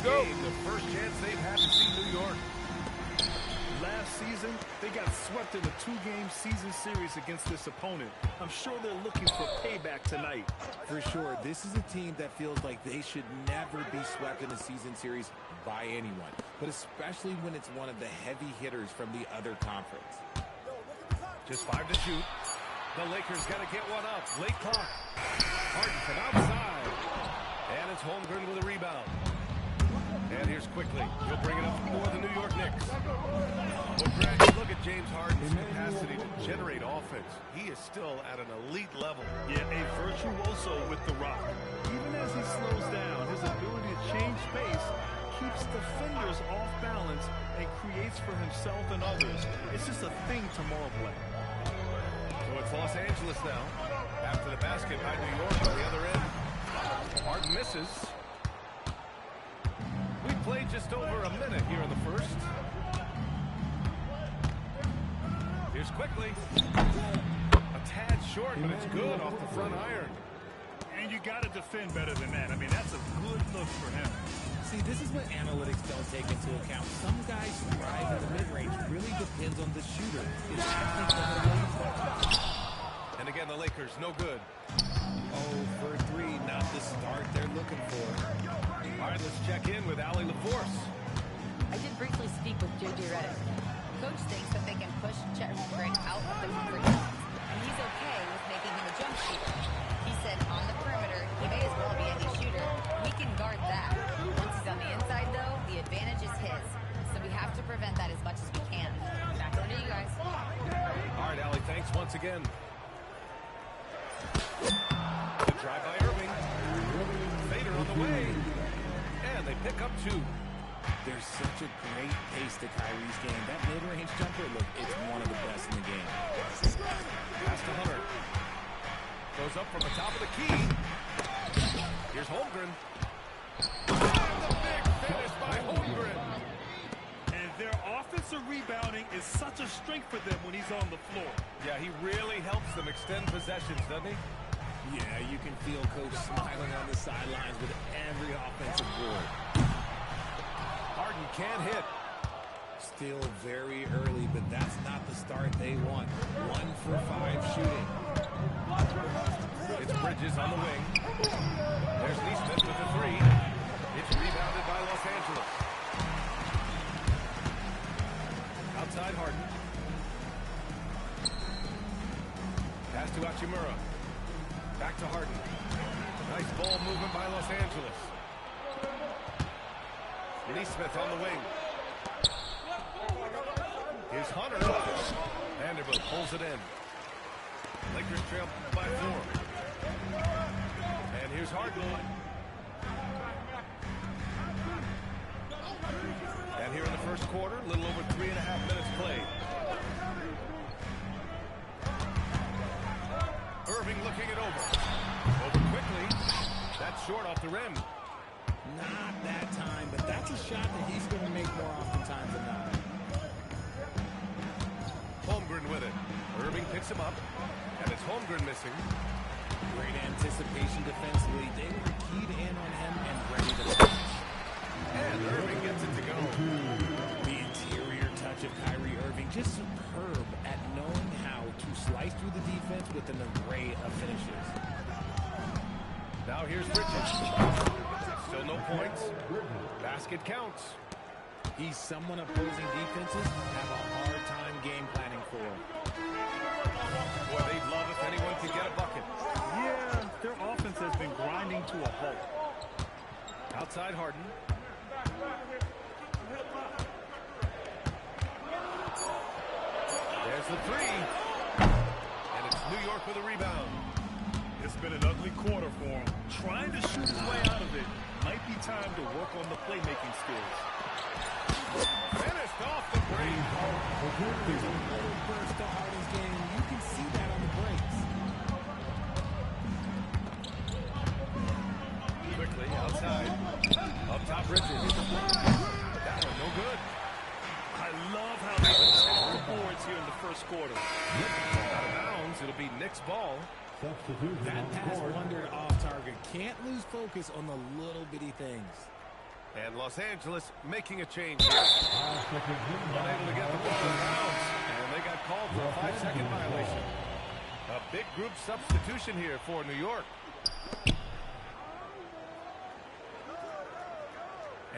Let's go. Game, the first chance they've had to see New York. Last season, they got swept in a 2-game season series against this opponent. I'm sure they're looking for payback tonight. For sure, this is a team that feels like they should never be swept in a season series by anyone, but especially when it's one of the heavy hitters from the other conference. Just 5 to shoot. The Lakers got to get one up. Late clock. Harden from outside. And it's Holmgren with a rebound. And here's quickly. He'll bring it up for the New York Knicks. Well, Greg, look at James Harden's capacity to generate offense. He is still at an elite level. Yeah, a virtuoso with the rock. Even as he slows down, his ability to change pace keeps defenders off balance and creates for himself and others. It's just a thing tomorrow play. So it's Los Angeles now. After the basket by New York on the other end. Harden misses. We played just over a minute here in the first. Here's quickly. A tad short, but it's good off the front iron. And you got to defend better than that. I mean, that's a good look for him. See, this is what analytics don't take into account. Some guys thrive in the mid-range. Really depends on the shooter. His technique doesn't always work. And again, the Lakers, no good. Oh, for 3, not the start they're looking for. All right, let's check in with Allie LaForce. I did briefly speak with J.J. Redick. Coach thinks that they can push Chet Holmgren out of the comfort zone, and he's okay with making him a jump shooter. He said on the perimeter, he may as well be any shooter. We can guard that. Once he's on the inside, though, the advantage is his. So we have to prevent that as much as we can. Back over to you guys. All right, Allie, thanks once again. The drive by Irving. Fader on the way. And they pick up 2. There's such a great pace to Kyrie's game. That mid-range jumper, look, it's one of the best in the game. Pass to Hunter. Goes up from the top of the key. Here's Holmgren. And the big finish by Holmgren. And their offensive rebounding is such a strength for them when he's on the floor. Yeah, he really helps them extend possessions, doesn't he? Yeah, you can feel Coach smiling on the sidelines with every offensive board. Harden can't hit. Still very early, but that's not the start they want. 1 for 5 shooting. It's Bridges on the wing. There's Neesmith with the 3. It's rebounded by Los Angeles. Outside Harden. Pass to Hachimura. Back to Harden. Nice ball movement by Los Angeles. Neesmith on the wing. Here's Hunter. Vanderbilt pulls it in. Lakers trail by 4. And here's Harden. And here in the first quarter, a little over 3.5 minutes played. Irving looking it over. Over quickly. That's short off the rim. Not that time, but that's a shot that he's going to make more oftentimes than not. Holmgren with it. Irving picks him up. And it's Holmgren missing. Great anticipation defensively. They were keyed in on him and ready to finish. And Irving gets it to go. The interior touch of Kyrie Irving, just superb at knowing how to slice through the defense with an array of finishes. Now here's Bridges. Still no points. Basket counts. He's someone opposing defenses have a hard time game planning for. Boy, they'd love if anyone could get a bucket. Yeah, their offense has been grinding to a halt. Outside Harden. There's the 3. And it's New York with a rebound. It's been an ugly quarter for him. Trying to shoot his way out of it. Might be time to work on the playmaking skills. Finished off the break. There's a little burst to Harden's game. You can see that on the breaks. Quickly outside. Up top Bridges. That one no good. I love how they attack the boards here in the first quarter. Out of bounds. It'll be Knicks ball. That pass wandered off target. Can't lose focus on the little bitty things. And Los Angeles making a change here. Unable to get the ball in bounds. And they got called for a 5-second violation. A big group substitution here for New York.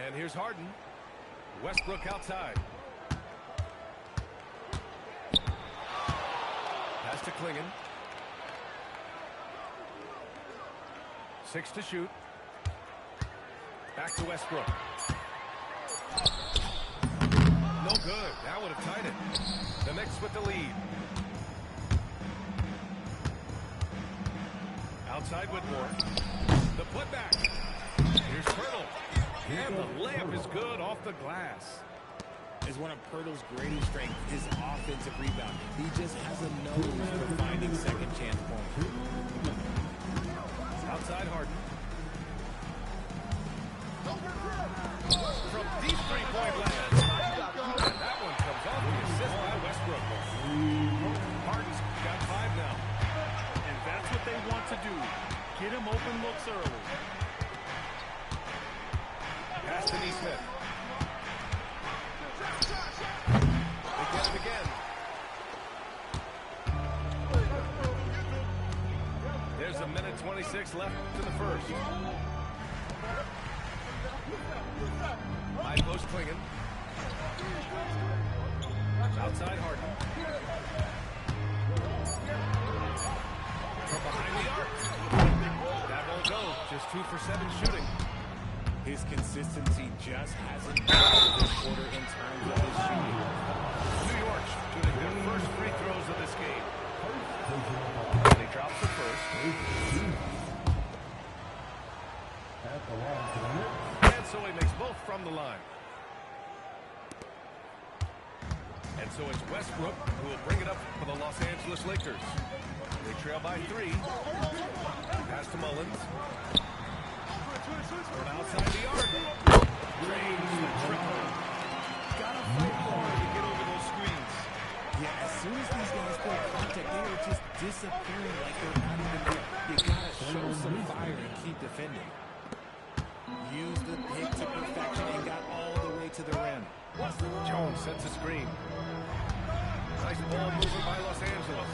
And here's Harden. Westbrook outside. Pass to Klingon. 6 to shoot. Back to Westbrook. No good. That would have tied it. The Knicks with the lead. Outside Whitmore. The putback. Here's Pirtle. And the layup is good off the glass. Is one of Pirtle's greatest strengths, his offensive rebound. He just has a nose for finding second chance points. Outside Harden. From deep three-point land. And that one comes off the assist by Westbrook. Harden's got 5 now. And that's what they want to do. Get him open looks early. Pass to Nesmith. They get it again. There's a minute 26 left to the first. High post Klingon. Outside Harden. From behind the arc. That won't go. Just 2 for 7 shooting. His consistency just hasn't been this quarter in terms of his shooting. New York shooting their first free throws of this game. And he drops the first. And so he makes both from the line. And so it's Westbrook who will bring it up for the Los Angeles Lakers. They trail by 3. Pass to Mullins. From outside the arc. Drains the triple. Gotta fight hard to get over those screens. Yeah, as soon as these guys play contact, they are just disappearing like they're not even there. You gotta show some fire and keep defending. Used the pick to perfection and got all the way to the rim. Jones sets a screen. Nice ball movement by Los Angeles.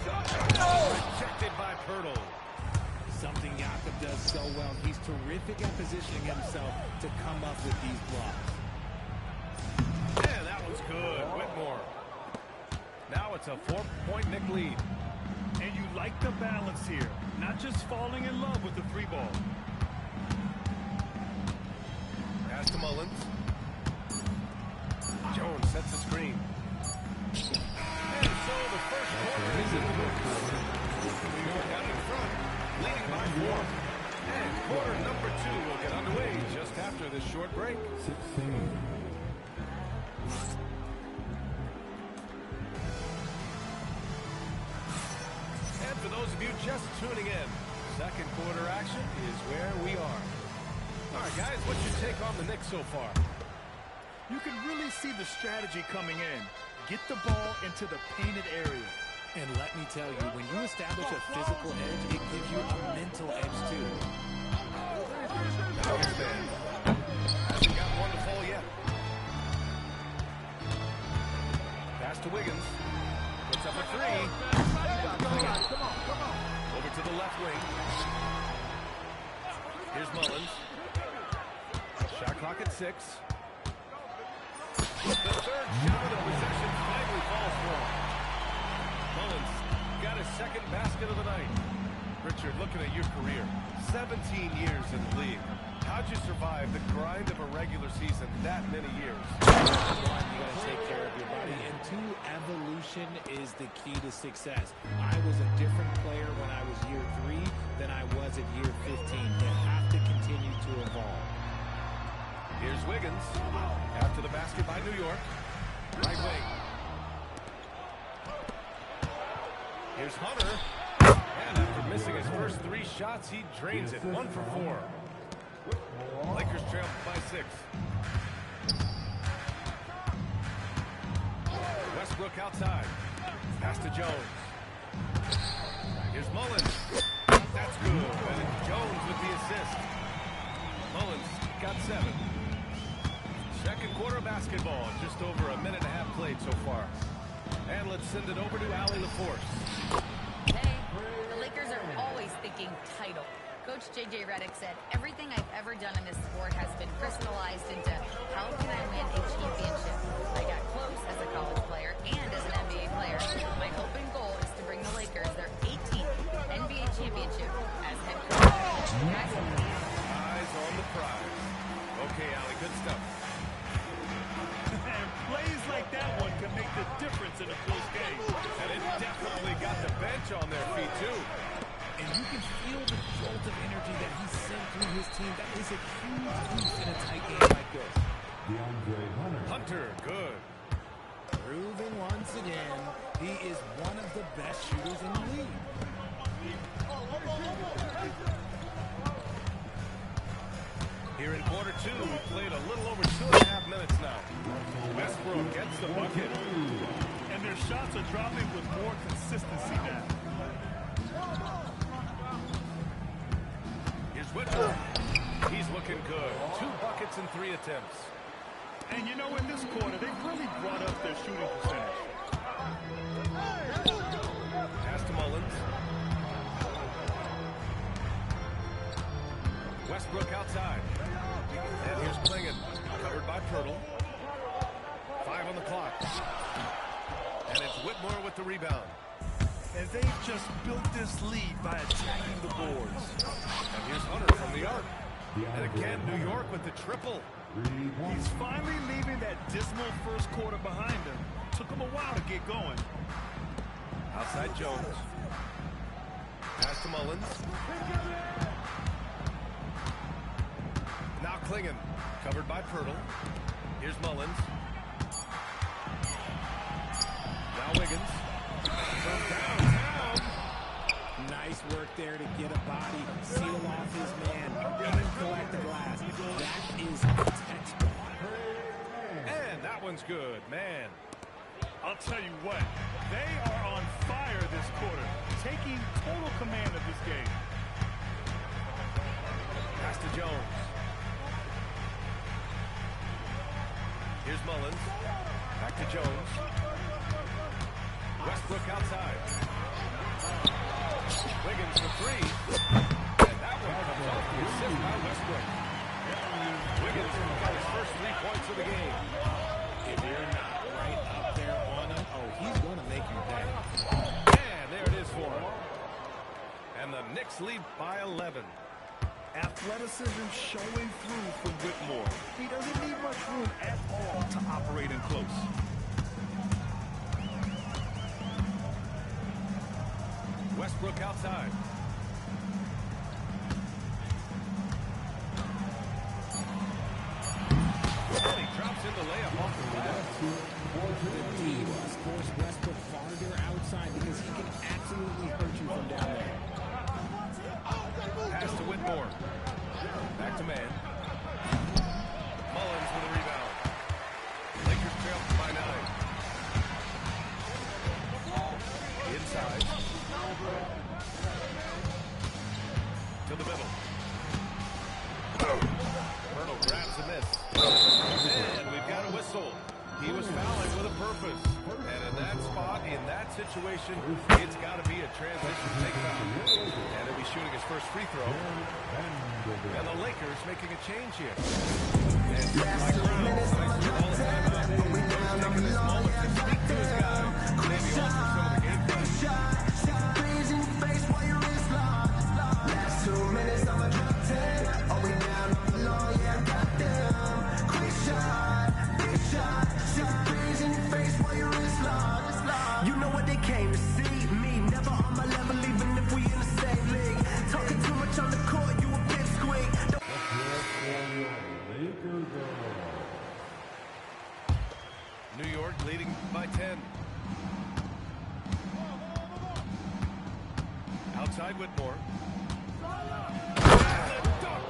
Rejected by Pirtle. Something Jakob does so well. He's terrific at positioning himself to come up with these blocks. Yeah, that one's good. Whitmore. Now it's a 4-point Knick lead. And you like the balance here. Not just falling in love with the 3 ball. Pass to Mullins. Jones sets the screen. And so the first quarter is in the books. New York out in front, leading by 4. And quarter number 2 will get underway just after this short break. 16. And for those of you just tuning in, second quarter action is where we are. All right, guys, what's your take on the Knicks so far? You can really see the strategy coming in. Get the ball into the painted area. And let me tell you, when you establish a physical edge, it gives you a mental edge too. Now here's Ben. Hasn't got one to fall yet. Pass to Wiggins. Puts up a 3. Over to the left wing. Here's Mullins. Shot clock at 6. The third shot of the possession finally falls for him. Mullins got his second basket of the night. Richard, looking at your career, 17 years in the league. How'd you survive the grind of a regular season that many years? One, you gotta take care of your body, and 2, evolution is the key to success. I was a different player when I was year 3 than I was at year 15. You have to continue to evolve. Here's Wiggins. After the basket by New York. Right wing. Here's Hunter. And after missing his first 3 shots, he drains it. 1 for 4. Lakers trail by 6. Westbrook outside. Pass to Jones. Here's Mullins. That's good. And Jones with the assist. Mullins got 7. Second quarter basketball. Just over a minute and a half played so far. And let's send it over to Allie LaForce. Hey, the Lakers are always thinking title. Coach J.J. Redick said, everything I've ever done in this sport has been crystallized into how can I win a championship. I got close as a college player and as an NBA player. My hope and goal is to bring the Lakers their 18th NBA championship as head coach. Eyes on the prize. Okay, Allie, good stuff. And plays like that one can make the difference in a close game. And it definitely got the bench on their feet, too. And you can feel the jolt of energy that he sent through his team. That is a huge boost in a tight game like this. Hunter, good. Proving once again, he is one of the best shooters in the league. Here in quarter 2, we played a little over 2.5 minutes now. Westbrook gets the bucket. And their shots are dropping with more consistency now. Here's Whitmer. He's looking good. 2 buckets and 3 attempts. And you know, in this quarter, they've really brought up their shooting percentage. Pass to Mullins. Westbrook outside. And here's Klingon. Covered by Pirtle. 5 on the clock. And it's Whitmore with the rebound. And they've just built this lead by attacking the boards. And here's Hunter from the arc. And again, New York with the triple. He's finally leaving that dismal first quarter behind him. Took him a while to get going. Outside Jones. Pass to Mullins. Now Klingon. Covered by Pirtle. Here's Mullins. Now Wiggins. From downtown. Nice work there to get a body, seal off his man, and collect the glass. That is textbook. And that one's good, man. I'll tell you what, they are on fire this quarter, taking total command of this game. Pass to Jones. Here's Mullins. Back to Jones. Westbrook outside. Wiggins for 3. And that one comes off the assist by Westbrook. Wiggins got his first 3 points of the game. If you're not right up there on him, oh, he's going to make you pay. And there it is for him. And the Knicks lead by 11. Athleticism showing through from Whitmore. He doesn't need much room at all to operate in close. Westbrook outside. And he drops in the layup off the glass. The D must force Westbrook farther outside because he can absolutely hurt you from down there. Pass to Whitmore. Back to man. Mullins with a rebound. Lakers trail by 9. Inside. To the middle. Pirtle grabs a miss. And we've got a whistle. He was fouling with a purpose. And in that spot, in that situation, it's got to be a transition take foul. And he'll be shooting his first free throw. And the Lakers making a change here. And Mike Brown, all the time out. Coach taking this moment to speak to his guys. Maybe also some of the game plan. Last 2 minutes, I'ma drop 10. Are we down on the low? Yeah, I got them. Quick shot, big shot. 6 degrees in your face while your wrist locked. You know what they came to see. Me, never on my level, even if we in the same league. Talking too much on the court, you a big squeak. New York leading by 10. Outside Whitmore.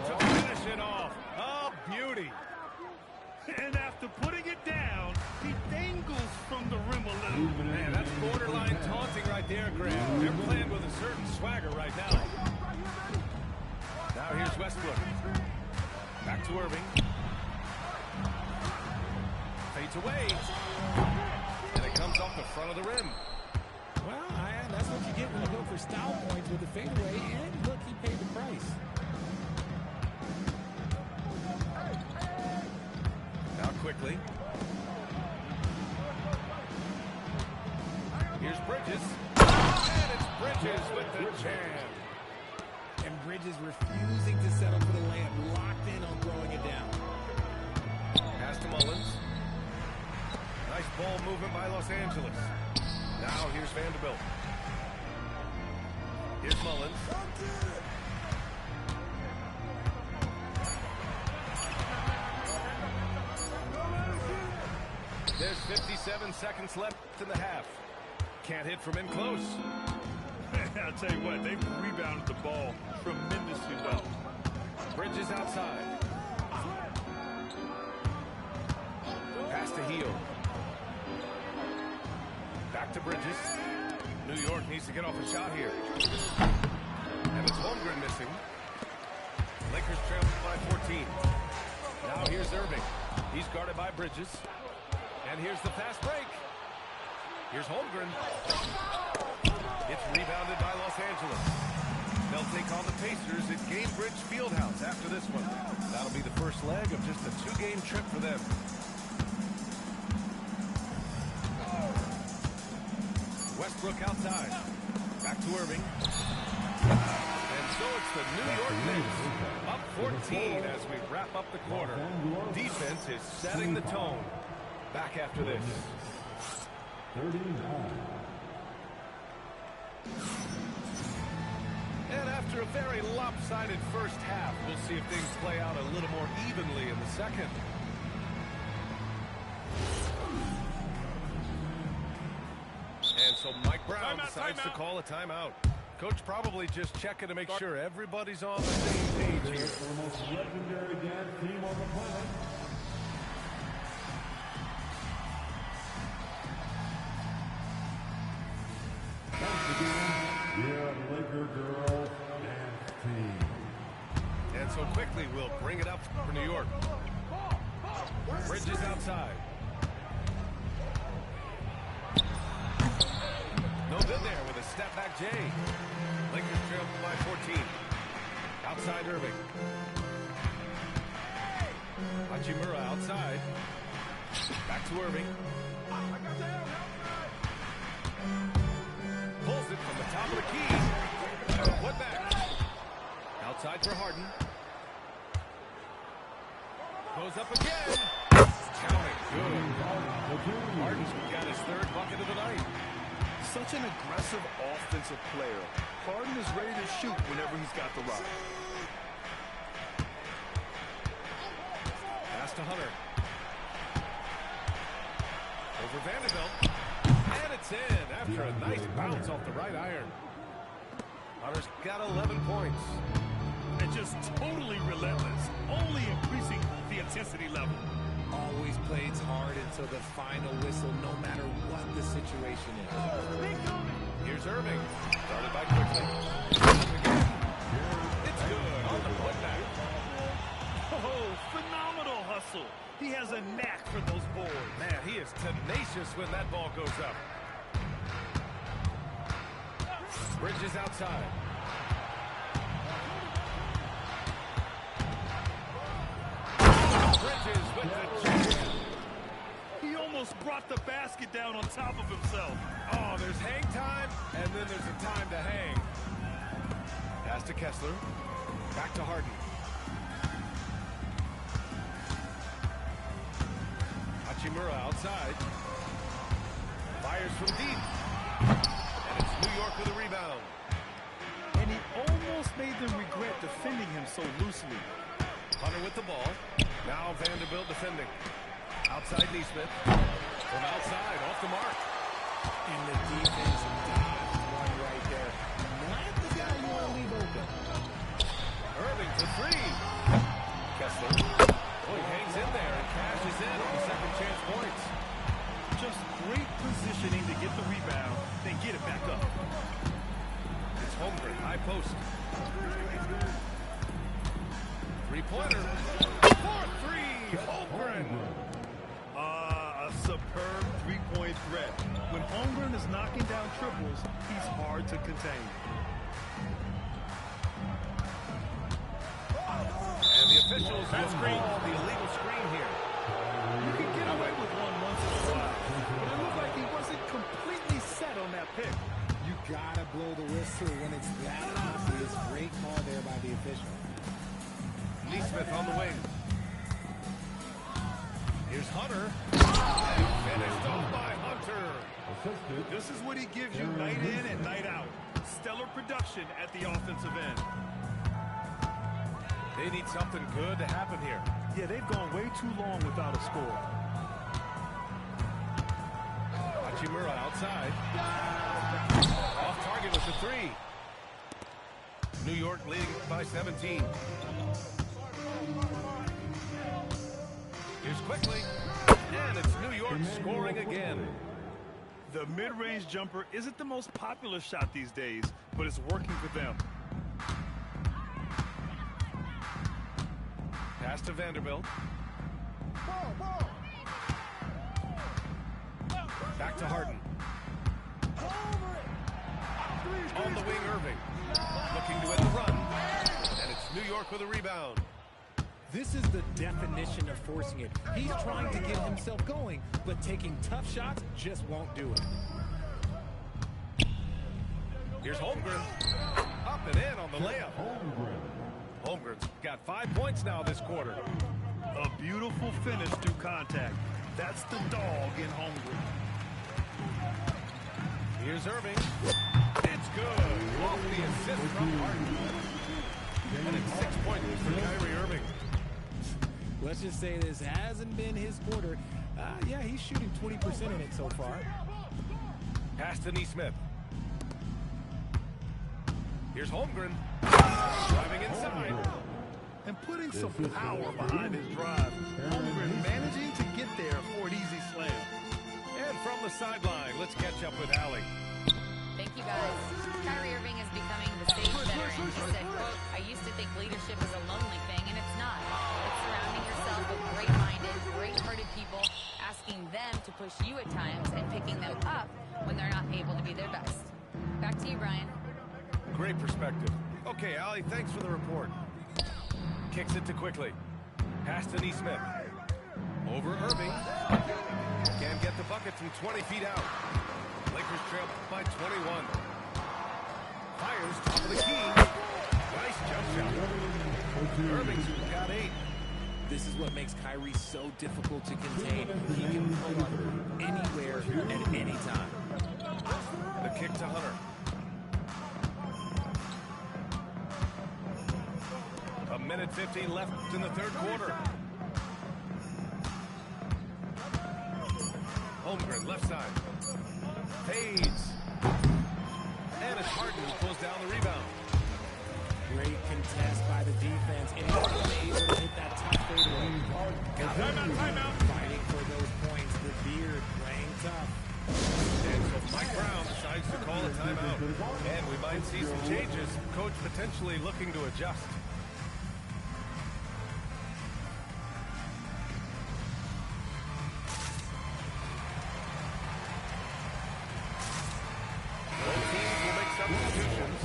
To finish it off. Oh, beauty. And after putting it down, he dangles from the rim a little. Man, that's borderline taunting right there, Graham. They're playing with a certain swagger right now. Now here's Westbrook. Back Back to Irving. Fades away. And it comes off the front of the rim. Well, that's what you get when you go for style points with the fadeaway. And look, he paid the price. Now quickly. Here's Bridges. And it's Bridges with the jam. And Bridges refusing to settle for the layup, locked in on throwing it down. Pass to Mullins. Nice ball movement by Los Angeles. Now here's Vanderbilt. Here's Mullins. There's 57 seconds left in the half. Can't hit from in close. I'll tell you what, they've rebounded the ball tremendously well. Bridges outside. Pass to Heel. Back to Bridges. New York needs to get off a shot here. And it's Holmgren missing. Lakers trail by 14. Now here's Irving. He's guarded by Bridges. And here's the fast break. Here's Holmgren. It's rebounded by Los Angeles. They'll take on the Pacers at Gamebridge Fieldhouse after this one. That'll be the first leg of just a two-game trip for them. Westbrook outside. Back to Irving. And so it's the New York Knicks up 14 as we wrap up the quarter. Defense is setting the tone. Back after this. 39. And after a very lopsided first half, we'll see if things play out a little more evenly in the second. And so Mike Brown decides to call a timeout. Coach probably just checking to make sure everybody's on the same page here. The most legendary dance team on the planet. Once again, yeah, Laker girls dance team. And so quickly we'll bring it up for New York. Bridges outside. No good there with a step back Jay. Lakers trail by 14. Outside Irving. Hachimura outside. Back to Irving. Pulls it from the top of the key. And a put back. Outside for Harden. Goes up again. Counting. Good. Harden's got his third bucket of the night. Such an aggressive offensive player. Harden is ready to shoot whenever he's got the rock. Pass to Hunter. Over Vanderbilt. And it's in after a nice bounce off the right iron. Hunter's got 11 points. And just totally relentless, only increasing the intensity level. Always plays hard until the final whistle, no matter what the situation is. Here's Irving. Started by quickly. It's good on the putback. Oh, phenomenal hustle. He has a knack for those boards. Man, he is tenacious when that ball goes up. Bridges outside. Bridges with the jam. He almost brought the basket down on top of himself. Oh, there's hang time, and then there's a time to hang. Pass to Kessler. Back to Harden. Hachimura outside. Fires from deep. And it's New York with a rebound. And he almost made them regret defending him so loosely. Hunter with the ball. Now Vanderbilt defending. Outside Neesmith. From outside, off the mark. And the defense dodged one right there. Not the guy you want to leave open. Irving for three. Kessler. Oh, he hangs in there and cashes in on the second chance points. Just great positioning to get the rebound, then get it back up. It's Holmgren, high post. Three-pointer. Holmgren. A superb three-point threat. When Holmgren is knocking down triples, he's hard to contain. And the officials will call the illegal screen here. You can get away with one once in a while, but it looked like he wasn't completely set on that pick. You gotta blow the whistle when it's that obvious. Great call there by the official. Neesmith on the wing. Here's Hunter. And finished off by Hunter. This is what he gives you night in and night out. Stellar production at the offensive end. They need something good to happen here. Yeah, they've gone way too long without a score. Hachimura outside. Off target with the three. New York leading by 17. Here's quickly. And it's New York scoring again. The mid-range jumper isn't the most popular shot these days, but it's working for them. Pass to Vanderbilt. Back to Harden. On the wing, Irving. Looking to end the run. And it's New York with a rebound. This is the definition of forcing it. He's trying to get himself going, but taking tough shots just won't do it. Here's Holmgren. Up and in on the layup. Holmgren's got 5 points now this quarter. A beautiful finish through contact. That's the dog in Holmgren. Here's Irving. It's good. Off the assist from Harden. And it's 6 points for Kyrie Irving. Let's just say this hasn't been his quarter. Yeah, he's shooting 20% in it so far. Pass to Neesmith. Here's Holmgren. Driving inside. And putting some power behind his drive. Holmgren managing to get there for an easy slam. And from the sideline, let's catch up with Allie. Thank you, guys. Kyrie Irving is becoming the stage veteran. He said, quote, I used to think leadership is a lonely thing, and it's not. It's surrounding yourself with great-minded, great-hearted people, asking them to push you at times and picking them up when they're not able to be their best. Back to you, Brian. Great perspective. Okay, Allie, thanks for the report. Kicks it to Quickly. Pass to Neesmith. Over Irving. Can't get the bucket from 20 feet out. Lakers trail by 21. Fires top of the key. Nice jump shot. Irving's got 8. This is what makes Kyrie so difficult to contain. He can pull up anywhere at any time. The kick to Hunter. A minute 15 left in the third quarter. Holmgren, left side. Fades. And it's Harden who pulls down the rebound. Great contest by the defense. And he's able to hit that top fadeaway. Timeout. Fighting for those points. The Beard playing tough. And so Mike Brown decides to call a timeout. And we might see some changes. Coach potentially looking to adjust. Both teams will make substitutions.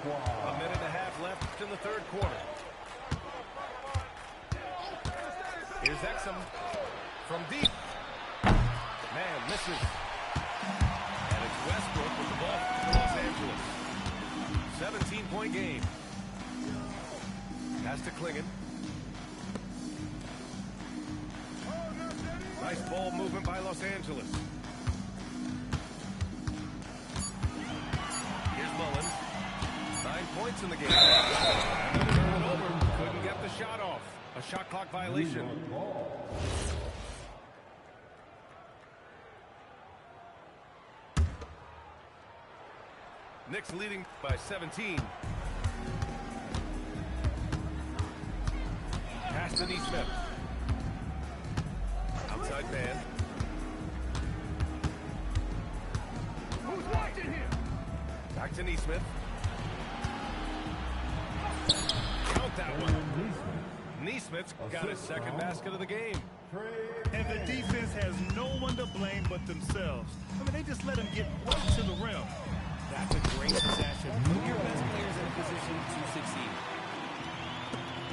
A minute and a half left in the third quarter. Here's Exum from deep. Man, misses. And it's Westbrook with the ball for Los Angeles. 17-point game. Pass to Klingon. Nice ball movement by Los Angeles. Here's Mullins. 9 points in the game. Couldn't get the shot off. A shot clock violation. Knicks leading by 17. Pass to Neesmith. Outside man. Who's watching here? Back to Neesmith. Count that one. Neesmith's got his second basket of the game. And the defense has no one to blame but themselves. I mean, they just let him get right to the rim. That's a great possession. Put your best players in a position to succeed.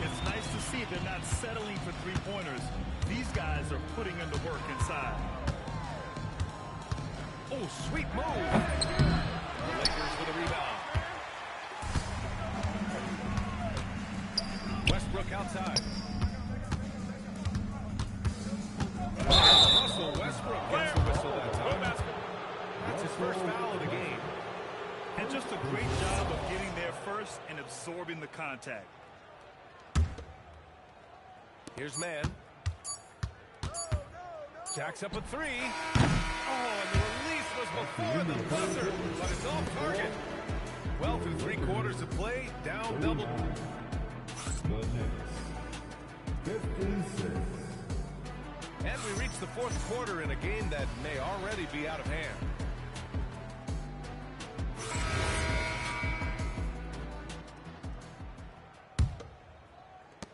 It's nice to see they're not settling for three-pointers. These guys are putting in the work inside. Oh, sweet move. The Lakers with a rebound. Westbrook outside. Russell Westbrook gets the whistle that time. That's his first foul of the game. And just a great job of getting there first and absorbing the contact. Here's man. Jacks up a three. Oh, and the release was before the buzzer, but it's off target. Well, through 3 quarters of play, down double. The Knicks, 56. And we reach the 4th quarter in a game that may already be out of hand.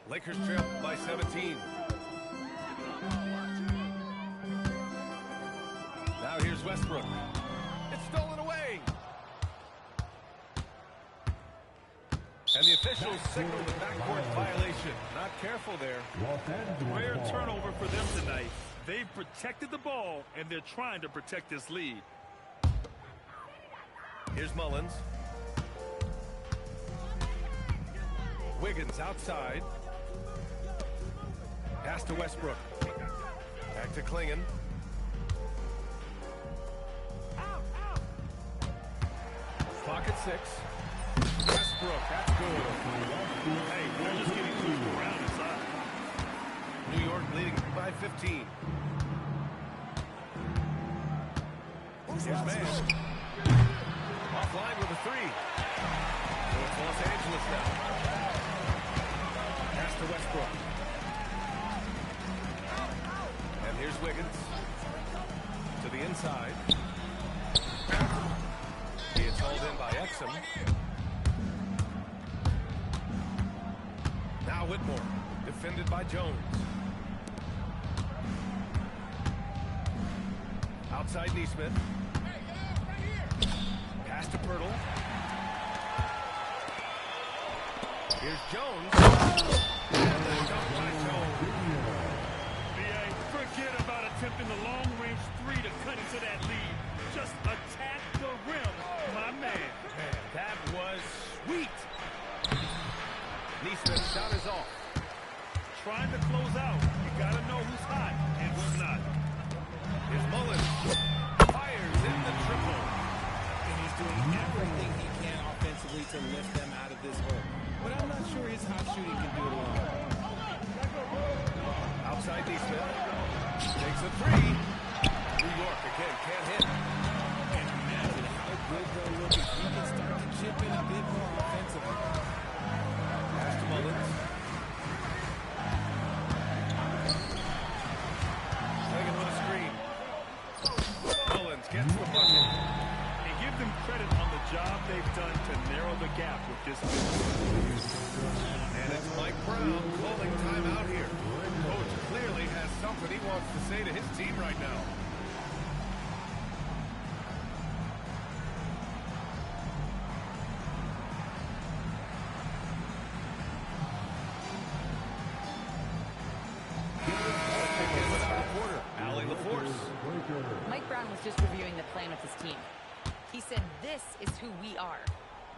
Lakers trail by 17. Now here's Westbrook. It's stolen away. And the officials signal the backcourt violation. Not careful there. Rare turnover for them tonight. They've protected the ball, and they're trying to protect this lead. Here's Mullins. Wiggins outside. Pass to Westbrook. Back to Klingon. Clock at 6. Westbrook, that's good. Hey, they're just getting pushed around inside. New York leading by 15. Here's man. Offline with a 3. So it's Los Angeles now. Pass to Westbrook. And here's Wiggins. To the inside. He is hauled in by Exum. Now Whitmore. Defended by Jones. Outside Neesmith. Pass to Pirtle. Here's Jones. And the shot by Jones. Forget about attempting the long-range 3 to cut into that lead. Just attack the rim, my man. That was sweet. Neesmith's shot is off. Trying to close out. You got to know who's hot and who's not. Here's Mullins. Fires in the triple. And he's doing everything he can offensively to lift them out of this hole. But I'm not sure his hot shooting can do it alone. Outside Neesmith. Takes a 3. New York again can't hit. And imagine how good they'll look if he can start to chip in a bit more offensively. Pass to Mullins. Taking with a screen. Mullins gets the bucket. And give them credit on the job they've done to narrow the gap with this business. And it's Mike Brown calling timeout here. Coach clearly has something he wants to say to his team right now. Mike Brown was just reviewing the plan with his team. He said, this is who we are.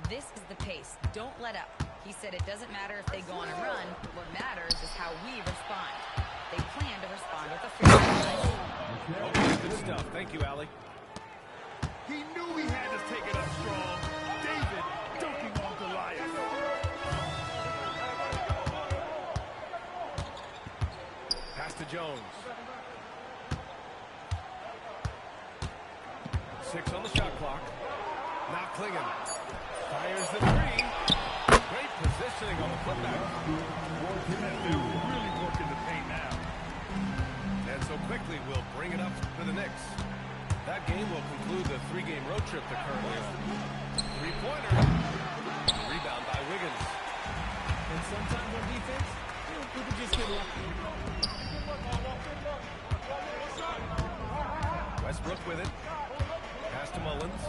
This is the pace. Don't let up. He said it doesn't matter if they go on a run. What matters is how we respond. They plan to respond with a free. Okay, good stuff. Thank you, Allie. He knew he had to take it up strong. David dunking on Goliath. Pass to Jones. 6 on the shot clock. Now Klingon. Fires the 3. Great positioning on the putback. They're really working the paint now. And so quickly we'll bring it up to the Knicks. That game will conclude the 3-game road trip they're currently on. 3-pointer. Rebound by Wiggins. And sometimes on defense, People just get lucky. Westbrook with it. Pass to Mullins.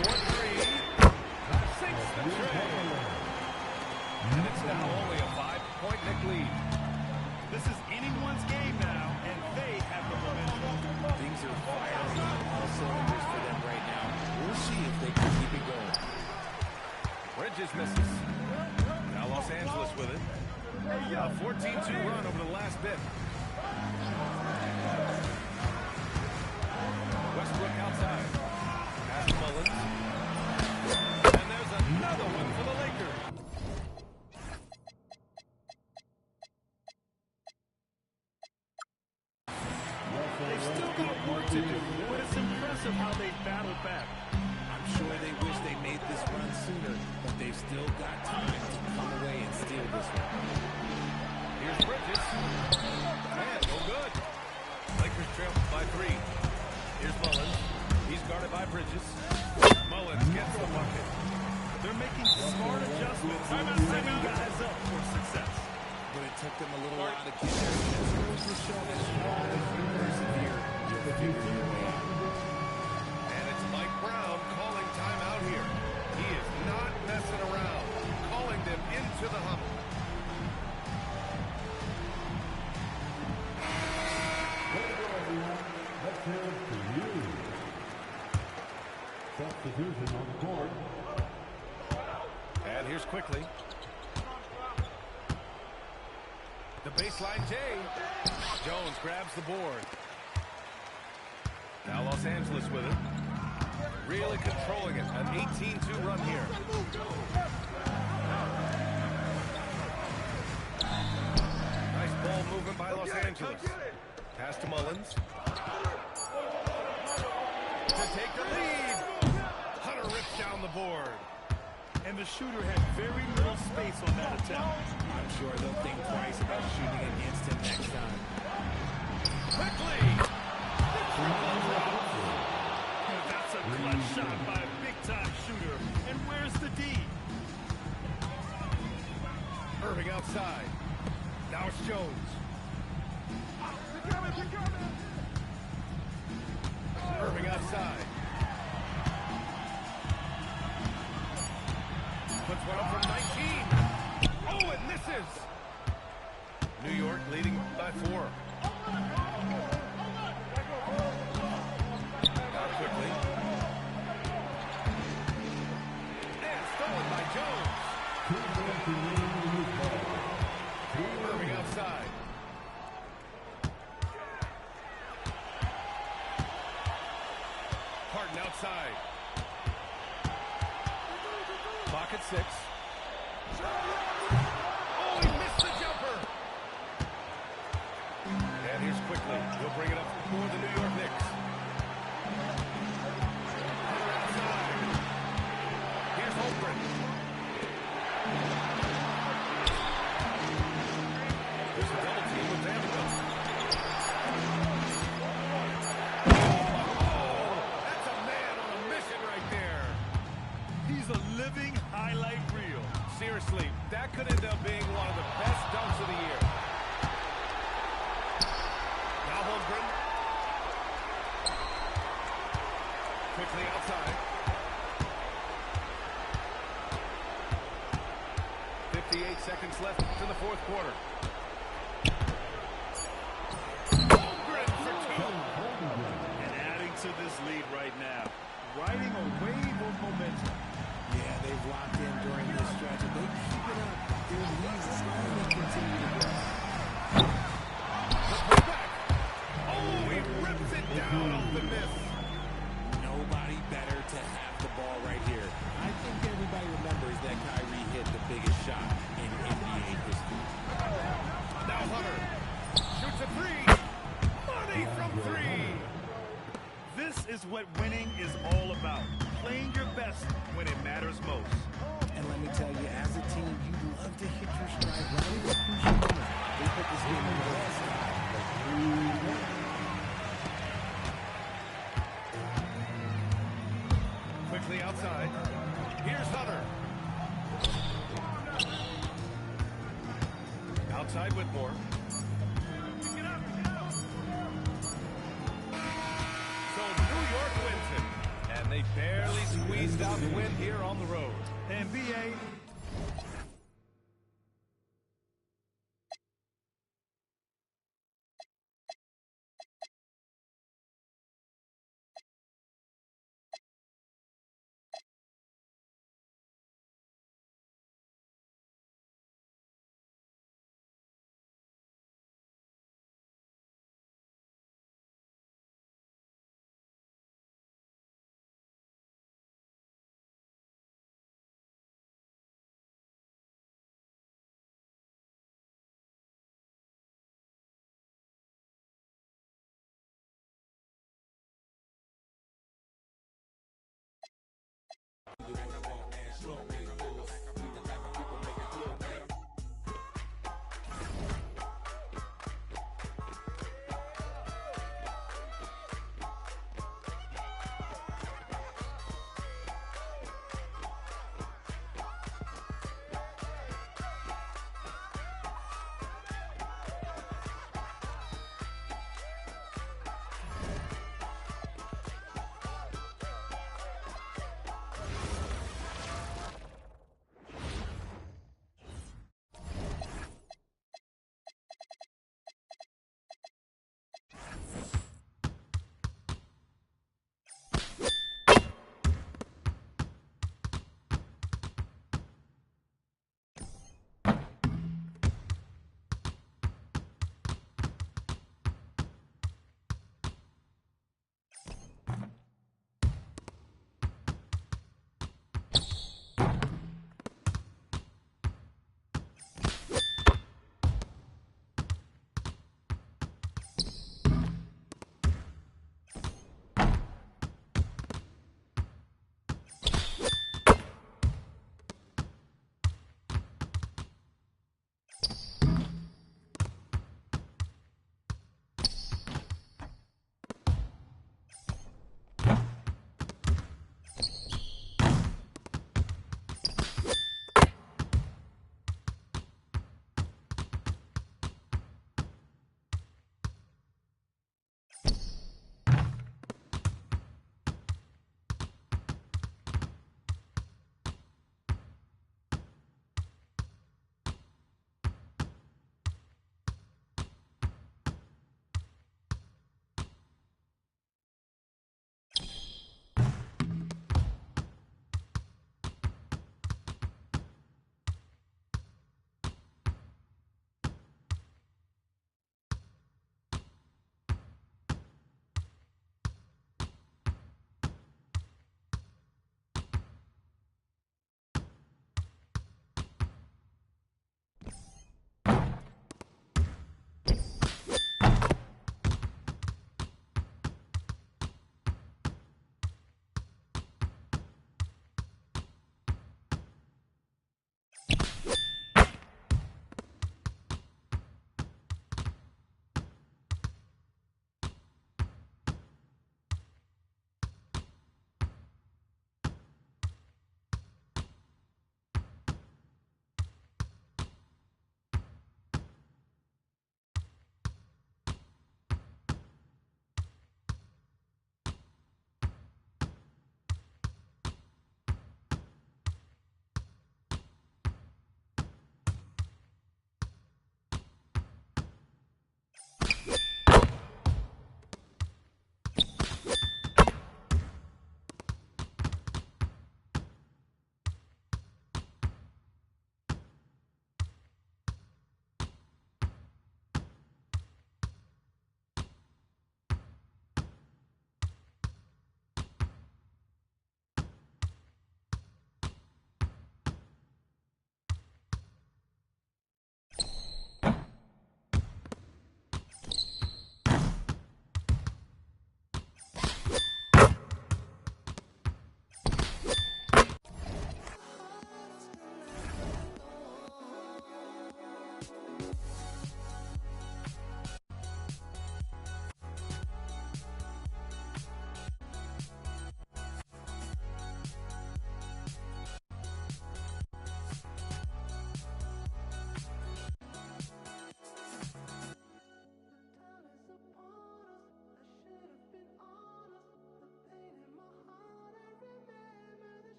4-3. Sinks the tray. And it's now only a 5-point Knicks lead. This is anyone's game now, and they have the momentum. Things are firing on all cylinders for them right now. We'll see if they can keep it going. Bridges misses. Now Los Angeles with it. A 14-2 run over the last bit. Westbrook outside. Pass to Mullins. And there's another one for the Lakers. They've still got work to do, but it's impressive how they battled back. I'm sure they wish they made this run sooner, but they've still got time to come away and steal this one. Here's Bridges. Man, no good. Lakers trail by 3. Here's Mullins. He's guarded by Bridges. Mullins gets the bucket. They're making smart adjustments, setting guys up for success. But it took them a little while to get there. Just goes to show that strong if you persevere, you'll figure your way out. And it's Mike Brown calling timeout here. He is not messing around. Calling them into the huddle. Let's hear it for you. Substitution on the court. And here's quickly. The baseline J. Jones grabs the board. Now Los Angeles with it. Really controlling it. An 18-2 run here. Nice ball movement by Los Angeles. Pass to Mullins. To take the lead. Hunter rips down the board. And the shooter had very little space on that attempt. I'm sure they'll think twice about shooting against him next time. Quickly! That's a clutch shot by a big-time shooter. And where's the D? Irving outside. Now it's Jones. Irving outside. Puts one up from 19. Oh, it misses. New York leading by 4. Now quickly. And stolen by Jones. Irving outside. Harden outside. Clock at 6. Oh, he missed the jumper. And here's quickly. He'll bring it up for the New York Knicks. Hunter outside. Here's Holmgren. There's a double team with Vanderbilt. Oh, that's a man on a mission right there. He's a living highlight reel. Seriously, that could end up being one of the best dunks of the year. Now Holmgren. Quickly outside. 58 seconds left to the fourth quarter. Holmgren for 2. And adding to this lead right now. Riding a wave of momentum. Yeah, they've locked in during this stretch. If they keep it up, their leads is only continue to grow. The putback. Oh, he rips it down off the miss. Nobody better to have the ball right here. I think everybody remembers that Kyrie hit the biggest shot in NBA history. Now Hunter shoots a 3. Money from 3. This is what winning is all about. Playing your best when it matters most. And let me tell you, as a team, you love to hit your stride right at the crucial moment. They put this game in the last Quickly outside. Here's Hunter. Out outside Whitmore. So New York wins it, and they barely squeezed out the win here on the road. NBA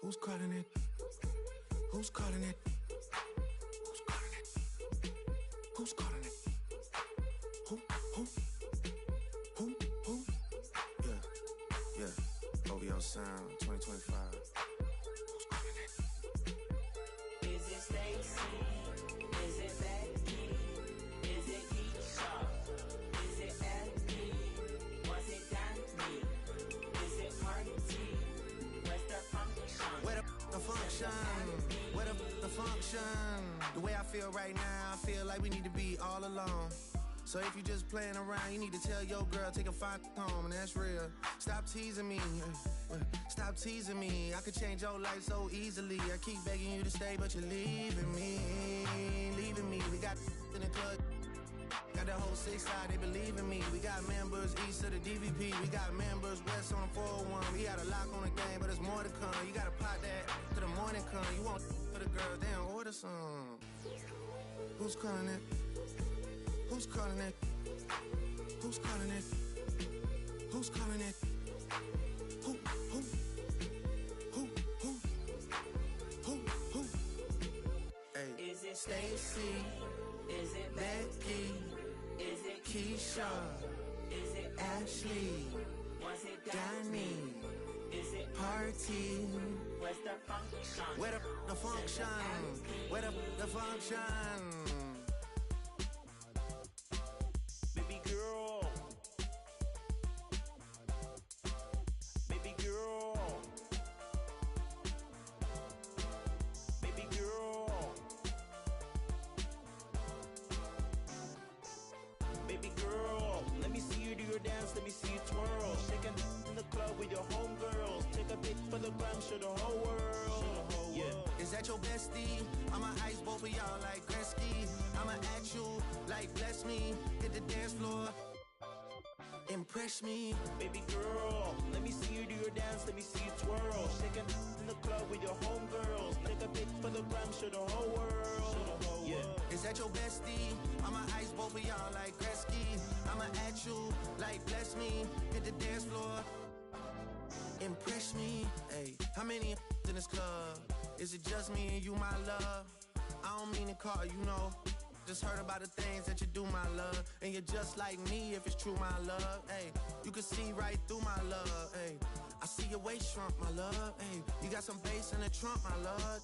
Who's calling it? Who's calling it? Who's calling it? Who's calling it? Who? Yeah. OVO Sound 2025. Who's calling it? Is it Stacy? Is it Becky? Is it Keisha? Is it Abby? Was it Danny? Is it Marty? Where's the function? Where the function? Where the function? The way I feel right now, I feel like we need to be all alone. So if you just playing around, you need to tell your girl, take a fine home, and that's real. Stop teasing me, stop teasing me. I could change your life so easily. I keep begging you to stay, but you're leaving me. We got in the club, got the whole 6 side, they believe in me. We got members east of the DVP, we got members west on the 401. We got a lock on the game, but there's more to come. You gotta pot that to the morning come. You want for the girls, they don't order some. Who's calling it? Who's calling it? Who's calling it? Who's calling it? Who? Hey. Is it Stacy? Is it Becky? Is it Keisha? Is it Ashley? Was it Danny? Is it Party? Where's the function? Where the function? Where the function? Baby girl. Baby girl. Baby girl. Baby girl. Let me see you do your dance, let me see you twirl. Shaking in the club with your homegirls. Take a pic for the gram, show the whole world. Yeah. Is that your bestie? I'ma ice both of y'all like Gretzky. I'ma at you like bless me. Hit the dance floor, impress me. Baby girl, let me see you do your dance, let me see you twirl. Shaking in the club with your homegirls. Take a pic for the gram, show the whole world. Yeah. Is that your bestie? I'ma ice both of y'all like Gretzky. I'ma at you like bless me. Hit the dance floor, impress me. Hey, how many in this club? Is it just me and you, my love? I don't mean to call you, know. Just heard about the things that you do, my love. And you're just like me if it's true, my love. Hey, you can see right through my love. Hey, I see your waist shrunk, my love. Hey, you got some bass in the trunk, my love.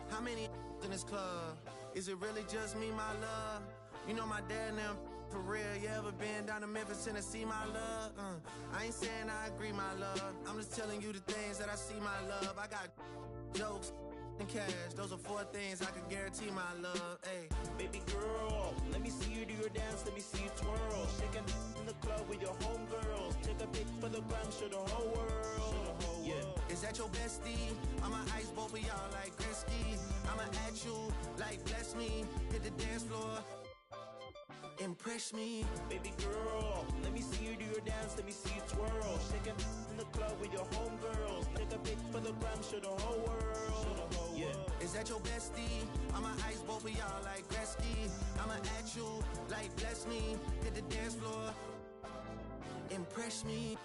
How many in this club? Is it really just me, my love? You know my dad and them for real. You ever been down to Memphis, Tennessee, my love? I ain't saying I agree, my love. I'm just telling you the things that I see, my love. I got jokes and cash. Those are 4 things I can guarantee, my love. Hey, baby girl, let me see you do your dance, let me see you twirl. Shaking in the club with your homegirls. Take a pic for the gram, show the whole world. Yeah. Is that your bestie? I'ma ice both of y'all like Gretzky. I'ma at you like bless me. Hit the dance floor, impress me. Baby girl, let me see you do your dance, let me see you twirl. Shaking in the club with your homegirls. Take a pic for the gram, show the whole world. Yeah. Is that your bestie? I'ma ice both of y'all like Gretzky. I'ma at you like bless me. Hit the dance floor, impress me.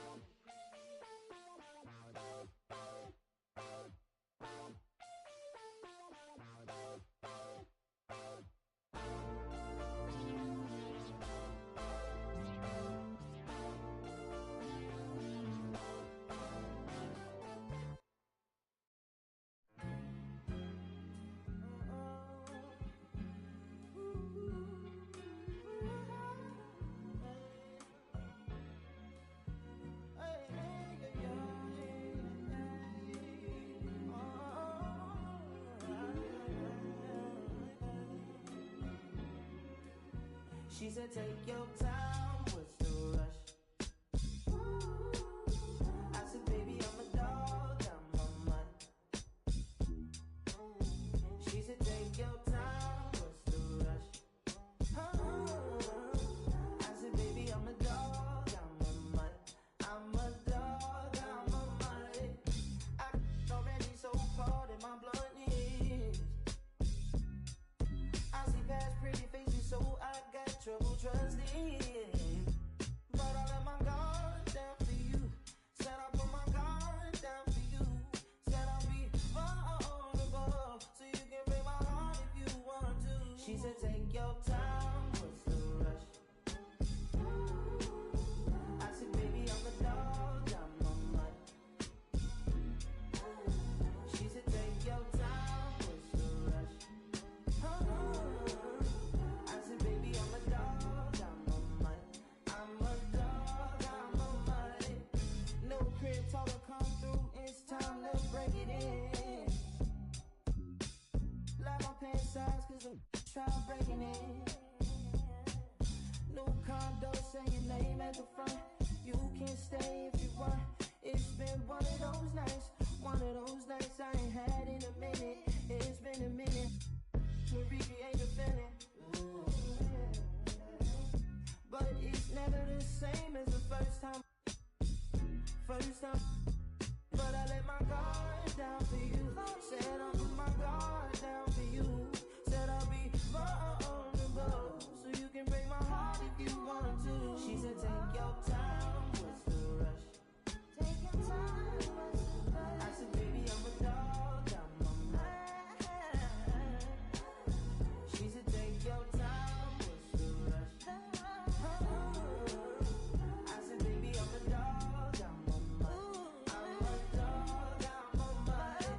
She said, take your time, what's the rush? I said, baby, I'm a dog, I'm a mutt. She said, take your time, what's the rush? I said, baby, I'm a dog, I'm a mutt. I'm a dog, I'm a mutt. I already so hard in my blood is. I see past pretty faces, so I got trouble trusting. try breaking it. New condo, say your name at the front. You can stay if you want. It's been one of those nights I ain't had in a minute. It's been a minute. Marie ain't defending. But it's never the same as the first time. But I let my guard down for you. Said I'll put my guard down for you. Said I'll be vulnerable, so you can break my heart if you want to. She said take your time, what's the rush? Take your time, what's the rush? I said baby I'm a dog, got my mind. She said take your time, what's the rush? I said baby I'm a dog, got my mind. I'm a dog, got my mind.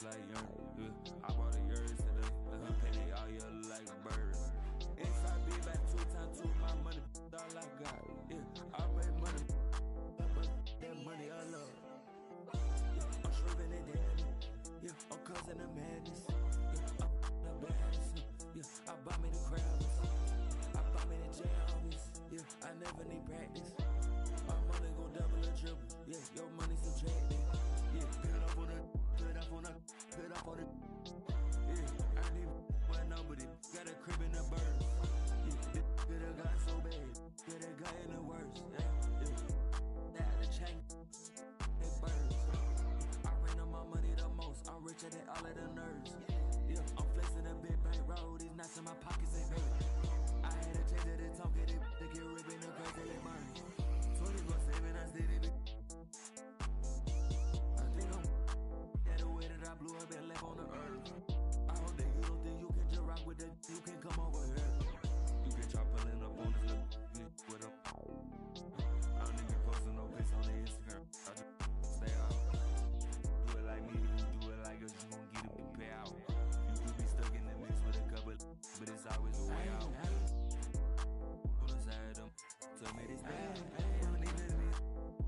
Like young, I bought a yours today. Let her penny all yellow like a bird. Inside be back 2 times 2, my money all I got. Yeah, I made money, but that money I love. Yeah, I'm shriving and dancing. Yeah, I'm causing the madness. Yeah, I'm the baddest. Yeah, I buy me the crabs. I buy me the jams. Yeah, I never need practice. My money go double or triple. Yeah, your money subtracted. Yeah, put up on the. Yeah, I need one nobody. Got a crib in the bird. Yeah, this I got so bad. Yeah, that guy in the worst. Yeah. That the chain. They birds. I ran on my money the most. I'm richer than all of the nerds. Yeah, I'm flexing a big bank roll. These nuts in my pockets they hurt. I had a change of the talk at it. They get ripping the crazy they burn. 24/7 I stayed in it. I blew up and left on the earth. I hope that you don't think you can just rock with that. You can come over here. You can try pulling up on this little with them. I don't even posting no pics on the Instagram. I just stay out. Do it like me, do it like us. You gon' get a big payout. You could be stuck in the mix with a couple, but it's always a way out. On the side of them, tell me this bad. You don't need to miss,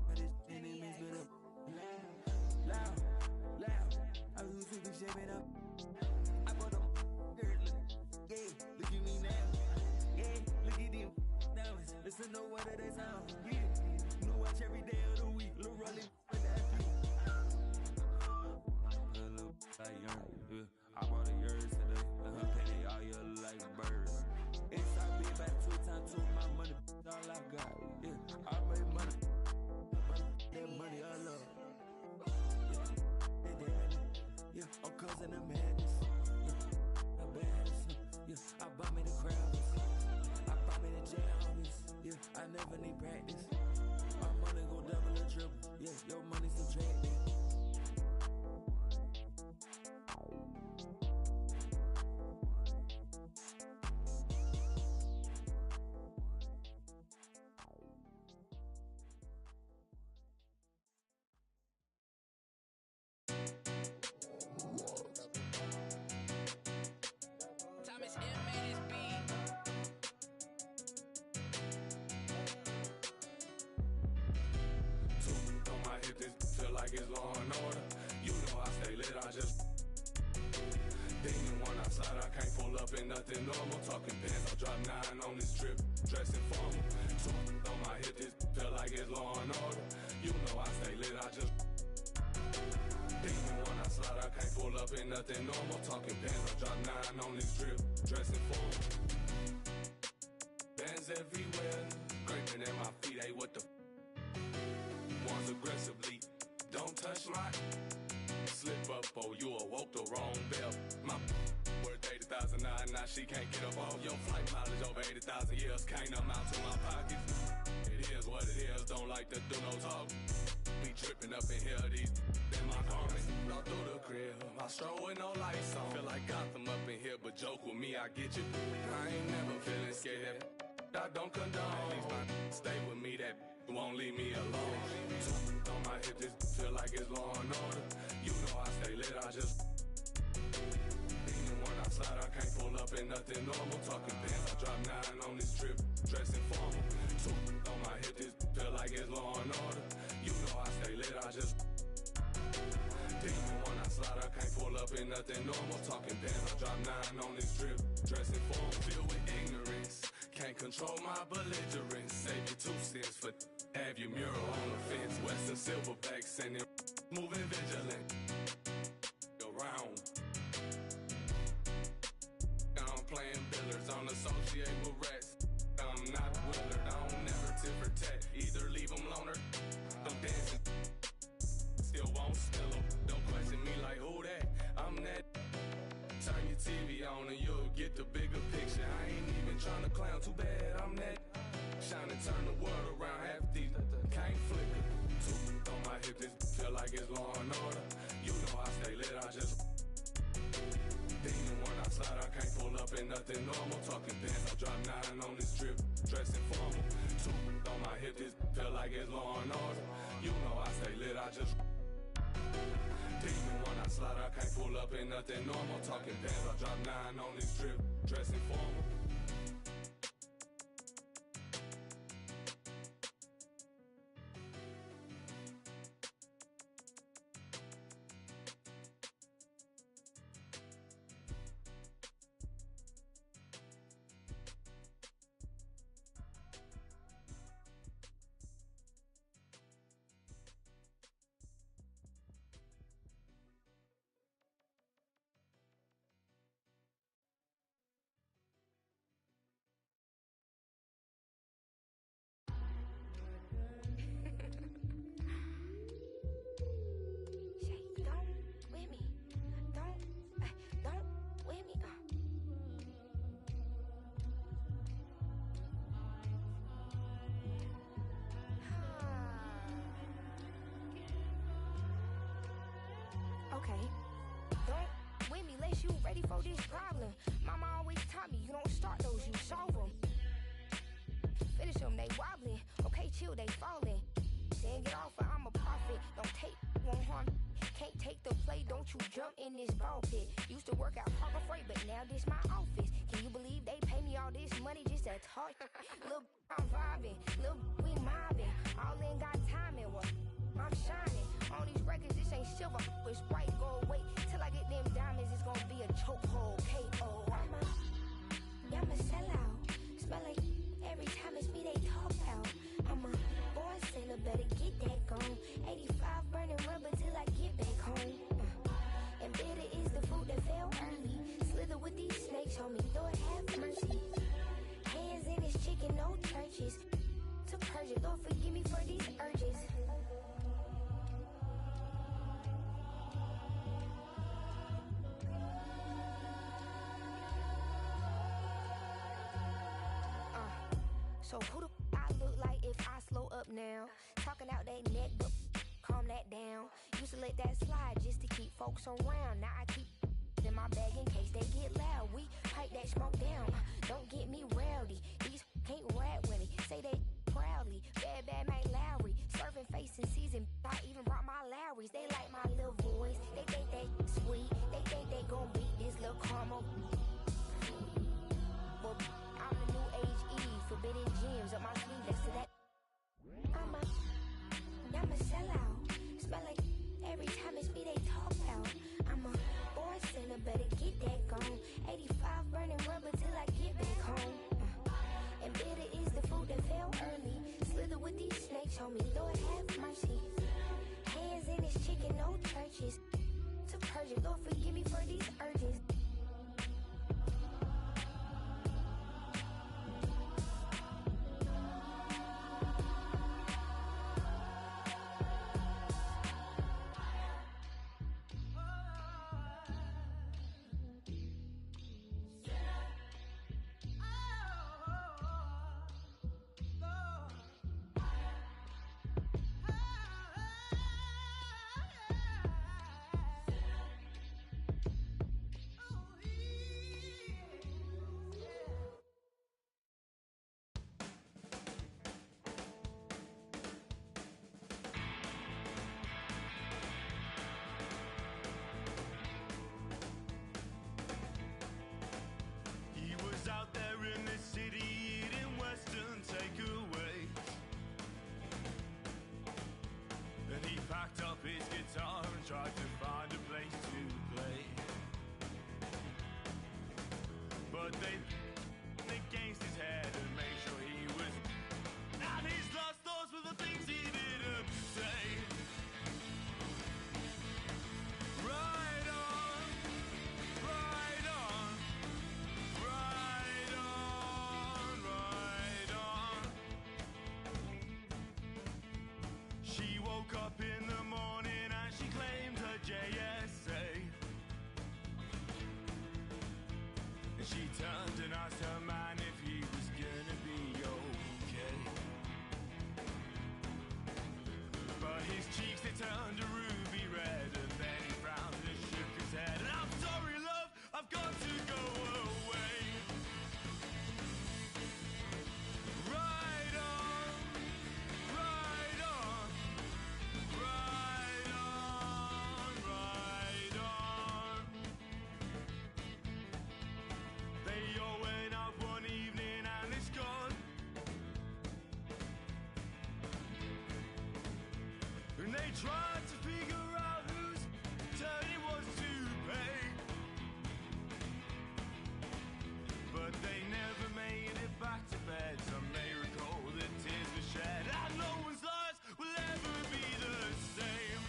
but it's in the mix with a loud. I was super shaping up. I bought them girl, yeah, look at me now. Yeah, look at them diamonds. Listen to what they sound. Yeah, no watch every day of the week. Lil' Rolly with that beat. Little like young, I bought a yours today. Let her penny all yellow like a bird. Inside be back 2 times 2, my money all I got. Yeah, I made money. That money I love. Yeah, I'm causing the madness. Yeah, the baddest. Yeah, I buy me the crabs. I buy me the jams. Yeah, I never need practice. My money go double or triple. Yeah, your money subtracted. It's law and order. You know I stay lit, I just thinking when I slide, I can't pull up in nothing normal. Talking pants, I drop 9 on this trip, dressing formal. So on my hip, this feel like it's law and order. You know I stay lit, I just thinking when I slide, I can't pull up in nothing normal. Talking pants, I drop 9 on this trip, dressing formal. Bands everywhere, scraping at my feet, hey what the ones aggressively. Don't touch my slip up or you awoke the wrong bell. My worth 80,000 now she can't get up off your flight mileage over 80,000 years can't amount to my pockets. It is what it is, don't like to do no talk. Be tripping up in here, these in my garments. All through the crib, I stroll with no lights on. Feel like Gotham up in here, but joke with me, I get you. I ain't never feeling scared, I don't condone. At least my stay with me, that won't leave me alone. On my hip, this feel like it's law and order. You know I stay lit, I just when I slide, I can't pull up in nothing normal. Talking pants, I drop 9 on this trip, dressing formal. Two on my hip, this feel like it's law and order. You know I stay lit, I just demon when I slide, I can't pull up in nothing normal. Talking pants, I drop 9 on this trip, dressing formal. Filled with ignorance, can't control my belligerence. Save you 2 cents for have your mural on the fence. Western silverback sending, moving vigilant around. I'm playing billiards, don't associate with rats. I'm not Willard, I don't never tit for tat. Either leave them loner, I'm dancing. Still won't spill them, don't question me like who that. I'm that. Turn your TV on and you'll get the bigger picture. I ain't even trying to clown, too bad I'm that. Shine and turn the world around, half these can't flicker. Two on my hip, this feel like it's law and order. You know I stay lit, I just when I slide, I can't pull up in nothing normal. Talking pants, I drop 9 on this trip, dressing formal. 2 on my hip, this feel like it's law and order. You know I stay lit, I just demon when I slide, I can't pull up in nothing normal. Talking pants, I drop 9 on this trip, dressing formal. Okay. Don't with me unless you ready for this problem. Mama always taught me you don't start those, you solve them. Finish them, they wobbling. Okay, chill, they falling. Then get off, I'm a prophet. Don't take, won't harm. Can't take the play, don't you jump in this ball pit. Used to work out Harbor Freight, but now this my office. Can you believe they pay me all this money just to talk? Look, I'm vibing. Look, we mobbing. All in got timing. Well, I'm shining. On these records, this ain't silver, it's white gold. Wait till I get them diamonds, it's gonna be a chokehold. K.O. I'm a sellout. Smell like every time it's me they talk out. I'm a born sinner, better get that gone. 85 burning rubber till I get back home. And bitter is the food that fell early. Slither with these snakes on me, Lord have mercy. Hands in his chicken, no churches. To purge it, Lord forgive me for these urges. So who the I look like if I slow up now? Talking out that neck, but calm that down. Used to let that slide just to keep folks around. Now I keep in my bag in case they get loud. We pipe that smoke down. Don't get me rowdy. These can't rap with me. Say they proudly. Bad Mike Lowry. Serving face in season. I even brought my Lowrys. They like my little voice. They think they sweet. They think they gon' beat this little caramel. Well, I'm the new age Eve. Forbidden gems up my sleeve. Next to that, I'm a sellout. Smell like every time it's me they talk out. I'm a born sinner, better get that gone. 85 burning rubber till I get back home. And bitter is the food that fell early. Slither with these snakes on me, Lord have mercy. Hands in his chicken, no churches. To purge it, Lord forgive me for these urges. Trying to figure out whose turn it was to pay. But they never made it back to bed. Some may recall that tears were shed, and no one's lives will ever be the same.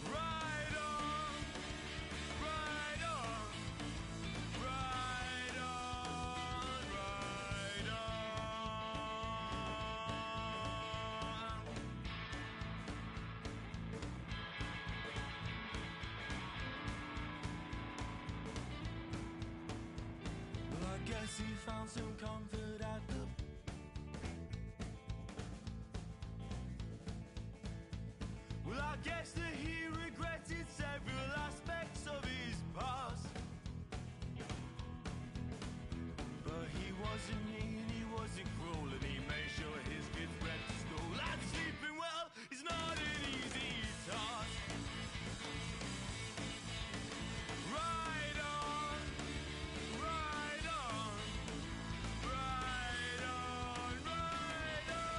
Ride on, ride on, ride on, ride on. Well, I guess he found some comfort at the. Well, I guess that he regretted several aspects of his past. But he wasn't mean, he wasn't cruel, and he made sure his kids went to school. And sleeping well is not an easy task. Ride on, ride on, ride on, ride on.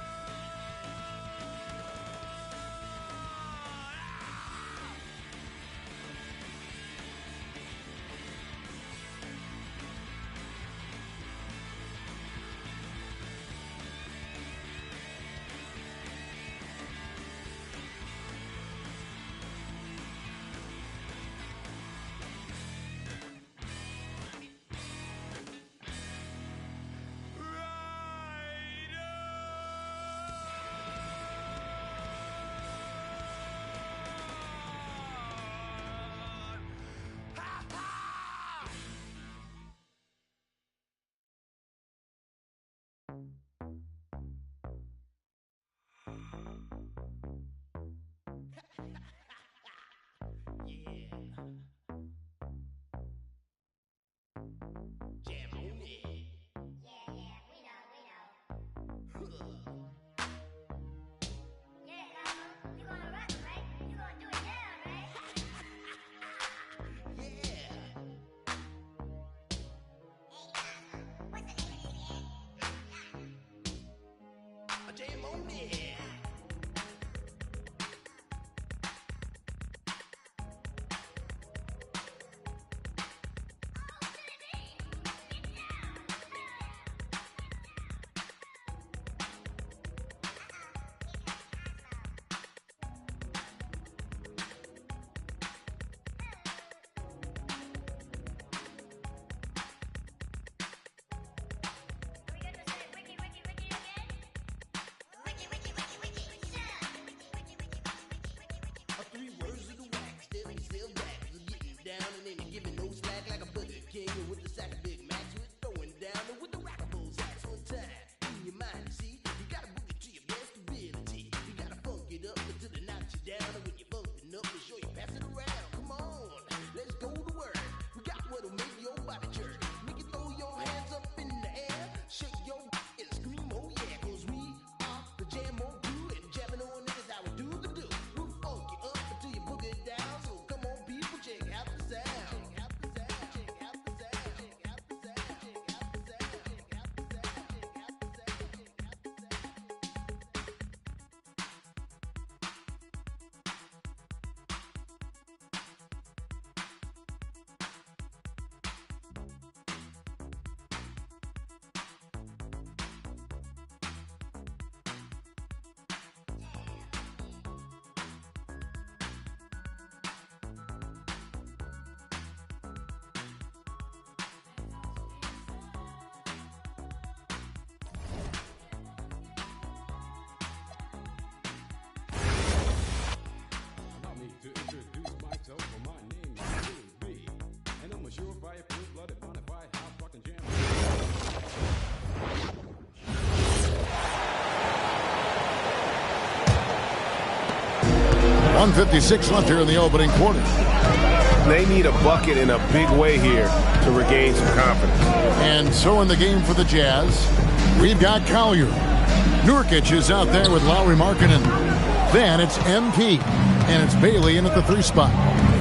fire, blue-blooded, bonafide, hot fucking jam. 1:56 left here in the opening quarter. They need a bucket in a big way here to regain some confidence. And so in the game for the Jazz, we've got Collier. Nurkic is out there with Lauri Markkanen. Then it's MP. And it's Bailey in at the 3 spot.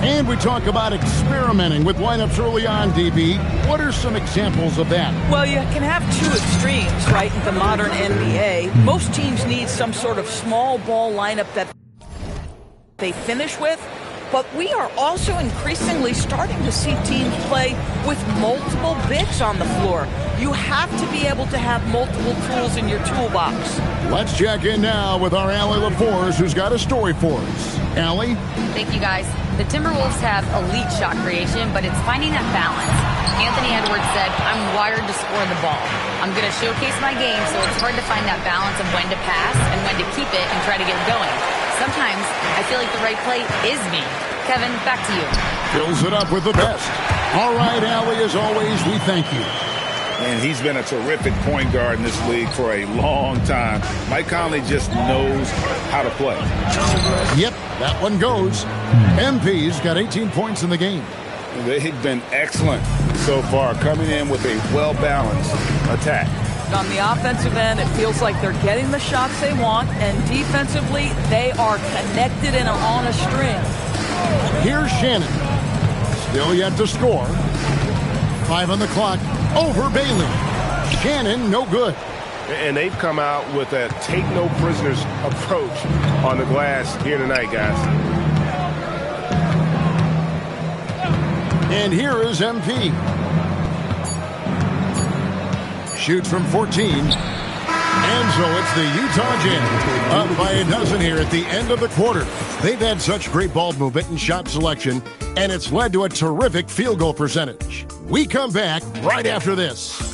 And we talk about experimenting with lineups early on, DB. What are some examples of that? Well, you can have two extremes, right, in the modern NBA. Most teams need some sort of small ball lineup that they finish with. But we are also increasingly starting to see teams play with multiple bigs on the floor. You have to be able to have multiple tools in your toolbox. Let's check in now with our Allie LaForce, who's got a story for us. Allie? Thank you, guys. The Timberwolves have elite shot creation, but it's finding that balance. Anthony Edwards said, I'm wired to score the ball. I'm going to showcase my game, so it's hard to find that balance of when to pass and when to keep it and try to get it going. Sometimes I feel like the right play is me. Kevin, back to you. Fills it up with the best. All right, Allie, as always, we thank you. And he's been a terrific point guard in this league for a long time. Mike Conley just knows how to play. Yep, that one goes. MP's got 18 points in the game. They've been excellent so far, coming in with a well-balanced attack. On the offensive end, it feels like they're getting the shots they want, and defensively, they are connected and on a string. Here's Shannon. Still yet to score. 5 on the clock. Over Bailey. Shannon, no good. And they've come out with a take-no-prisoners approach on the glass here tonight, guys. And here is MP. Shoots from 14. And so it's the Utah Jazz up by a dozen here at the end of the quarter. They've had such great ball movement and shot selection, and it's led to a terrific field goal percentage. We come back right after this.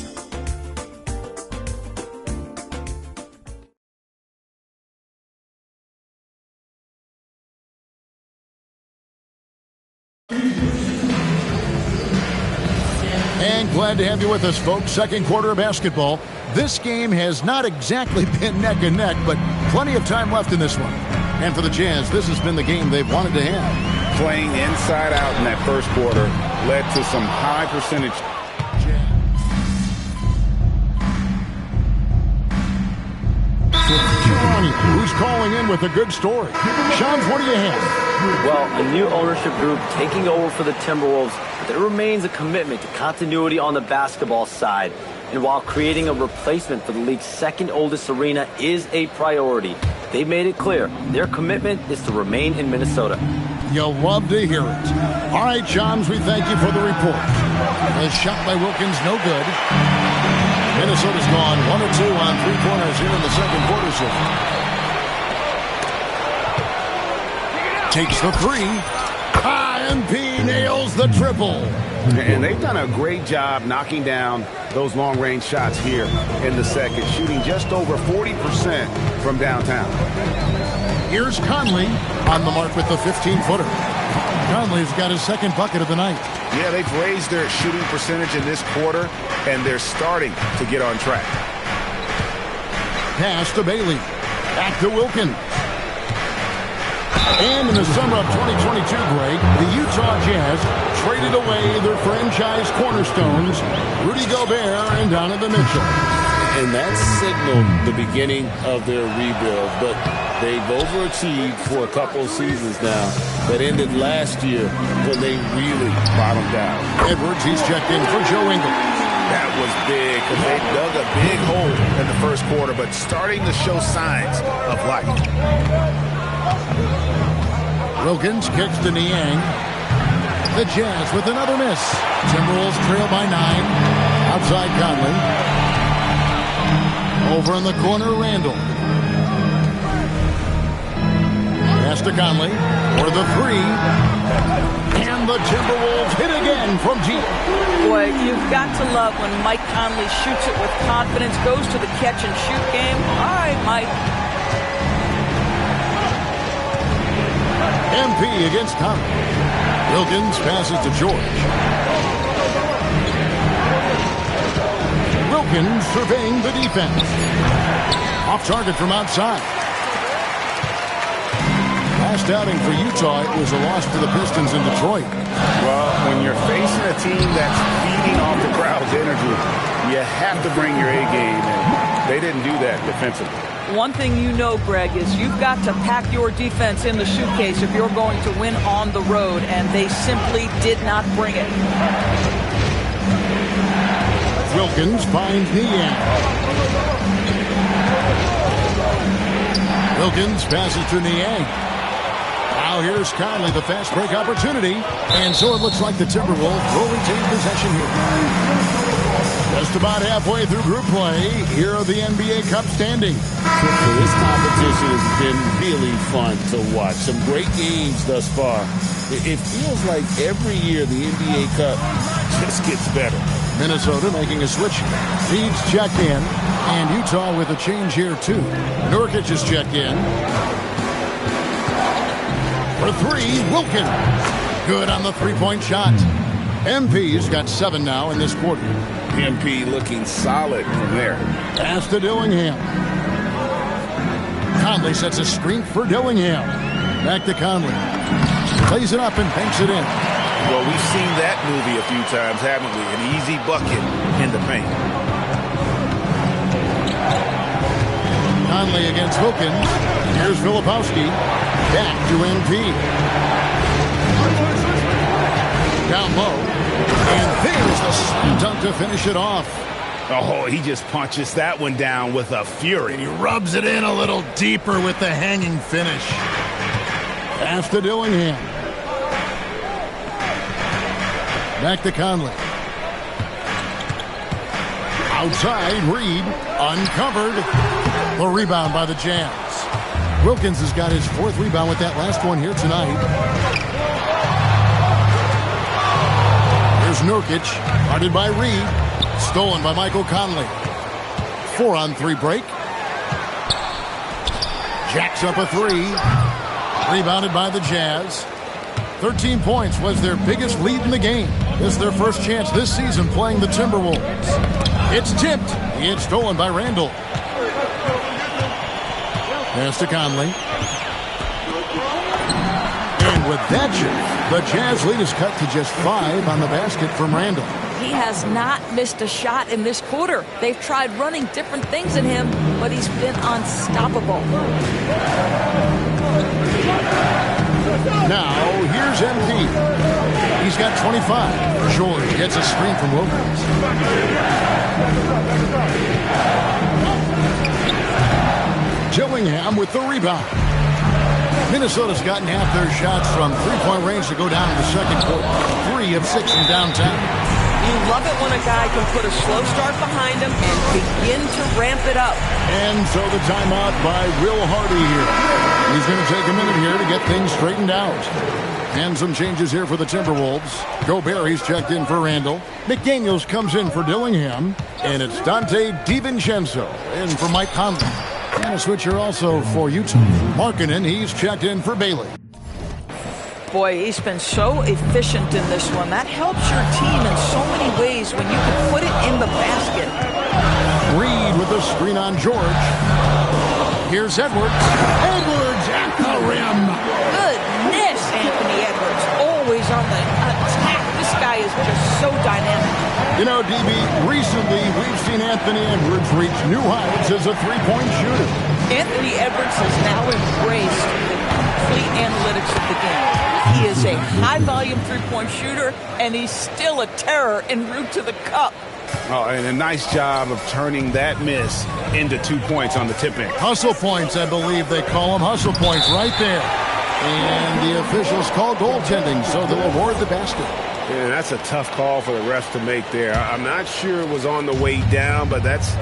And glad to have you with us, folks. Second quarter of basketball. This game has not exactly been neck and neck, but plenty of time left in this one. And for the Jazz, this has been the game they've wanted to have. Playing inside out in that first quarter led to some high percentage. Who's calling in with a good story? Sean, what do you have? Well, a new ownership group taking over for the Timberwolves, but there remains a commitment to continuity on the basketball side. And while creating a replacement for the league's second oldest arena is a priority, they've made it clear their commitment is to remain in Minnesota. You'll love to hear it. All right, Shams, we thank you for the report. A shot by Wilkins, no good. Minnesota's gone 1 of 2 on 3 corners here in the second quarter. So takes the 3. MP nails the triple. And they've done a great job knocking down those long-range shots here in the second, shooting just over 40% from downtown. Here's Conley on the mark with the 15-footer. Conley's got his second bucket of the night. Yeah, they've raised their shooting percentage in this quarter, and they're starting to get on track. Pass to Bailey. Back to Wilkins. And in the summer of 2022, Greg, the Utah Jazz traded away their franchise cornerstones, Rudy Gobert and Donovan Mitchell. And that signaled the beginning of their rebuild, but they've overachieved for a couple of seasons now that ended last year when they really bottomed out. Edwards, he's checked in for Joe Ingles. That was big because they dug a big hole in the first quarter, but starting to show signs of life. Wilkins kicks to Niang. The Jazz with another miss. Timberwolves trail by 9. Outside Conley. Over in the corner, Randall. Pass to Conley for the 3. And the Timberwolves hit again from deep. Boy, you've got to love when Mike Conley shoots it with confidence, goes to the catch and shoot game. All right, Mike. MP against Conley. Wilkins passes to George. Wilkins surveying the defense. Off target from outside. Last outing for Utah, it was a loss to the Pistons in Detroit. Well, when you're facing a team that's feeding off the crowd's energy, you have to bring your A game, and They didn't do that defensively. One thing you know, Greg, is you've got to pack your defense in the suitcase if you're going to win on the road, and they simply did not bring it. Wilkins finds Niang. Wilkins passes to Niang. Now here's Conley, the fast break opportunity. And so it looks like the Timberwolves will retain possession here. Just about halfway through group play, here are the NBA Cup standings. This competition has been really fun to watch. Some great games thus far. It feels like every year the NBA Cup just gets better. Minnesota making a switch. Reed's checked in, and Utah with a change here too. Nurkic is checked in. For three, Wilkins. Good on the three-point shot. MP's got 7 now in this quarter. MP looking solid from there. Pass to Dillingham. Conley sets a screen for Dillingham. Back to Conley. Plays it up and banks it in. Well, we've seen that movie a few times, haven't we? An easy bucket in the paint. Conley against Wilkins. Here's Filipowski. Back to MP. Down low. And there's the slam dunk to finish it off. Oh, he just punches that one down with a fury. And he rubs it in a little deeper with the hanging finish. Pass to Dillingham. Back to Conley. Outside, Reed. Uncovered. The rebound by the Jazz. Wilkins has got his 4th rebound with that last one here tonight. Here's Nurkic, guarded by Reed. Stolen by Michael Conley. 4-on-3 break. Jacks up a 3. Rebounded by the Jazz. 13 points was their biggest lead in the game. This is their first chance this season playing the Timberwolves. It's tipped. It's stolen by Randall. Pass to Conley. And with that shot, the Jazz lead is cut to just 5 on the basket from Randall. He has not missed a shot in this quarter. They've tried running different things at him, but he's been unstoppable. Now, here's MP. He's got 25. George gets a screen from Wilkins. Dillingham with the rebound. Minnesota's gotten half their shots from three-point range to go down in the second quarter. 3 of 6 from downtown. You love it when a guy can put a slow start behind him and begin to ramp it up. And so the timeout by Will Hardy here. He's going to take a minute here to get things straightened out. And some changes here for the Timberwolves. Gobert checked in for Randall. McDaniels comes in for Dillingham. And it's Dante DiVincenzo in for Mike Conley. And a switcher also for Utah. Markkanen, he's checked in for Bailey. Boy, he's been so efficient in this one. That helps your team in so many ways when you can put it in the basket. Reed with the screen on George. Here's Edwards. Edwards at the rim. Goodness, Anthony Edwards. Always on the attack. This guy is just so dynamic. You know, DB, recently we've seen Anthony Edwards reach new heights as a three-point shooter. Anthony Edwards has now embraced the complete analytics of the game. He is a high-volume three-point shooter, and he's still a terror en route to the cup. Oh, and a nice job of turning that miss into 2 points on the tip-in. Hustle points, I believe they call them. Hustle points right there. And the officials call goaltending, so they'll award the basket. Yeah, that's a tough call for the refs to make there. I'm not sure it was on the way down, but that's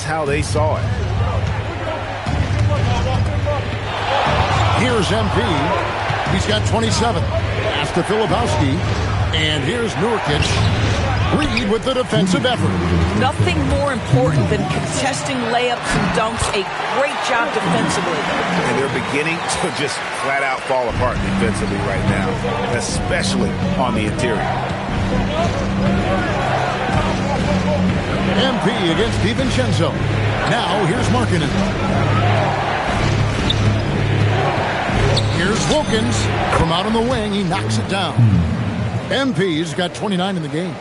how they saw it. Here's MP. He's got 27. Pass to Filipowski. And here's Nurkic. Reed with the defensive effort. Nothing more important than contesting layups and dunks. A great job defensively. And they're beginning to just flat out fall apart defensively right now, especially on the interior. MP against DiVincenzo. Now here's Markkanen. Here's Wilkins. From out on the wing, he knocks it down. MP's got 29 in the game.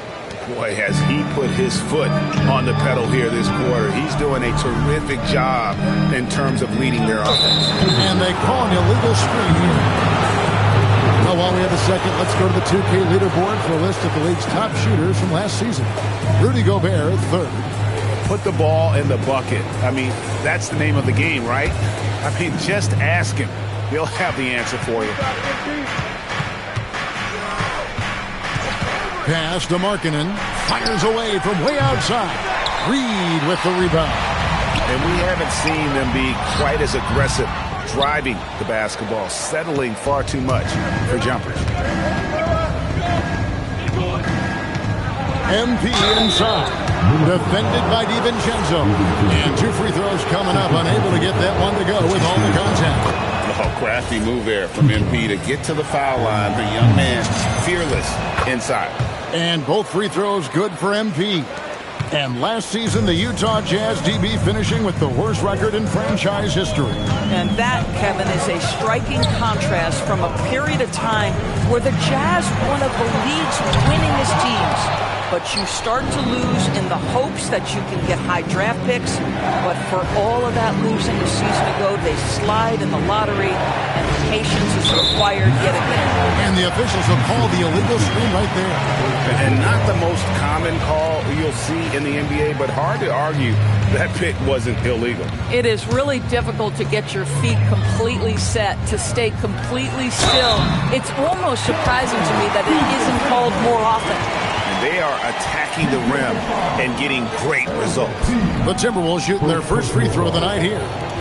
Boy, has he put his foot on the pedal here this quarter. He's doing a terrific job in terms of leading their offense. And they call an illegal screen here. Well, while we have a second, let's go to the 2K leaderboard for a list of the league's top shooters from last season. Rudy Gobert, third. Put the ball in the bucket. I mean, that's the name of the game, right? I mean, just ask him. He'll have the answer for you. Pass to Markkanen. Fires away from way outside. Reed with the rebound. And we haven't seen them be quite as aggressive driving the basketball, settling far too much for jumpers. MP inside. Defended by DiVincenzo. And 2 free throws coming up. Unable to get that one to go with all the contact. Oh, crafty move there from MP to get to the foul line. The young man, fearless inside. And both free throws good for MP. And last season, the Utah Jazz DB finishing with the worst record in franchise history. And that, Kevin, is a striking contrast from a period of time where the Jazz were one of the league's winningest teams. But you start to lose in the hopes that you can get high draft picks. But for all of that losing a season ago, they slide in the lottery, and patience is required yet again. And the officials have called the illegal screen right there. And not the most common call you'll see in the NBA, but hard to argue that pick wasn't illegal. It is really difficult to get your feet completely set, to stay completely still. It's almost surprising to me that it isn't called more often. They are attacking the rim and getting great results. The Timberwolves shooting their first free throw of the night here.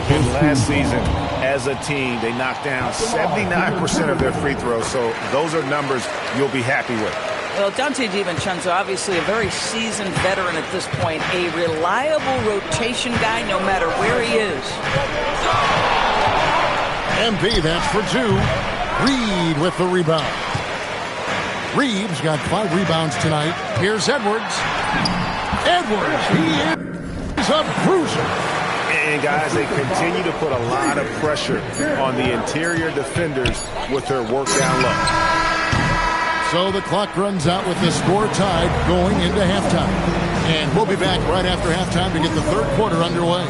And last season, as a team, they knocked down 79% of their free throws, so those are numbers you'll be happy with. Well, Dante DiVincenzo, obviously a very seasoned veteran at this point, a reliable rotation guy no matter where he is. MP, that's for 2. Reed with the rebound. Reeves got 5 rebounds tonight. Here's Edwards. Edwards, he is a bruiser. And guys, they continue to put a lot of pressure on the interior defenders with their work down low. So the clock runs out with the score tied going into halftime. And we'll be back right after halftime to get the third quarter underway.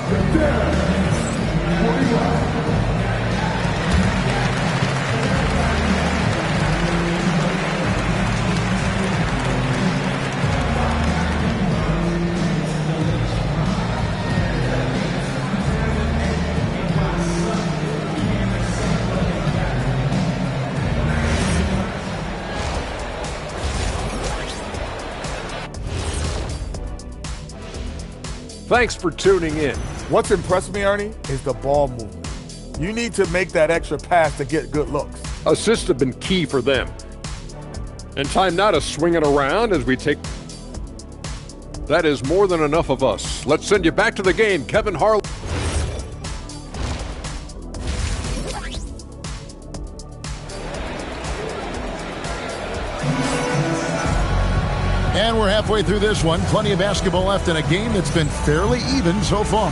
Thanks for tuning in. What's impressed me, Ernie, is the ball movement. You need to make that extra pass to get good looks. Assists have been key for them. And time now to swing it around as we take... That is more than enough of us. Let's send you back to the game, Kevin Harlan. And we're halfway through this one. Plenty of basketball left in a game that's been fairly even so far.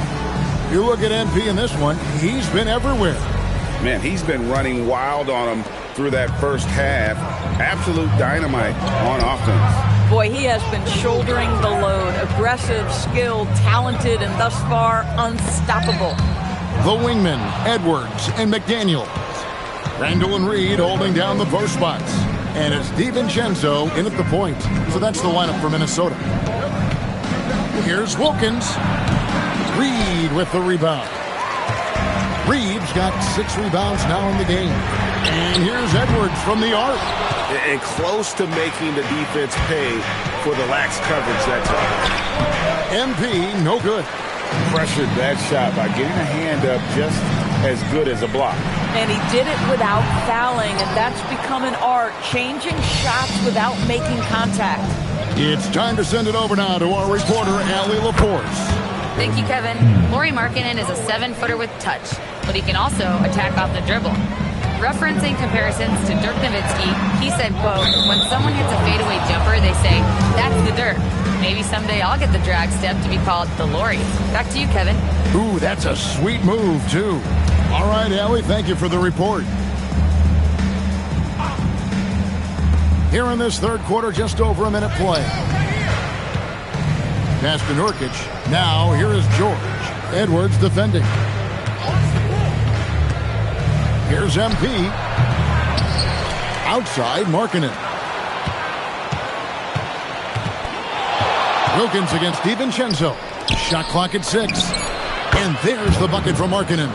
You look at MP in this one, he's been everywhere. Man, he's been running wild on him through that first half. Absolute dynamite on offense. Boy, he has been shouldering the load. Aggressive, skilled, talented, and thus far unstoppable. The wingmen, Edwards and McDaniel. Randall and Reed holding down the post spots. And it's DiVincenzo in at the point. So that's the lineup for Minnesota. Here's Wilkins. Reed with the rebound. Reed's got 6 rebounds now in the game. And here's Edwards from the arc. And close to making the defense pay for the lax coverage that time. MP, no good. Pressured that shot by getting a hand up just as good as a block. And he did it without fouling, and that's become an art, changing shots without making contact. It's time to send it over now to our reporter, Allie Laporte. Thank you, Kevin. Lauri Markkanen is a 7-footer with touch, but he can also attack off the dribble. Referencing comparisons to Dirk Nowitzki, he said, quote, when someone hits a fadeaway jumper, they say, that's the Dirk. Maybe someday I'll get the drag step to be called the Lauri. Back to you, Kevin. Ooh, that's a sweet move, too. All right, Allie, thank you for the report. Here in this third quarter, just over a minute play. Pass to Nurkic. Now here is George. Edwards defending. Here's MP. Outside, Markkanen. Wilkins against DiVincenzo. Shot clock at 6. And there's the bucket from Markkanen.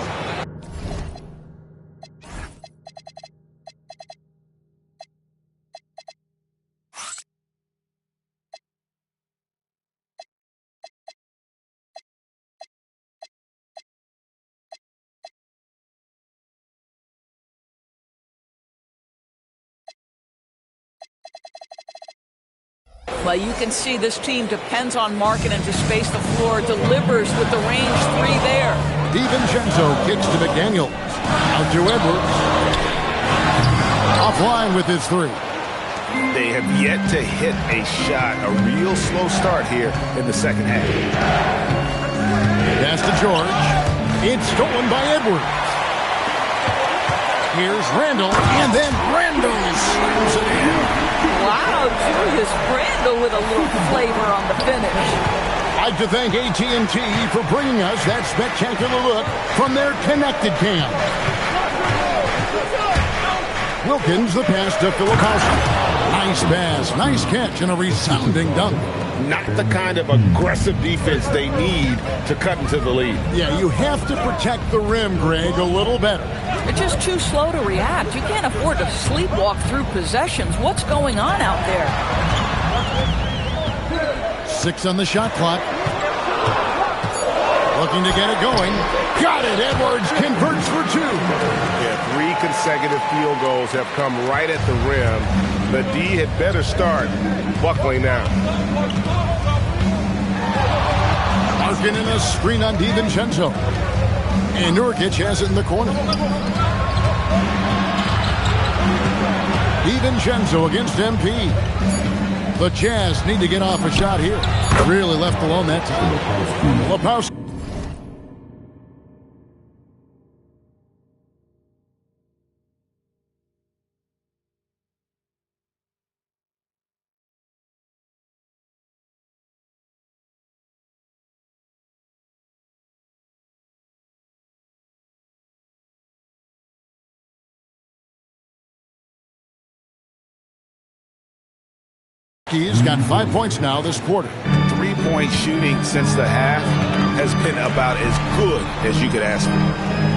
Well, you can see this team depends on Markkanen to space the floor, delivers with the range 3 there. DiVincenzo kicks to McDaniels. Out to Edwards. Offline with his 3. They have yet to hit a shot, a real slow start here in the second half. Pass to George. It's stolen by Edwards. Here's Randall, and then Randall slams it in. Wow, Julius Randall with a little flavor on the finish. I'd like to thank AT&T for bringing us that spectacular look from their connected cam. Wilkins, the pass to Filipowski. Nice pass, nice catch, and a resounding dunk. Not the kind of aggressive defense they need to cut into the lead. Yeah, you have to protect the rim, Greg, a little better. They're just too slow to react. You can't afford to sleepwalk through possessions. What's going on out there? 6 on the shot clock. Looking to get it going. Got it. Edwards converts for 2. Yeah, 3 consecutive field goals have come right at the rim. The D had better start buckling now. Markkanen a screen on DiVincenzo. And Nurkic has it in the corner. DiVincenzo against MP. The Jazz need to get off a shot here. Really left alone that time. Filipowski. He's got 5 points now this quarter. 3-point shooting since the half has been about as good as you could ask for.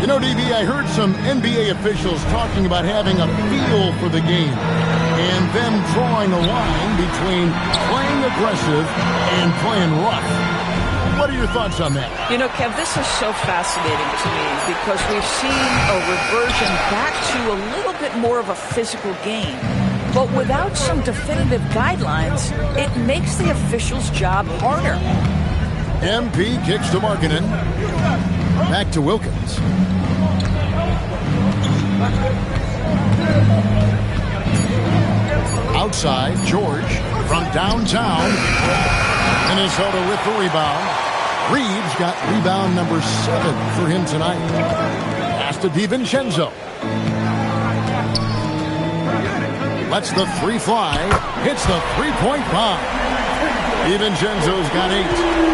You know, DB, I heard some NBA officials talking about having a feel for the game and then drawing a line between playing aggressive and playing rough. What are your thoughts on that? You know, Kev, this is so fascinating to me because we've seen a reversion back to a little bit more of a physical game. But without some definitive guidelines, it makes the officials' job harder. MP kicks to Markkanen. Back to Wilkins. Outside, George from downtown. Minnesota with the rebound. Reeves got rebound number 7 for him tonight. Pass to DiVincenzo. Lets the 3 fly. Hits the 3-point bomb. DiVincenzo's got 8.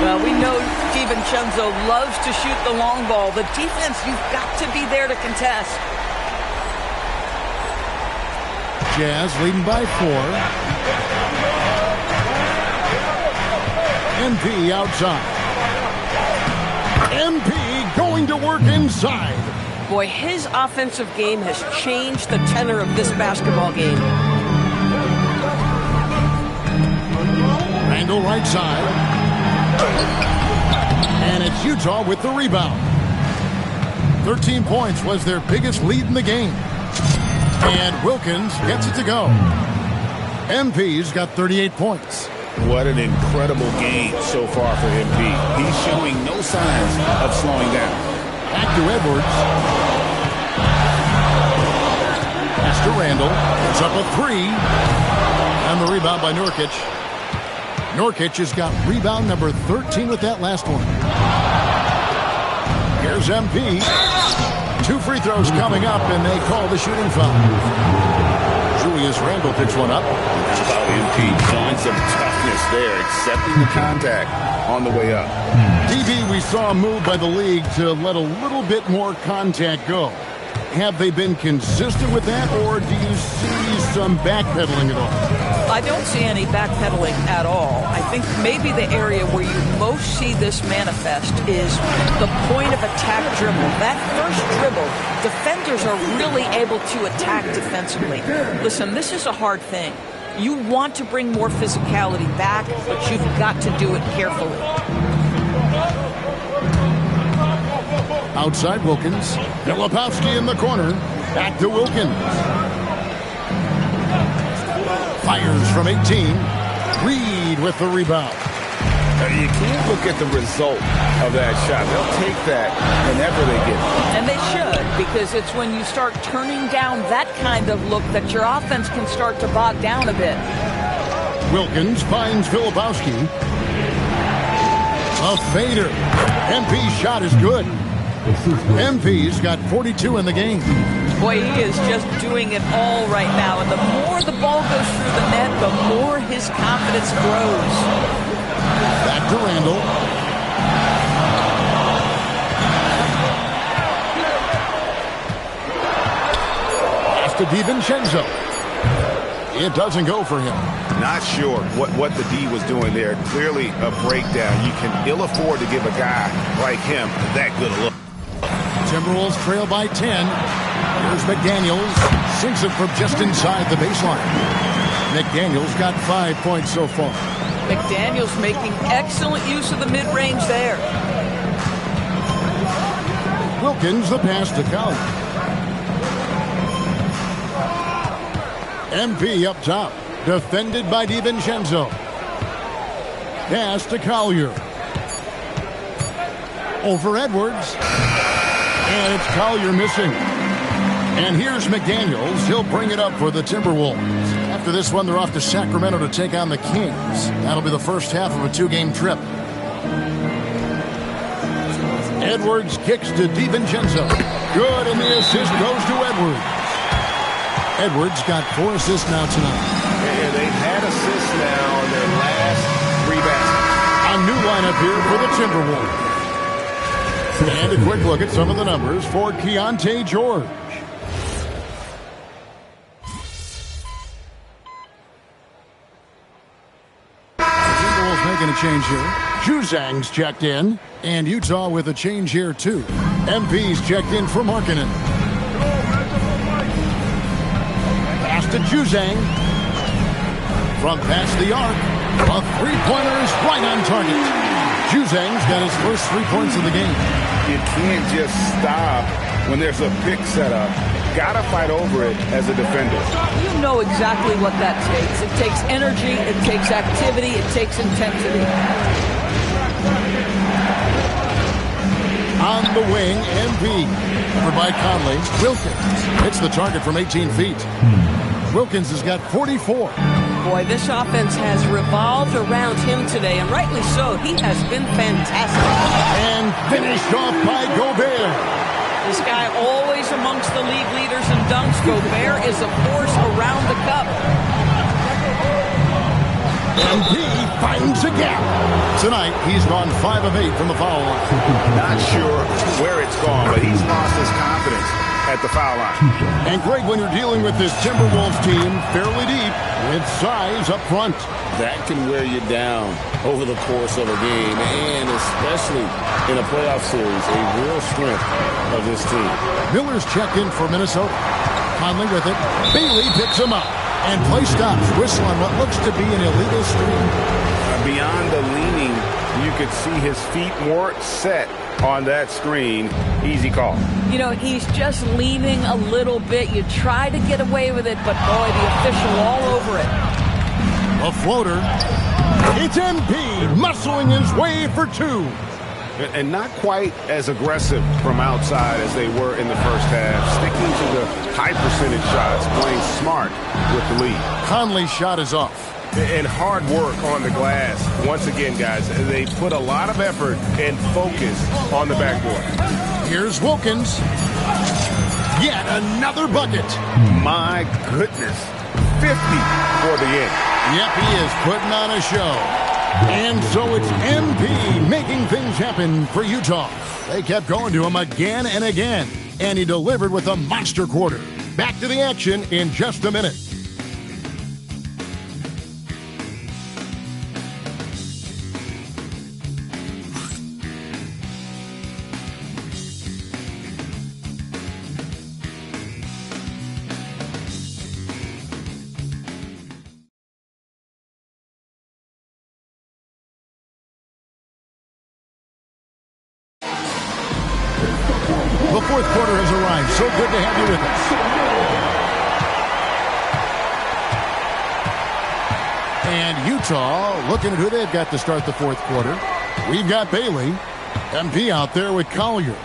Well, we know DiVincenzo loves to shoot the long ball. The defense, you've got to be there to contest. Jazz leading by 4. MP outside. MP going to work inside. Boy, his offensive game has changed the tenor of this basketball game. Randall right side. And it's Utah with the rebound. 13 points was their biggest lead in the game. And Wilkins gets it to go. MP's got 38 points. What an incredible game so far for MP. He's showing no signs of slowing down. Back to Edwards. Pass to Randall. It's up a 3. And the rebound by Nurkic. Nurkic has got rebound number 13 with that last one. Here's MP. 2 free throws coming up, and they call the shooting foul. Julius Randle picks one up. How about MP showing some toughness there, accepting the contact. on the way up. DB, we saw a move by the league to let a little bit more contact go. Have they been consistent with that, or do you see some backpedaling at all? I don't see any backpedaling at all. I think maybe the area where you most see this manifest is the point of attack dribble. That first dribble, defenders are really able to attack defensively. Listen, this is a hard thing. You want to bring more physicality back, but you've got to do it carefully. Outside Wilkins. Filipowski in the corner. Back to Wilkins. Fires from 18. Reed with the rebound. You can't look at the result of that shot. They'll take that whenever they get it. And they should, because it's when you start turning down that kind of look that your offense can start to bog down a bit. Wilkins finds Filipowski. A fader. MP's shot is good. MP's got 42 in the game. Boy, he is just doing it all right now. And the more the ball goes through the net, the more his confidence grows. Back to Randall. Pass to DiVincenzo. It doesn't go for him. Not sure what the D was doing there. Clearly a breakdown. You can ill afford to give a guy like him that good a look. Timberwolves trail by 10. Here's McDaniels. Sinks it from just inside the baseline. McDaniels got 5 points so far. McDaniels making excellent use of the mid-range there. Wilkins the pass to Collier. MP up top. Defended by DiVincenzo. Pass to Collier. Over Edwards. And it's Collier missing. And here's McDaniels. He'll bring it up for the Timberwolves. After this one, they're off to Sacramento to take on the Kings. That'll be the first half of a two-game trip. Edwards kicks to DiVincenzo. Good, and the assist goes to Edwards. Edwards got 4 assists now tonight. And they've had assists now in their last 3 baskets. A new lineup here for the Timberwolves. And a quick look at some of the numbers for Keontae George. The Timberwolves making a change here. Juzang's checked in. And Utah with a change here, too. MP's checked in for Markkanen. Pass to Juzang. From past the arc. A three-pointer is right on target. Juzang's got his first 3 points of the game. You can't just stop when there's a pick set up. Gotta fight over it as a defender. You know exactly what that takes. It takes energy, it takes activity, it takes intensity. On the wing, MP. Covered by Conley. Wilkins hits the target from 18 feet. Wilkins has got 44. Boy, this offense has revolved around him today, and rightly so. He has been fantastic. And finished off by Gobert. This guy always amongst the league leaders in dunks. Gobert is a force around the cup. MP finds a gap. Tonight, he's gone 5 of 8 from the foul line. Not sure where it's gone, but he's lost his confidence at the foul line. And Greg, when you're dealing with this Timberwolves team fairly deep, with size up front, that can wear you down over the course of a game, and especially in a playoff series, a real strength of this team. Miller's checked in for Minnesota. Conley with it. Bailey picks him up. And play stops. Whistle on what looks to be an illegal screen. Beyond the leaning, you could see his feet weren't set on that screen. Easy call. You know, he's just leaning a little bit. You try to get away with it, but boy, the official all over it. A floater. It's MP muscling his way for 2. And not quite as aggressive from outside as they were in the first half. Sticking to the high percentage shots, playing smart with the lead. Conley's shot is off. And hard work on the glass. Once again, guys, they put a lot of effort and focus on the backboard. Here's Wilkins. Yet another bucket. My goodness. 50 for the end. Yep, he is putting on a show. And so it's MP making things happen for Utah. They kept going to him again and again, and he delivered with a monster quarter. Back to the action in just a minute. The fourth quarter has arrived. So good to have you with us. And Utah looking at who they've got to start the fourth quarter. We've got Bailey. MP out there with Collier.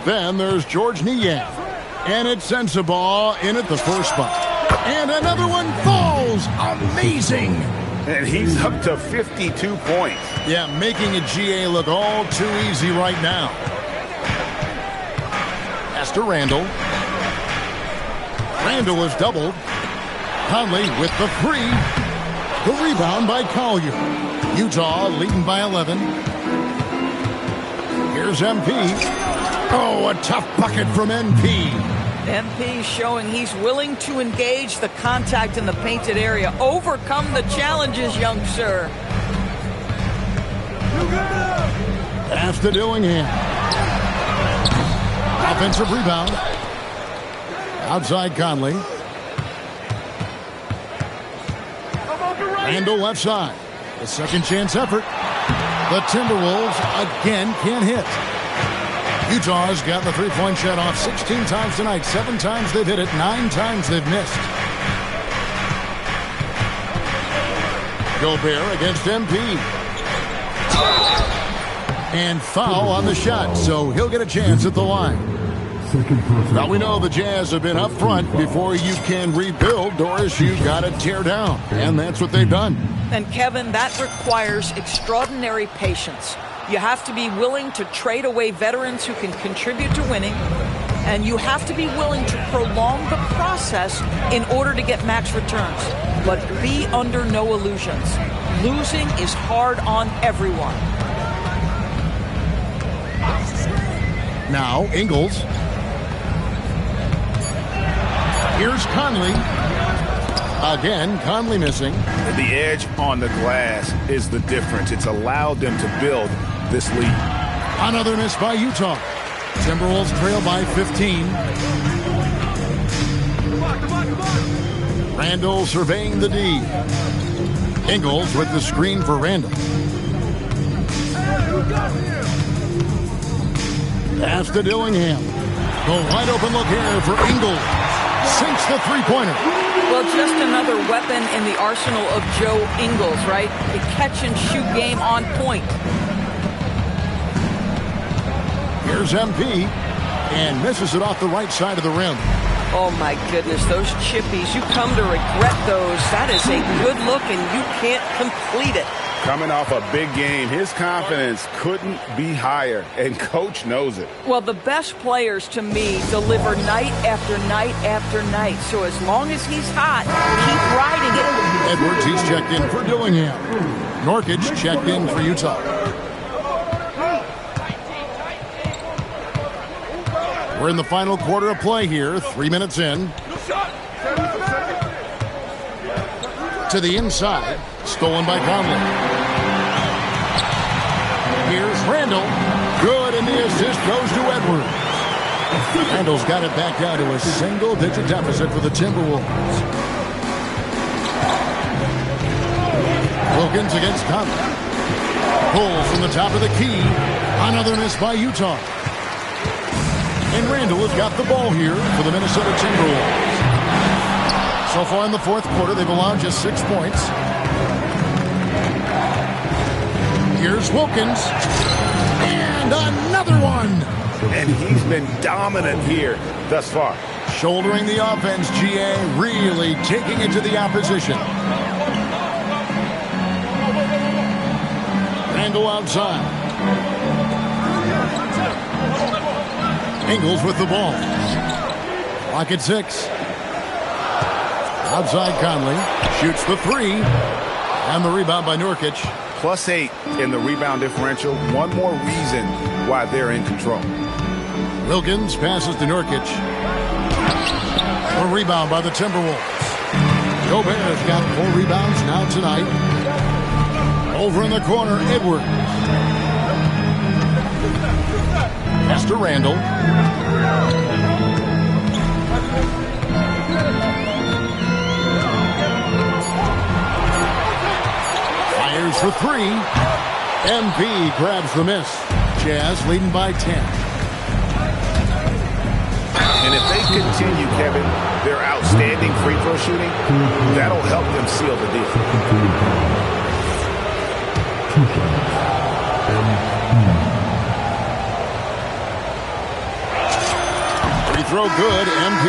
Then there's George Niang. And it sends the ball in at the first spot. And another one falls. Amazing. And he's up to 52 points. Yeah, making a GA look all too easy right now. Pass to Randall. Randall is doubled. Conley with the three. The rebound by Collier. Utah leading by 11. Here's MP. Oh, a tough bucket from MP. MP showing he's willing to engage the contact in the painted area. Overcome the challenges, young sir. Pass to Dillingham. Offensive rebound. Outside Conley. Randall left side. A second chance effort. The Timberwolves again can't hit. Utah's got the three-point shot off 16 times tonight. 7 times they've hit it. 9 times they've missed. Gobert against MP. And foul on the shot, so he'll get a chance at the line. Now we know the Jazz have been up front. Before you can rebuild, Doris, you've got to tear down. And that's what they've done. And Kevin, that requires extraordinary patience. You have to be willing to trade away veterans who can contribute to winning. And you have to be willing to prolong the process in order to get max returns. But be under no illusions. Losing is hard on everyone. Now, Ingles. Here's Conley. Again, Conley missing. The edge on the glass is the difference. It's allowed them to build this lead. Another miss by Utah. Timberwolves trail by 15. Randall surveying the D. Ingles with the screen for Randall. Pass to Dillingham. The wide open look here for Ingles. Sinks the three-pointer. Well, just another weapon in the arsenal of Joe Ingles, right? The catch-and-shoot game on point. Here's MP, and misses it off the right side of the rim. Oh, my goodness, those chippies, you come to regret those. That is a good look, and you can't complete it. Coming off a big game, his confidence couldn't be higher, and Coach knows it. Well, the best players, to me, deliver night after night after night. So as long as he's hot, keep riding it. Edwards, he's checked in for Dillingham. Norkic checked in for Utah. We're in the final quarter of play here, 3 minutes in. To the inside, stolen by Conley. Here's Randall. Good, and the assist goes to Edwards. Randall's got it back down to a single-digit deficit for the Timberwolves. Wilkins against Conley. Pulls from the top of the key. Another miss by Utah. And Randall has got the ball here for the Minnesota Timberwolves. So far in the fourth quarter, they've allowed just 6 points. Here's Wilkins. And another one. And he's been dominant here thus far. Shouldering the offense, GA really taking it to the opposition. Randall outside. Ingles with the ball. Clock at 6. Outside Conley. Shoots the three. And the rebound by Nurkic. +8 in the rebound differential. One more reason why they're in control. Wilkins passes to Nurkic. A rebound by the Timberwolves. Gobert's got 4 rebounds now tonight. Over in the corner, Edwards. Pass to Randall. Fires for 3. MP grabs the miss. Jazz leading by 10. And if they continue, Kevin, their outstanding free throw shooting, that'll help them seal the deal. Free throw good, MP.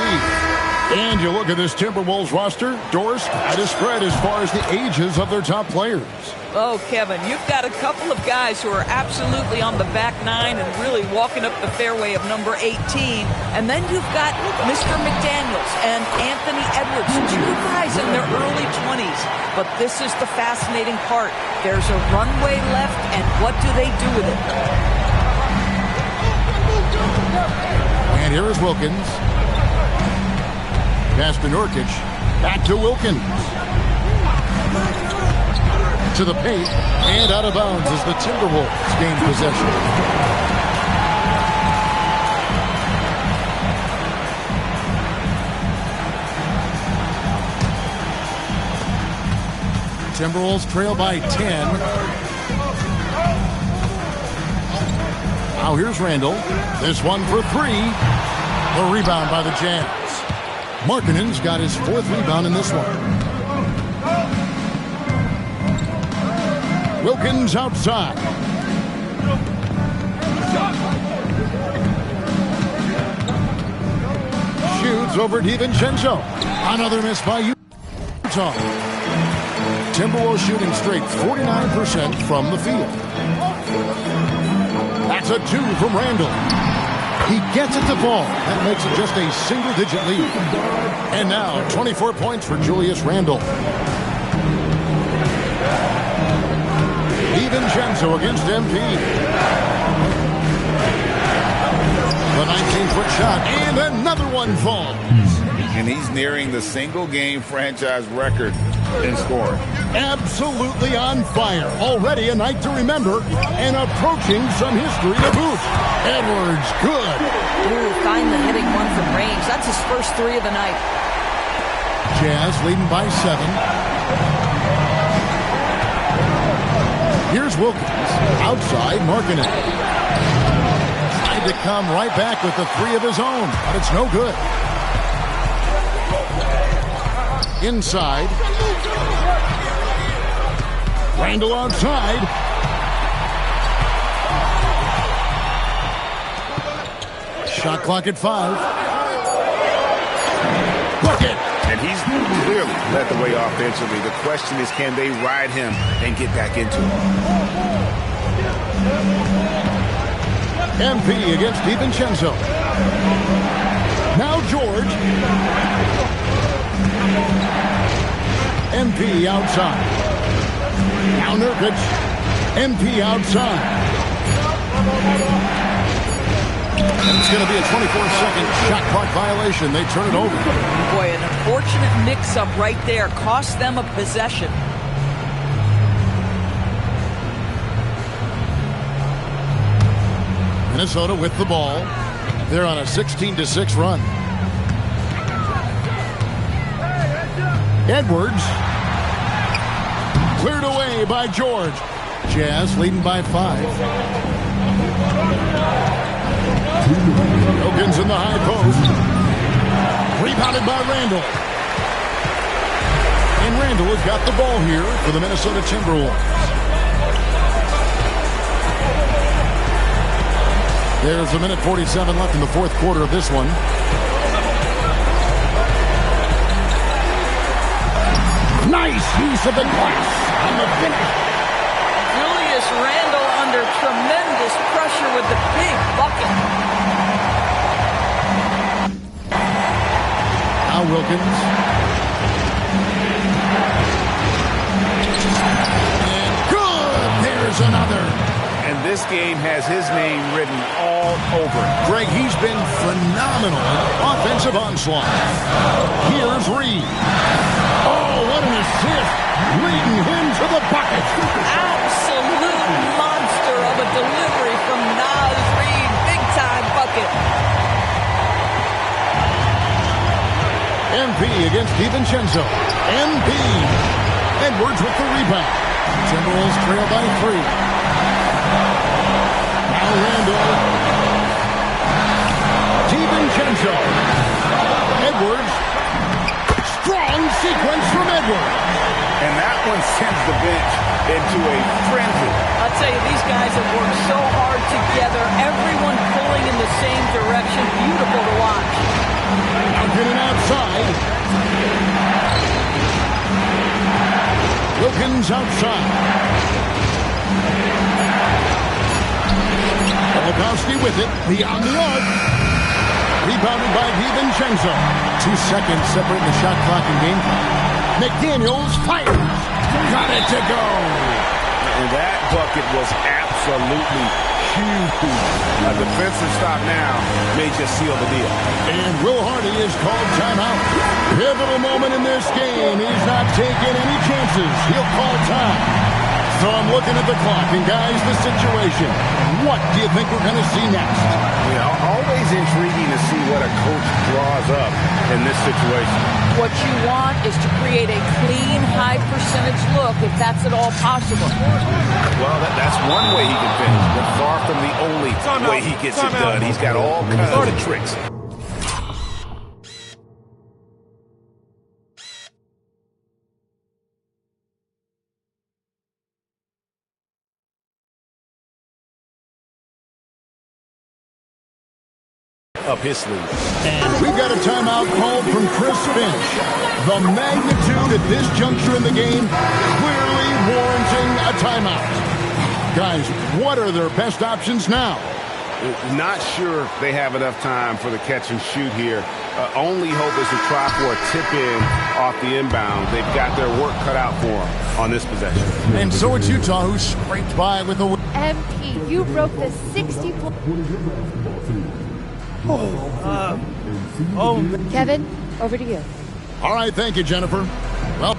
And you look at this Timberwolves roster, Doris, quite a spread as far as the ages of their top players. Oh, Kevin, you've got a couple of guys who are absolutely on the back 9 and really walking up the fairway of number 18. And then you've got Mr. McDaniels and Anthony Edwards, 2 guys in their early 20s. But this is the fascinating part. There's a runway left, and what do they do with it? And here is Wilkins. Pass to Nurkic. Back to Wilkins. To the paint. And out of bounds as the Timberwolves gain possession. Timberwolves trail by 10. Now here's Randall. This one for 3. The rebound by the Jazz. Markkanen's got his 4th rebound in this one. Wilkins outside. Shoots over DiVincenzo. Another miss by Utah. Timberwolves shooting straight 49% from the field. That's a 2 from Randall. He gets it to fall. That makes it just a single-digit lead. And now, 24 points for Julius Randle. DiVincenzo against MP. The 19-foot shot, and another one falls. And he's nearing the single-game franchise record in scoring. Absolutely on fire. Already a night to remember, and approaching some history to boot. Edwards, good. Ooh, finally hitting one from range. That's his first 3 of the night. Jazz leading by 7. Here's Wilkins. Outside, Markkanen. Tried to come right back with the 3 of his own, but it's no good. Inside. Randall outside. Shot clock at 5. Bucket. And he's clearly led the way offensively. The question is, can they ride him and get back into it? MP against DiVincenzo. Now George. MP outside. Now Nurkic. MP outside. It's going to be a 24-second shot clock violation. They turn it over. Boy, an unfortunate mix-up right there. Cost them a possession. Minnesota with the ball. They're on a 16-6 run. Edwards. Cleared away by George. Jazz leading by 5. Wilkins in the high post. Rebounded by Randall. And Randall has got the ball here for the Minnesota Timberwolves. There's a minute 47 left in the 4th quarter of this one. Nice use of the glass on the finish. Julius Randle under tremendous pressure with the big bucket. Now Wilkins. And good! There's another. And this game has his name written all over it. Greg, he's been phenomenal at offensive onslaught. Here's Reed. Oh, what an assist. Leading him to the bucket. Absolute monster of a delivery from Naz Reed. Big time bucket. MP against DiVincenzo. MP. Edwards with the rebound. Timberwolves trail by 3. Now Randall. DiVincenzo. Edwards. Strong sequence from Edwards. And that one sends the bench into a frenzy. I'll tell you, these guys have worked so hard together. Everyone pulling in the same direction. Beautiful to watch. Now getting outside. Wilkins outside. Olakowski with it. Beyond the arc. Rebounded by DiVincenzo. 2 seconds separating the shot clock and game clock. McDaniels fires. Got it to go. And that bucket was absolutely huge. A defensive stop now may just seal the deal. And Will Hardy is called timeout. Pivotal moment in this game. He's not taking any chances. He'll call time. So I'm looking at the clock, and guys, the situation. What do you think we're going to see next? Always intriguing to see what a coach draws up in this situation. What you want is to create a clean, high-percentage look, if that's at all possible. Well, that's one way he can finish, but far from the only way he gets it done. He's got all kinds of tricks. Up his sleeve. And we've got a timeout called from Chris Finch. The magnitude at this juncture in the game clearly warranting a timeout. Guys, what are their best options now? Not sure they have enough time for the catch and shoot here. Only hope is to try for a tip-in off the inbound. They've got their work cut out for them on this possession. And so it's Utah who scraped by with a win. MP, you broke the 60 Kevin, over to you. All right, thank you, Jennifer. Well,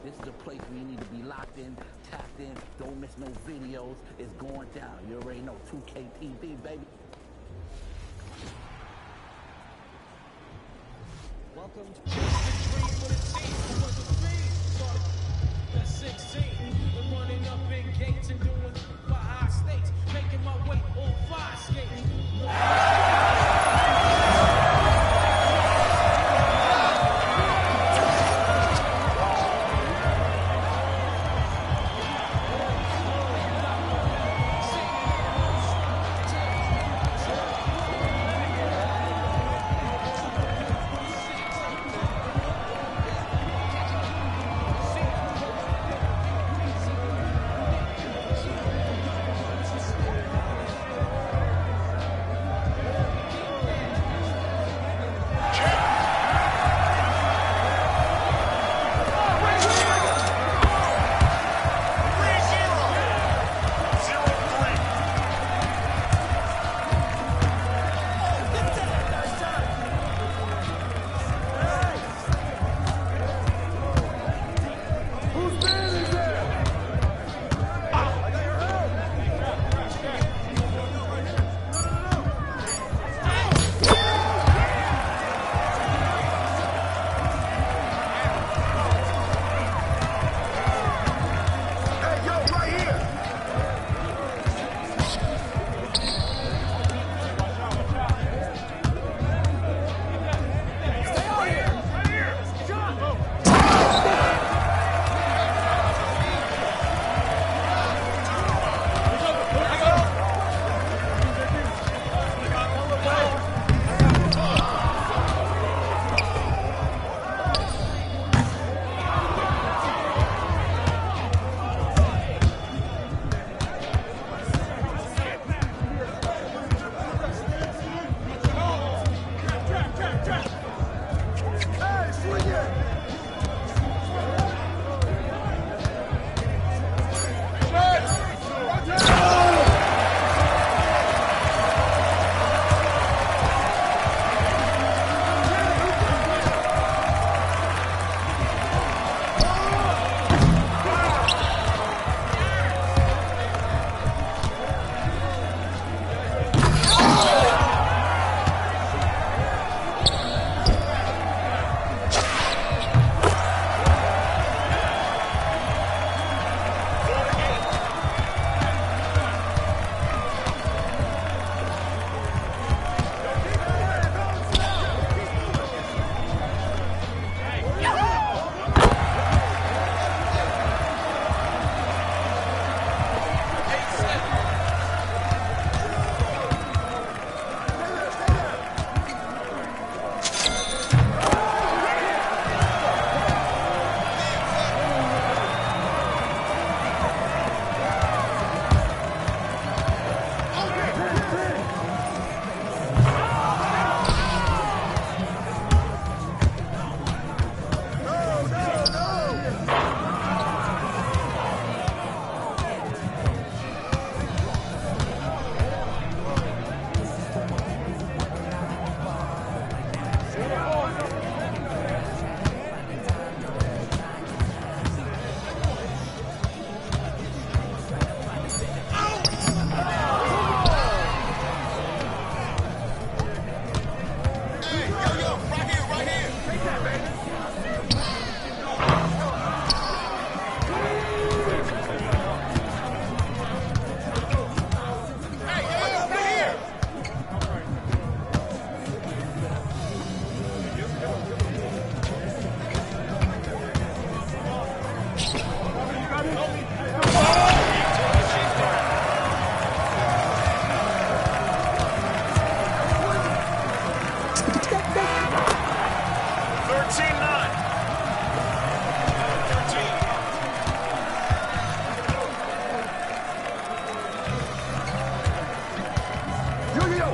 This is a place where you need to be locked in, tapped in, don't miss no videos. It's going down. You already know 2K TV, baby. Welcome to the dream with a team. I was a fiend. At 16, and running up in gates and doing 5 states, making my way on 5 skates.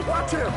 Watch him.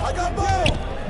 I got ball.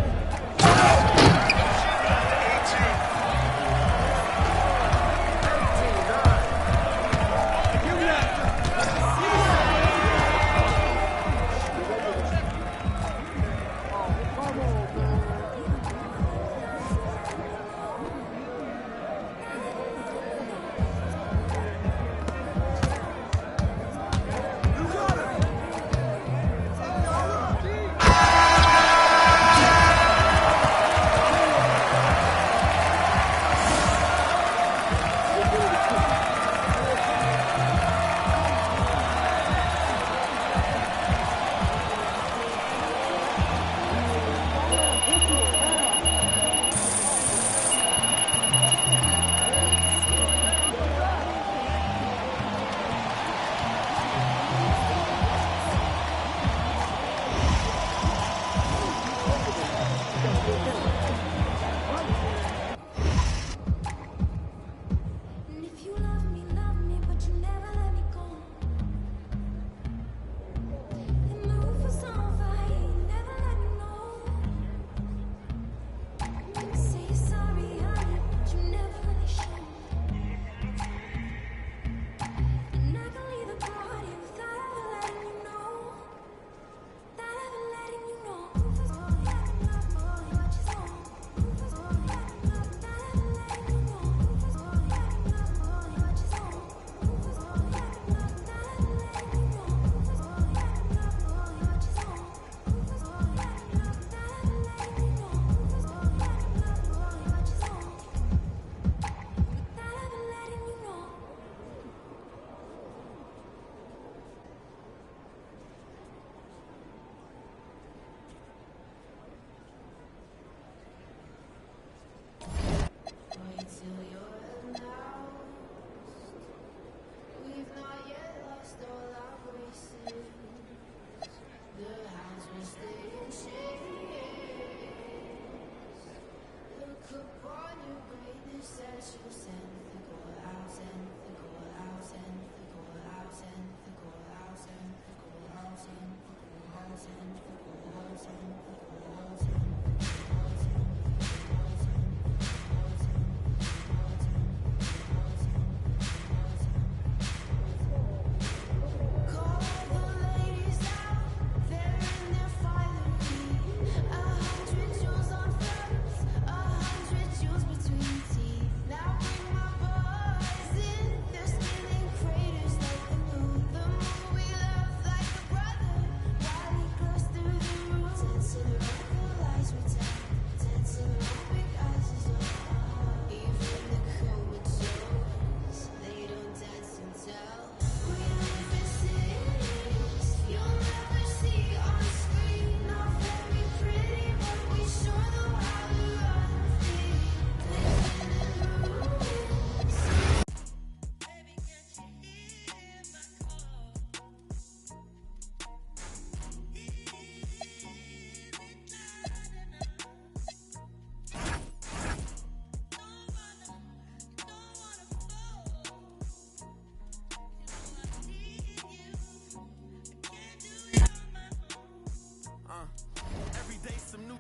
some new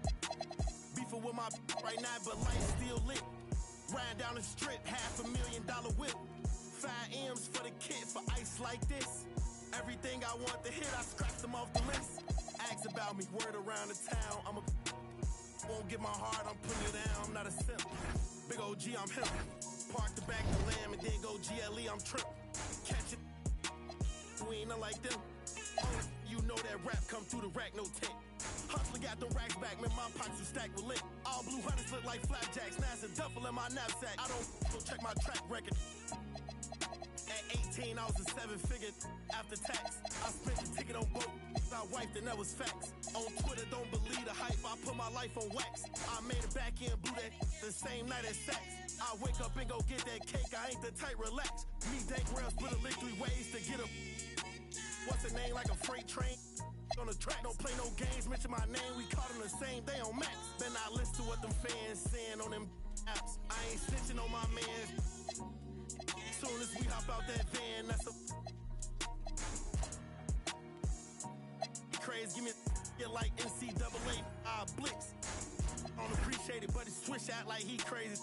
beefing with my right now, but life still lit. Riding down the strip, $500,000 whip. 5 M's for the kid for ice like this. Everything I want to hit, I scratched them off the list. Ask about me, word around the town. I'm a won't get my heart, I'm putting it down. I'm not a simp. Big OG, I'm him. Park the back the lamb and then go GLE, I'm trip. Catch it. We ain't nothing like them. You know that rap come through the rack, no tape. Hustler got them racks back, man, my pockets are stacked with lint. All blue hunters look like flapjacks, now it's a duffel in my knapsack. I don't go check my track record. At 18, I was a 7-figure after tax. I spent the ticket on boat, I wiped and that was facts. On Twitter, don't believe the hype, I put my life on wax. I made a back end blue that the same night as sex. I wake up and go get that cake, I ain't the type, relax. Me, Dank Rail, split a lick 3 ways to get a... What's the name, like a freight train? On the track, don't play no games, mention my name, we caught them the same day on Max. Then I listen to what them fans saying on them apps. I ain't snitching on my man. Soon as we hop out that van, that's a... Crazy, give me a like NCAA, blitz. I don't appreciate it, but it's Swish out like he crazy.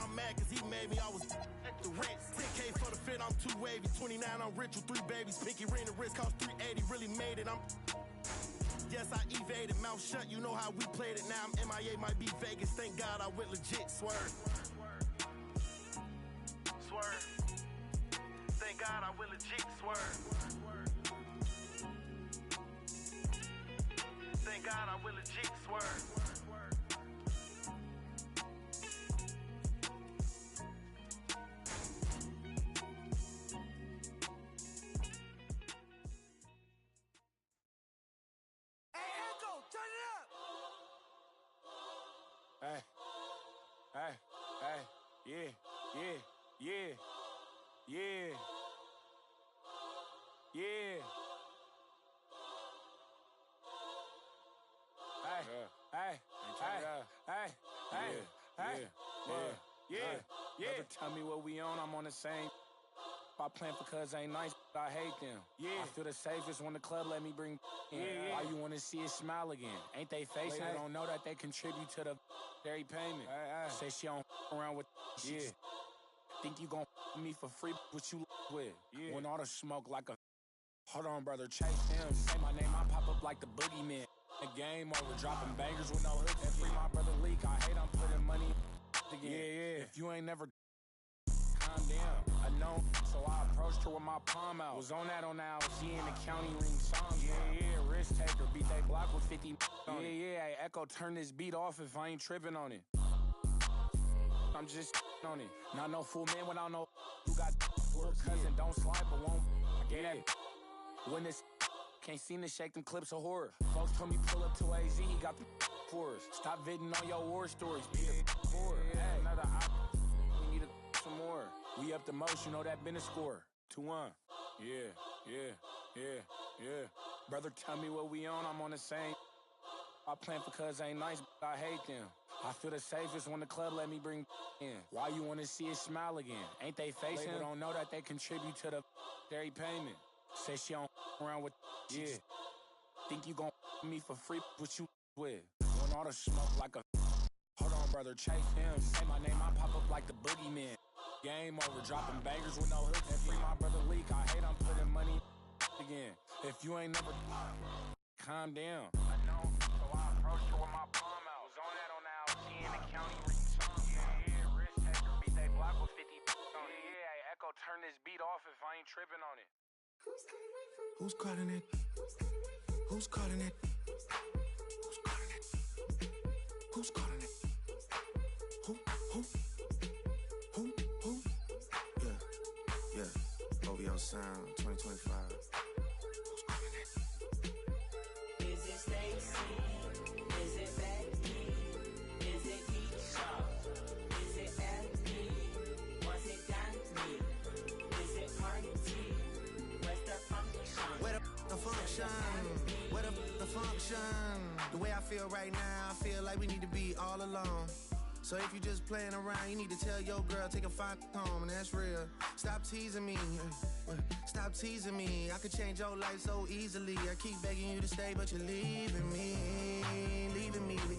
I'm mad cause he made me, I was at the rent. 10K for the fit, I'm too wavy. 29, I'm rich with 3 babies. Pinky ring, the wrist cost 380, really made it. Yes, I evaded, mouth shut, you know how we played it. Now I'm MIA, might be Vegas, thank God I went legit, swerve. Swerve. Thank God I went legit, swerve. Thank God I went legit, swerve. Hey, hey, hey, yeah, yeah, yeah, yeah. Hey, hey, yeah. Never tell me what we on, I'm on the same. I plan for cuz ain't nice, but I hate them. Yeah. I feel the safest when the club let me bring in. Why you wanna see it smile again? Ain't they facing? They don't know that they contribute to the dairy payment. Say she don't around with shit. Think you gon' me for free, what you with? When all the smoke like a... Hold on, brother, chase him. Say my name, I pop up like the boogeyman. The game over, dropping bangers with no hooks. And free my brother Leak, I hate I'm putting money again. Yeah. If you ain't never... Calm down, I know, so I approached her with my palm out. Was on that she in the county ring song. Yeah, risk taker, beat they block with 50 on it. Yeah, hey, Echo, turn this beat off if I ain't tripping on it. I'm just on it. Not no fool man without no who got little cousin, don't slide but won't. I get that when this can't seem to shake them clips of horror. Folks told me pull up to AZ, he got the for us. Stop viding on your war stories, be the for hey, another we need some more. We up the most, you know that been a score. 2-1. Yeah. Brother, tell me what we on, I'm on the same. I plan for cuz ain't nice, but I hate them. I feel the safest when the club let me bring in. Why you wanna see it smile again? Ain't they facing? They don't know that they contribute to the dairy payment. Say she don't around with think you gon' me for free, what you with? When all the smoke like a... Hold on, brother, chase him. Say my name, I pop up like the boogeyman. Game over, dropping bangers with no hooks. And free my brother Leak, I hate I'm putting money again. If you ain't never... Calm down. I know, so I approached her with my palm out. Was on that she in the county ring song. Yeah, risk taker, beat they block with 50 on it. Yeah, hey, Echo, turn this beat off if I ain't tripping on it. Who's calling it? Who's calling it? Who's calling it? Who's calling it? Who? Yeah. OVO Sound 2025. Who's calling it? Is it Stacy? Is it Becky? Is it Keisha? Is it Effie? Was it Danny? Is it Party? Where's the function? Where the function? Where the function? The way I feel right now, I feel like we need to be all alone. So if you just playing around, you need to tell your girl, take a fine home, and that's real. Stop teasing me, stop teasing me. I could change your life so easily. I keep begging you to stay, but you're leaving me. We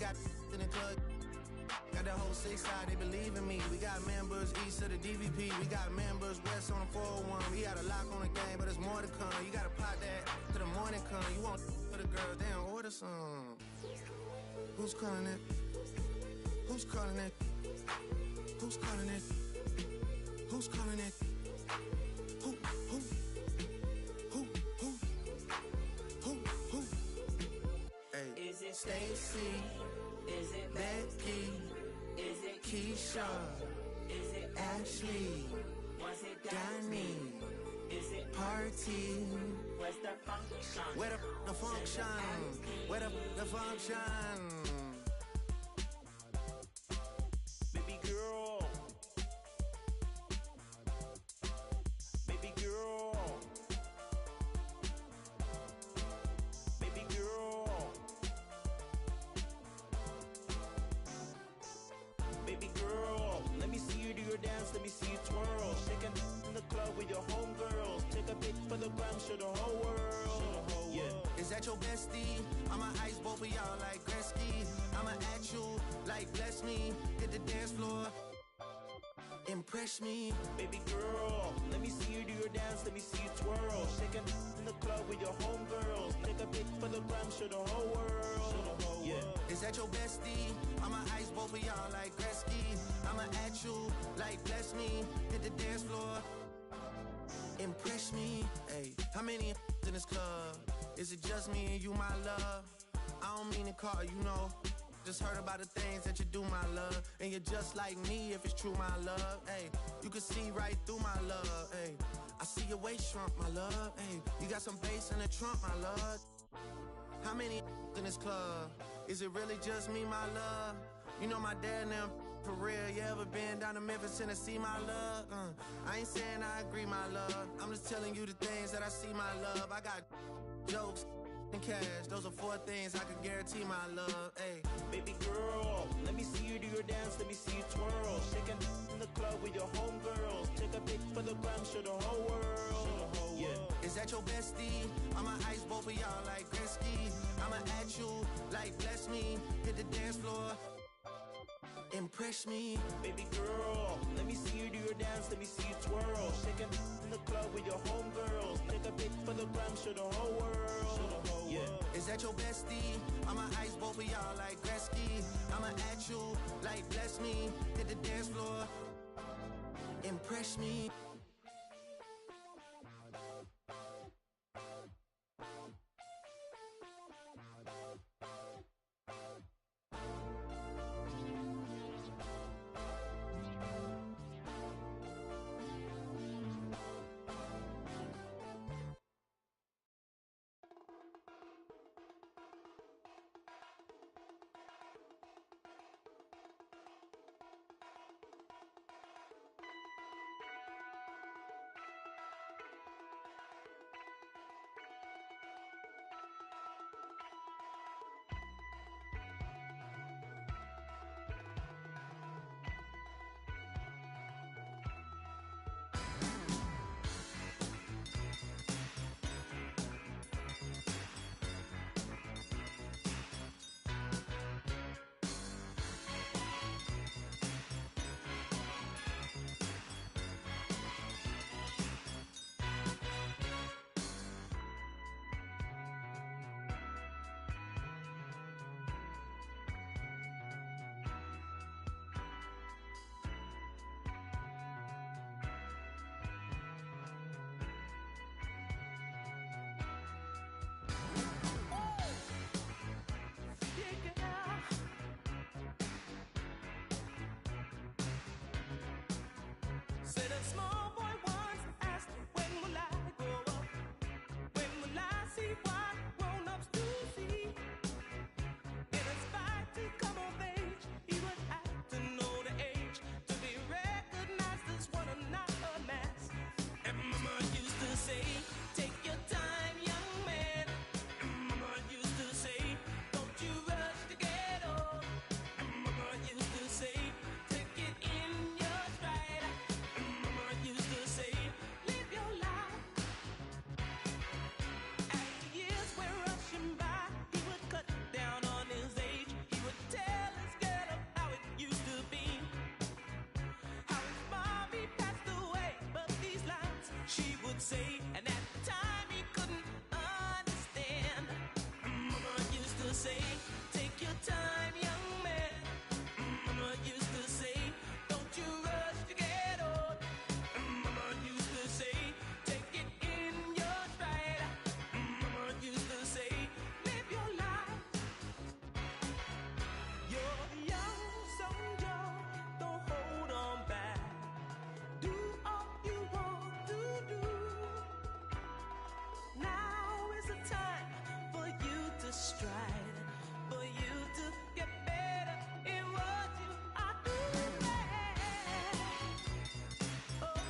6 side, they believe in me. We got members east of the DVP. We got members west on the 401. We got a lock on the game, but there's more to come. You gotta pot that to the morning come. You want for the girls, they don't order some. Who's calling it? Who's calling it? Who's calling it? Who's calling it? Who? Hey. Is it Stacy? Is it Becky? Is it Keisha? Is it Ashley? Was it Danny? Is it Party? Where's the function? Where the function? Where the function? Baby girl. Baby girl. Baby girl. Baby girl. Let me see you do your dance, let me see you twirl. Shaking in the club with your homegirls. Take a pic for the gram, show the whole world. Yeah. Is that your bestie? I'ma ice both of y'all like Gretzky. I'ma at you like bless me. Hit the dance floor. Impress me. Baby girl, let me see you do your dance, let me see you twirl. Shaking in the club with your homegirls. Take a pic for the gram, show the whole world. Yeah. Is that your bestie? I'ma ice both of y'all like Gretzky. I'ma at you like bless me. Hit the dance floor. Impress me. Hey, how many in this club? Is it just me and you, my love? I don't mean to call you, know. Just heard about the things that you do, my love. And you're just like me if it's true, my love. Hey, you can see right through my love. Hey, I see your waist shrunk, my love. Hey, you got some bass in the trunk, my love. How many in this club? Is it really just me, my love? You know my dad and them, for real. You ever been down to Memphis, Tennessee, my love? I ain't saying I agree, my love. I'm just telling you the things that I see, my love. I got jokes and cash. Those are 4 things I can guarantee, my love. Hey, baby girl, let me see you do your dance, let me see you twirl. Shaking in the club with your homegirls. Take a pic for the gram, show the whole world. Yeah. Is that your bestie? I'ma ice both of y'all like Gretzky. I'ma at you like bless me. Hit the dance floor. Impress me. Baby girl, let me see you do your dance, let me see you twirl. Shaking in the club with your homegirls. Take a pic for the gram, show the whole world. Yeah. Is that your bestie? I'ma ice both of y'all like Gretzky. I'ma at you like bless me. Hit the dance floor. Impress me. say, and at the time he couldn't understand. Mama used to say, take your time, young man. Mama used to say, don't you rush to get old. Mama used to say, take it in your stride. Mama used to say, live your life. You're young, so young, don't hold on back. Do all you want to do. Now is the time for you to stride, for you to get better in what you are doing. Oh.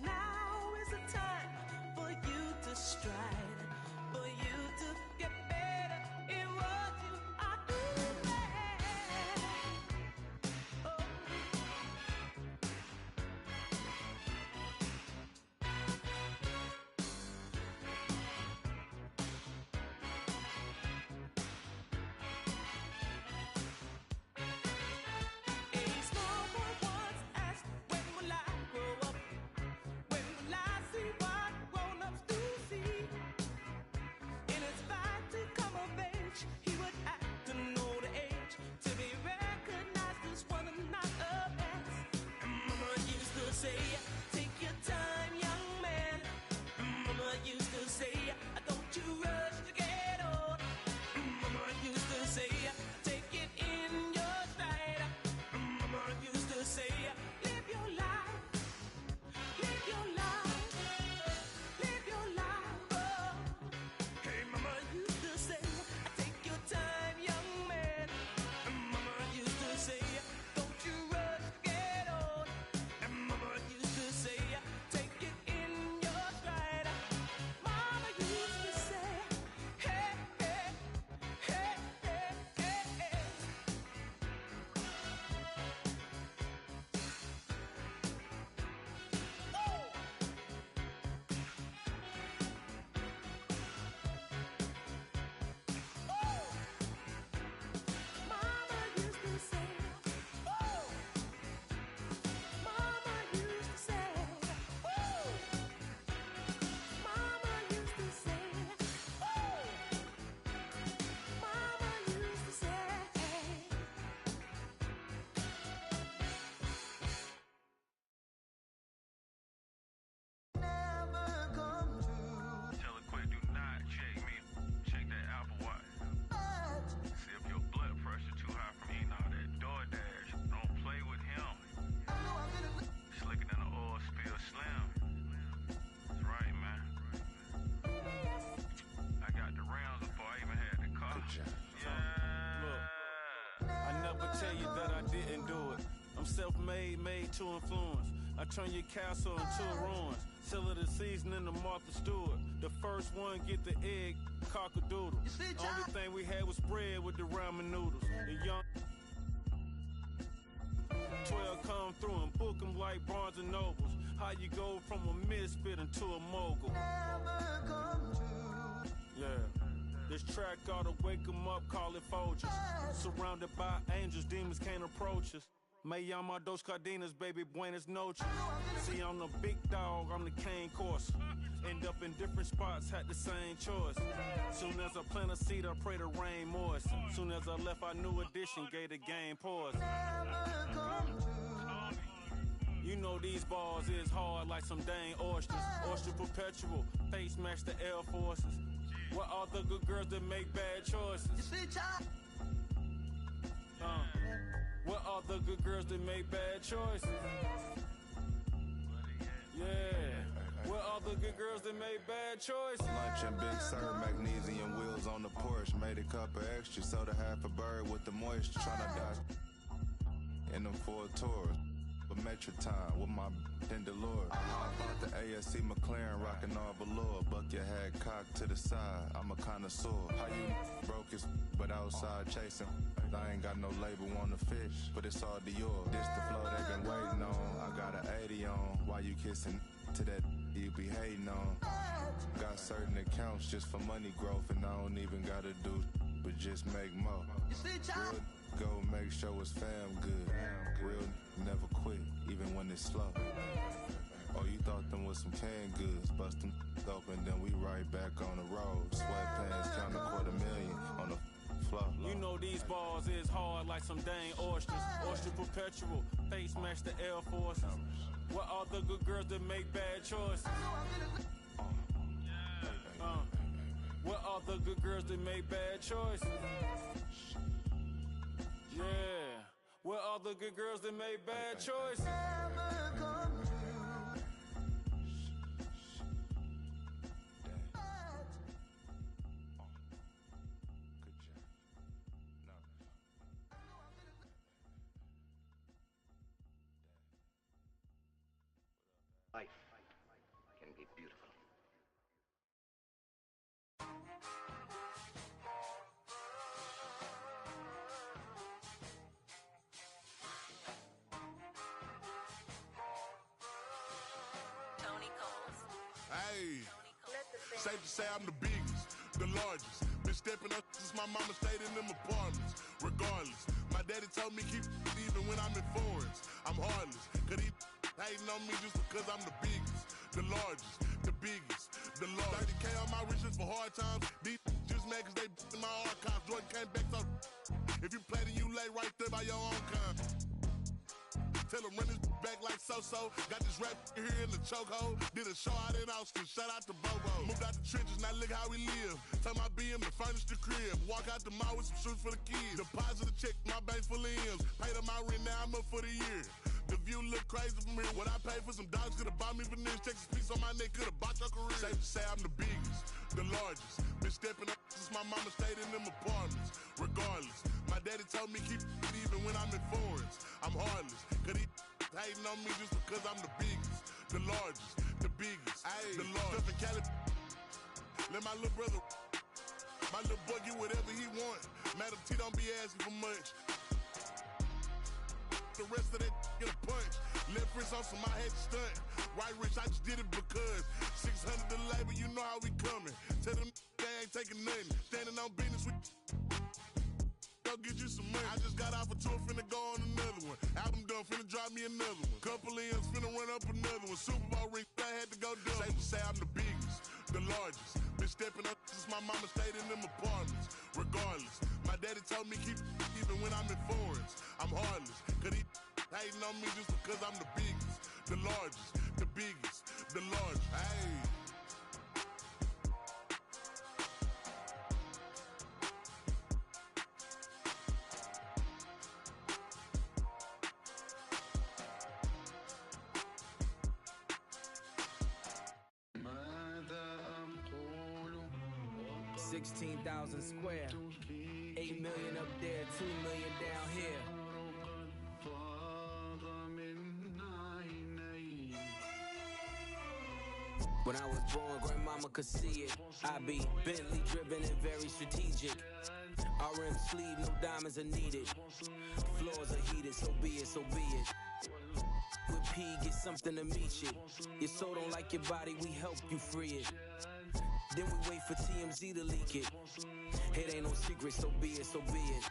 Now is the time for you to stride, for you to get better in what you are doing. Oh. A small boy once asked, when will I grow up? When will I see what grown-ups do see? tell you that I didn't do it. I'm self-made, made to influence. I turn your castle into ruins. Sell it a seasoning to Martha Stewart. The first one get the egg, cock-a-doodle. Only thing we had was bread with the ramen noodles. The young 12 come through and book them like Barnes and Nobles. How you go from a misfit into a mogul. Yeah. This track ought to wake them up, call it Folgers. Surrounded by angels, demons can't approach us. Me llama dos cardenas, baby, buenas noches. See, I'm the big dog, I'm the cane course. End up in different spots, had the same choice. Soon as I plant a seed, I pray the rain moist. Soon as I left, I knew edition, gave the game pause. You know these bars is hard like some dang oysters. Oyster perpetual, face match the Air Forces. What are the good girls that make bad choices? What are the good girls that make bad choices? Yeah. What are the good girls that make bad choices? Lunch and Big Sur, magnesium wheels on the Porsche. Made a cup of extra, soda half a bird with the moisture. Tryna dodge in them Ford Taurus. Metro time with my DeLorean. I bought the ASC McLaren, rockin' all velour. Buck your head cocked to the side. I'm a connoisseur. How you broke his, but outside chasing. I ain't got no label on the fish, but it's all Dior. This the flow they been waiting on. I got an 80 on. Why you kissing to that you be hating on? Got certain accounts just for money growth, and I don't even gotta do, but just make more. Real go make sure it's fam good. Real never quit, even when it's slow. Oh, you thought them was some canned goods. Bust them open, then we right back on the road. Sweatpants, count $250,000 on the floor. You know these bars is hard like some dang oysters. Oyster perpetual, face match the Air Forces. What are the good girls that make bad choices? What are the good girls that make bad choices? Yeah. What are the good girls that make bad choices? Life can be beautiful. Hey, safe to say I'm the biggest, the largest. Been stepping up since my mama stayed in them apartments. Regardless, my daddy told me keep even when I'm in foreigns. I'm heartless, cause he hating on me just because I'm the biggest, the largest, the biggest, the largest. 30K on my riches for hard times. These just mad cause they in my archives. Jordan came back so if you play then you lay right there by your own kind. Tell him run his back like so-so. Got this rap here in the chokehold. Did a show out in Austin. Shout out to Bobo. Moved out the trenches, now look how we live. Tell my BM to furnish the crib. Walk out the mall with some shoes for the kids. Deposit a check, my bank full of M's. Paid on my rent, now I'm up for the year. The view look crazy from here. What I paid for some dogs could've bought me veneers. Texas piece on my neck could've bought your career. Safe to say I'm the biggest, the largest. Been stepping up since my mama stayed in them apartments. Regardless, my daddy told me keep it even when I'm in foreigns. I'm heartless, cause he hating on me just because I'm the biggest, the largest, the biggest, the largest. Stuff in Cali, let my little brother, my little boy get whatever he want. Madam T don't be asking for much. The rest of that get a punch. Left wrist on some I had to stunt. Right wrist, I just did it because 600 the labor, you know how we coming. Tell them they ain't taking nothing. Standing on business with go get you some money. I just got off a tour, finna go on another one. Album done, finna drop me another one. Couple M's, finna run up another one. Super Bowl ring, I had to go double. Safe to say I'm the biggest, the largest. Been stepping up since my mama stayed in them apartments. Regardless, my daddy told me keep even when I'm in foreigns. I'm heartless, cause he hating on me just because I'm the biggest, the largest, the biggest, the largest. Hey. $16,000 square, 8 million up there, 2 million down here. When I was born, grandmama could see it. I be Bentley driven and very strategic. RM sleeve, no diamonds are needed. Floors are heated, so be it, so be it. With P, get something to meet you. Your soul don't like your body, we help you free it. Then we wait for TMZ to leak it. It ain't no secret, so be it, so be it.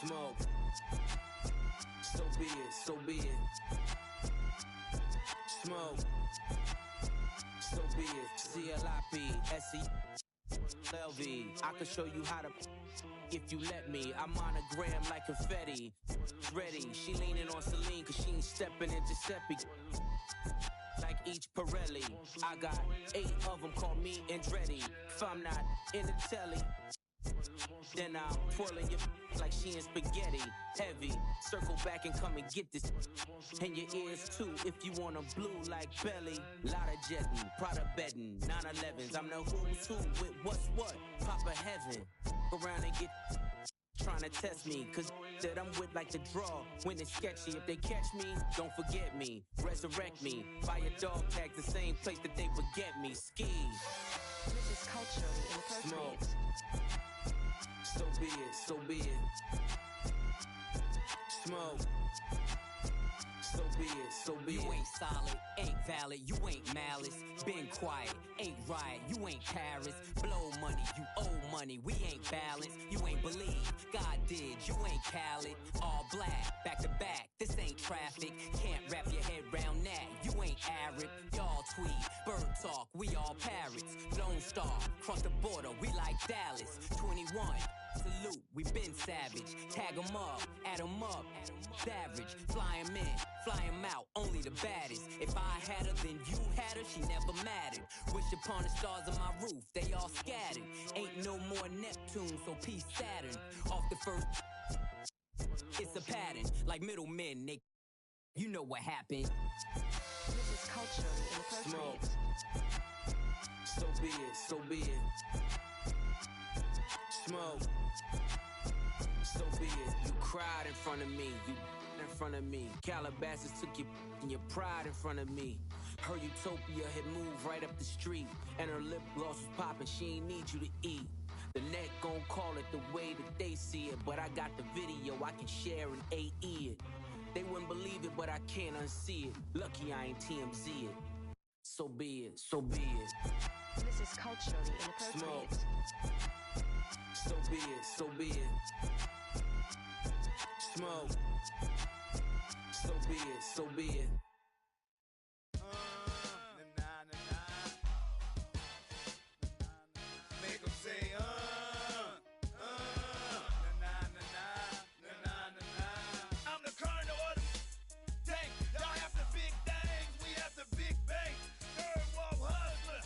Smoke. So be it, so be it. Smoke. So be it. CLIP, SE, I can show you how to if you let me. I monogram like confetti. Ready, she leaning on Celine cause she ain't stepping in Giuseppe. Like each Pirelli, I got 8 of them, call me Andretti. If I'm not in the telly, then I'm twirling your like she in spaghetti. Heavy, circle back and come and get this. And your ears too, if you want them blue like belly. Lot of jetting, Prada bedding, 911s. I'm the who's who with what's what. Papa heaven, around and get trying to test me, cause that I'm with like the draw. When it's sketchy, if they catch me, don't forget me. Resurrect me, buy your dog tag the same place that they would get me. Ski. This is culturally inappropriate. So be it, so be it. Smoke. So be it, so be it. You ain't solid, ain't valid, you ain't malice. Been quiet, ain't riot, you ain't Paris. Blow money, you owe money, we ain't balanced. You ain't believe, God did, you ain't Khaled. All black, back to back, this ain't traffic. Can't wrap your head round that, you ain't Arab. Y'all tweet, bird talk, we all parrots. Lone Star, cross the border, we like Dallas. 21, salute, we been savage. Tag 'em up, add 'em up. Savage, fly 'em in, fly 'em out, only the baddest. If I had her, then you had her, she never mattered. Wish upon the stars on my roof, they all scattered. Ain't no more Neptune, so peace Saturn. Off the first, it's a pattern. Like middlemen, they, you know what happened. This is culturally inappropriate. So be it, so be it. Smoke. So be it. You cried in front of me, you in front of me. Calabasas took your pride in front of me. Her utopia had moved right up the street, and her lip gloss was popping. She ain't need you to eat. The net gon' call it the way that they see it, but I got the video I can share and AE it. They wouldn't believe it, but I can't unsee it. Lucky I ain't TMZ it. So be it, so be it. This is culturally inappropriate. Smoke. So be it, so be it. Smoke. So be it, so be it. Make 'em say, I'm the colonel of the tank. Y'all have the big things, we have the big bank. Third world hustler.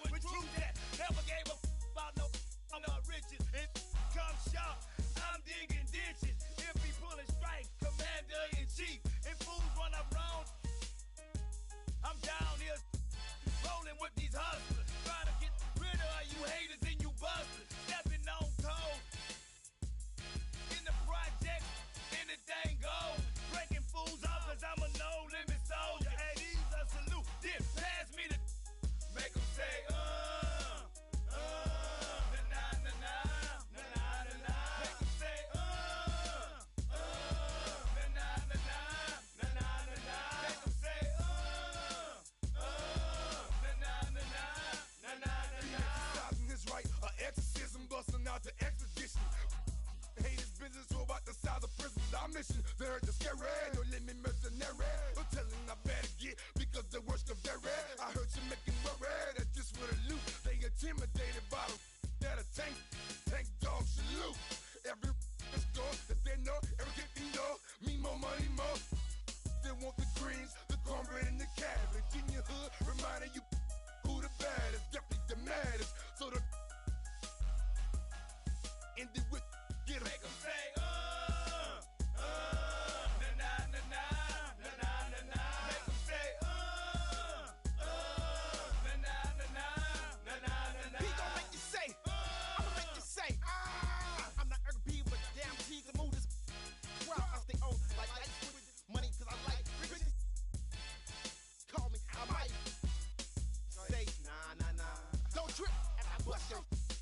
With truth that never gave a about no riches. It comes short, I'm digging ditches. If he pullin' strike.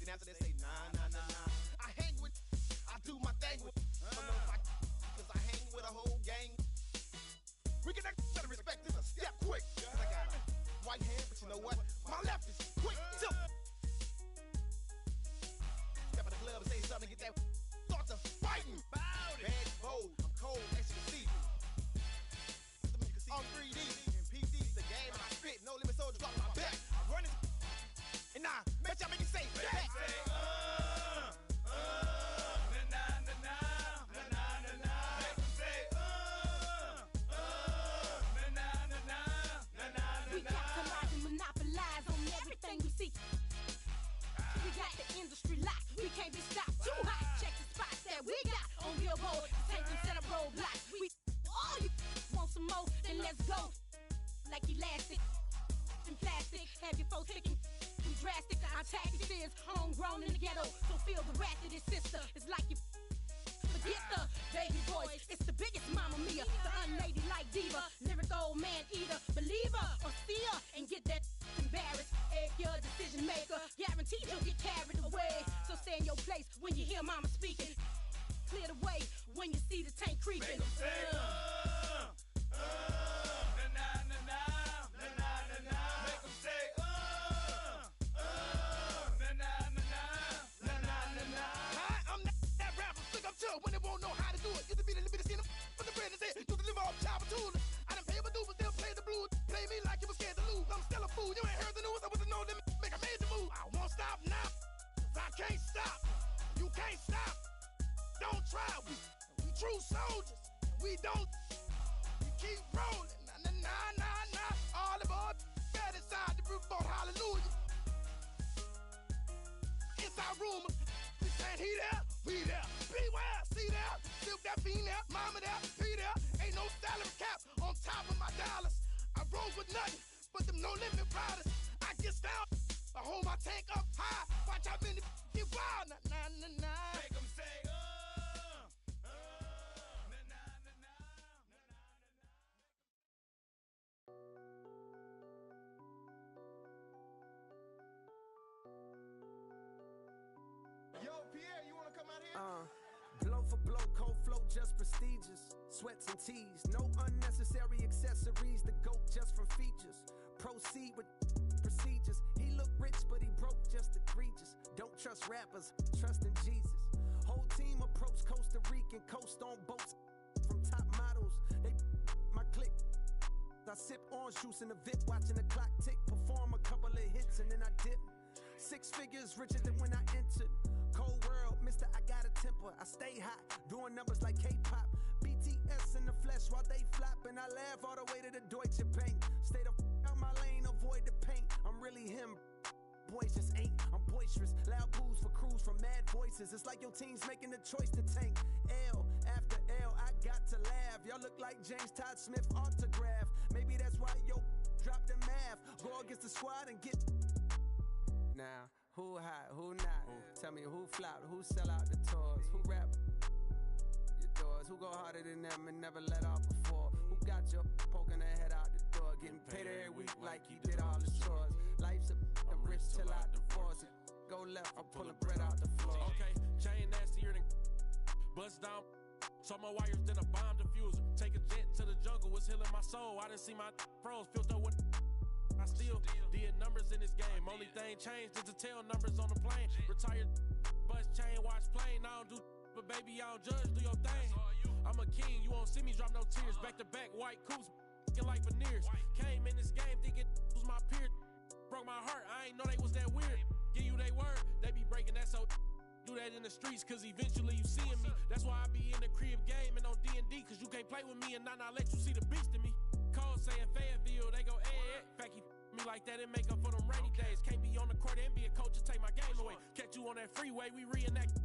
and after they say nah. I hang with, I do my thing with. I don't know if I, cause I hang with a whole gang. We get that better respect is a step quick. Cause I got a white hand, but you know what? My left is quick. Tilt. Step in the club and say something, get that start to fighting. Bad, bold, I'm cold, as you can see. On 3D, and PC's the game, and I spit. No limit soldiers off my back. I run it, and I bet y'all make it say back. We capitalize and monopolize on everything we see. We got the industry locked, we can't be stopped. Too hot, check the spots that we got on Billboard. Take them set up roadblocks. We all you want some more, then let's go. Like elastic and plastic, have your folks picking drastic. Our tactics is homegrown in the ghetto, so feel the wrath of this sister. It's like you forget the baby voice. It's the biggest mama mia, the unladylike diva, lyric old man eater, believer or seer, and get that embarrassed. Egg your decision maker, guaranteed you'll get carried away. So stay in your place when you hear mama speaking. Clear the way when you see the tank creeping. When they won't know how to do it, used to be the little bit of skin from the bread and say, you deliver off chopper tools. I done pay my dues, but still play the blues. Play me like you was scared to lose. I'm still a fool. You ain't heard the news. I wasn't know them make a major move. I won't stop now, 'cause I can't stop. You can't stop. Don't try. We true soldiers. We don't. We keep rolling. Nah. All aboard. Bad inside the roof boat. Hallelujah. Inside rumors. We saying he there. We there. Beware. See there. Silk that fiend there. Mama there. He there. Ain't no salary cap on top of my dollars. I roll with nothing but them no limit riders. I get down. I hold my tank up high. Watch how many get wild. Nah. Make them say, Yo, Pierre, you wanna come out here? Blow for blow, cold flow, just prestigious. Sweats and tees, no unnecessary accessories. The GOAT just from features. Proceed with procedures. He look rich, but he broke, just egregious. Don't trust rappers, trust in Jesus. Whole team approach Costa Rican, coast on boats from top models. They my clique. I sip orange juice in the VIP, watching the clock tick. Perform a couple of hits and then I dip. 6 figures richer than when I entered. Cold world, mister, I got a temper. I stay hot, doing numbers like K-pop. BTS in the flesh while they flop, and I laugh all the way to the Deutsche Bank. Stay the out my lane, avoid the paint. I'm really him. Boys just ain't. I'm boisterous. Loud booze for crews from mad voices. It's like your team's making the choice to tank. L after L, I got to laugh. Y'all look like James Todd Smith autograph. Maybe that's why yo drop the math. Go against the squad and get. Now, who hot, who not? Tell me who flop, who sell out the tours, who rap your doors, who go harder than them and never let off before, who got your poking their head out the door, getting paid every week like he did all the chores. Life's I'm rich till I divorce it. Go left, I'm pulling bread out the floor. Okay, chain nastier than bust down. So my wires than a bomb diffuser. Take a jet to the jungle, was healing my soul. I didn't see my froze, filter with. I still did numbers in this game. Only thing changed is to tell numbers on the plane. Retired, bus chain, watch plane. I don't do, but baby, I don't judge. Do your thing. I'm a king, you won't see me drop no tears. Back to back, white coops, like veneers. Came in this game thinking was my peer. Broke my heart, I ain't know they was that weird. Give you they word, they be breaking that so. Do that in the streets, cause eventually you seeing me. That's why I be in the crib game and on D&D, cause you can't play with me and not let you see the beast in me. Cole saying Fayetteville, they go fact he me like that and make up for them rainy days. Can't be on the court and be a coach and take my game away. Catch you on that freeway, we reenact.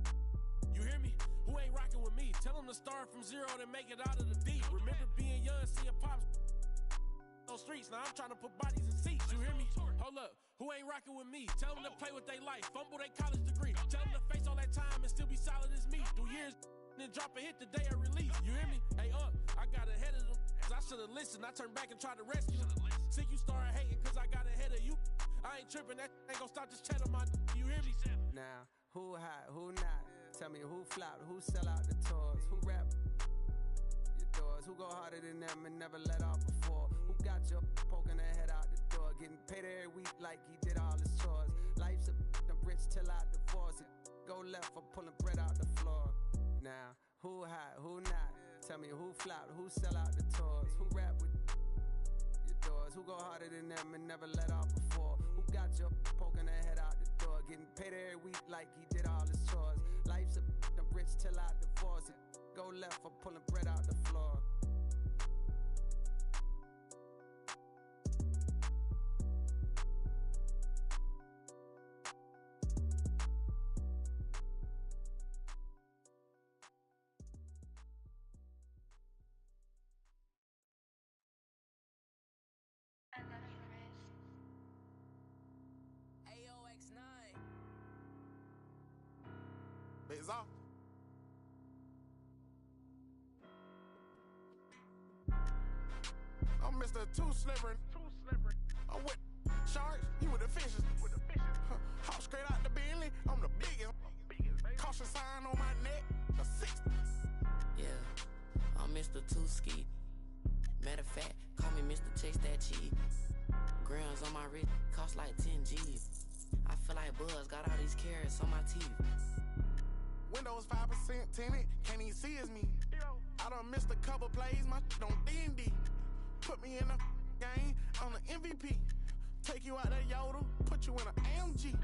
You hear me? Who ain't rocking with me? Tell them to start from zero to make it out of the deep. Remember being young, seeing pops on streets. Now I'm trying to put bodies in seats. You hear me? Hold up. Who ain't rocking with me? Tell them to play with their life, fumble their college degree. Tell them to face all that time and still be solid as me. Do years then drop a hit the day of release. You hear me? Hey, I got ahead of them. I should've listened. I turned back and tried to rescue them. See, you started hating cause I got ahead of you. I ain't tripping. That ain't gonna stop this chat on my. You hear me? Now, Who hot, who not? Tell me who flopped, who sell out the tours, who rap your doors, who go harder than them and never let off before, who got your poking their head out the door, getting paid every week like he did all his chores. Life's a rich till I divorce it. Go left for pulling bread out the floor. Now, who hot, who not? Tell me who flopped, who sell out the tours, who rap with your doors, who go harder than them and never let off before, who got your poking their head out the door, getting paid every week like he did all his chores. Life's a rich till I divorce it. Go left for pulling bread out the floor. It's off. I'm Mr. Too Slippery. I'm with sharks, you with the fishes. Hop straight out the Bentley, I'm the biggest. Caution sign on my neck, a 60. Yeah, I'm Mr. Too Ski. Matter of fact, call me Mr. Chase That Cheese. Grams on my wrist, cost like 10 G's. I feel like Buzz, got all these carrots on my teeth. Windows 5% tinted, can't even see it's me. I done missed a couple plays, my shit on D&D. Put me in the game, I'm the MVP. Take you out that Yoda, put you in an AMG.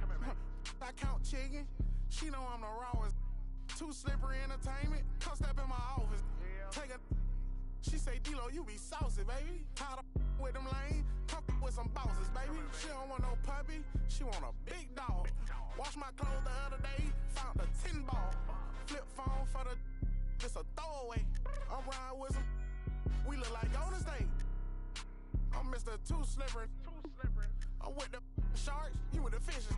I count chicken, she know I'm the rawest. Too Slippery Entertainment, come step in my office. Take a, she say, D-Lo, you be saucy, baby. Tired of with them lanes, come with some bosses, baby. She don't want no puppy, she want a big dog. Wash my clothes the other day, found a 10 ball. Flip phone for the, just a throwaway. I'm riding with some, we look like Golden State. I'm Mr. Too Slippery. I'm with the sharks, you with the fishes.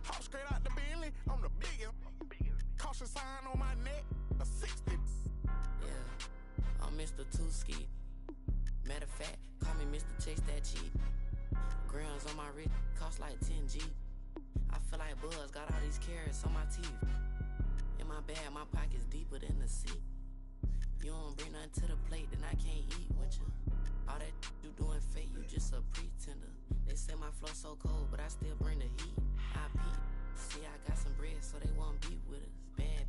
Hop straight out the Bentley, I'm the biggest. Caution sign on my neck, a 60. Yeah, I'm Mr. Too Ski. Matter of fact, call me Mr. Chase That Cheese. Grams on my wrist, cost like 10 G. I feel like Buzz, got all these carrots on my teeth. In my bag, my pocket's deeper than the sea. You don't bring nothing to the plate, then I can't eat with you. All that you doing fake, you just a pretender. They say my flow so cold, but I still bring the heat. I peep. See, I got some bread, so they won't beat with us. Bad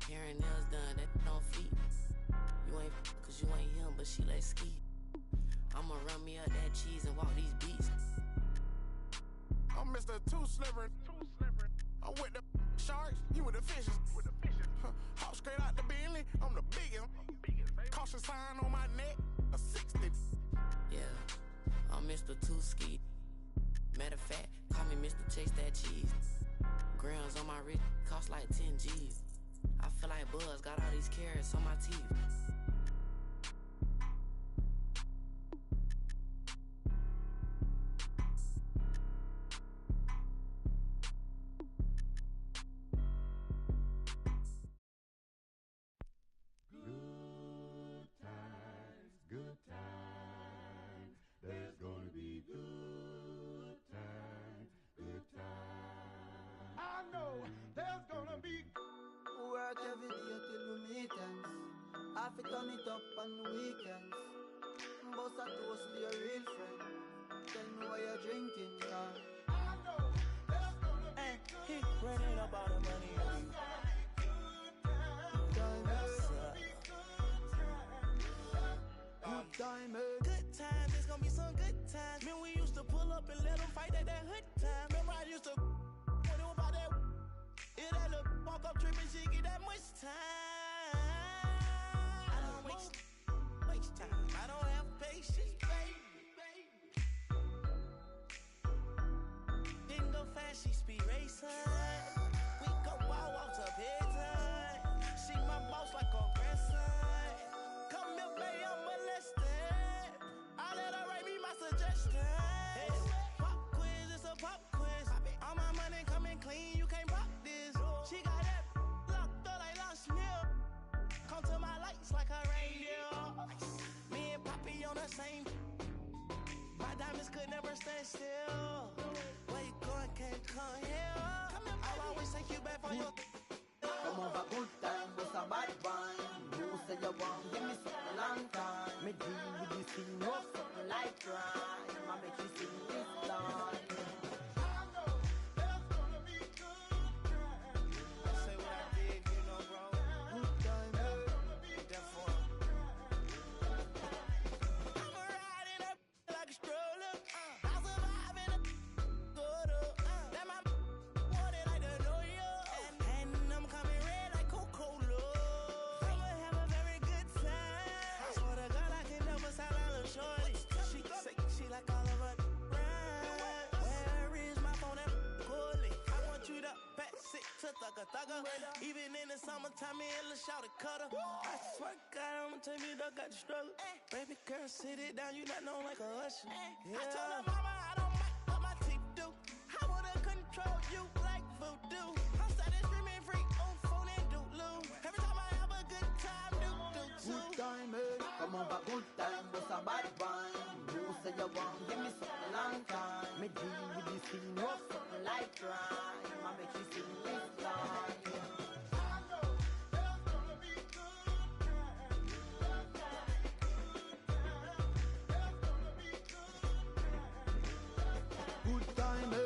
hair and nails done, that don't feet. You ain't cause you ain't him, but she let ski. I'ma run me up that cheese and walk these beats. I'm Mr. Too Slippery. I'm with the sharks, you with the fishes. Hop straight out the Bentley, I'm the biggest. Caution sign on my neck, a 60. Yeah, I'm Mr. Too Ski. Matter of fact, call me Mr. Chase That Cheese. Grams on my wrist, cost like 10 G's. I feel like Buzz, got all these carrots on my teeth. Good times, there's gonna be good times, good times. I know there's gonna be work every day till we meet ends. I fi turn it up on the weekends. Bust a toast to your real friend. Tell me why you're drinking, car. I know there's gonna be he running up all the money. Good times, it's gonna be some good times. Man, we used to pull up and let them fight at that hood time. Remember I used to when it was about that. If that little walk up tripping, she get that much time. I don't waste time. I don't have patience, baby. Didn't go fast, she speed racing. We go wild walks up here time. See my boss like a grandson. Come here, baby, I'm molested. I let her write me my suggestions. Hey, pop quiz, it's a pop quiz. All my money coming clean, you can't pop this. She got that locked up like lost milk. Come to my lights like a reindeer. Me and Poppy on the same sick to thugger. Even in the summertime, me and Lil' Shawty cutter. I swear to God, I'ma take me dog got the struggle. Baby girl, sit it down, you not known like a usher. Yeah. I told her mama I don't mind what my teeth do. I wanna control you like voodoo. I'm starting screaming freak on phone and doodloo. Every time I have a good time, do too. Good time, eh? Come on, but good time, what's a bad wine? You say you want, give me something long time. Me deal with this thing, what's something like crime? I make you sing this line. Good time, eh?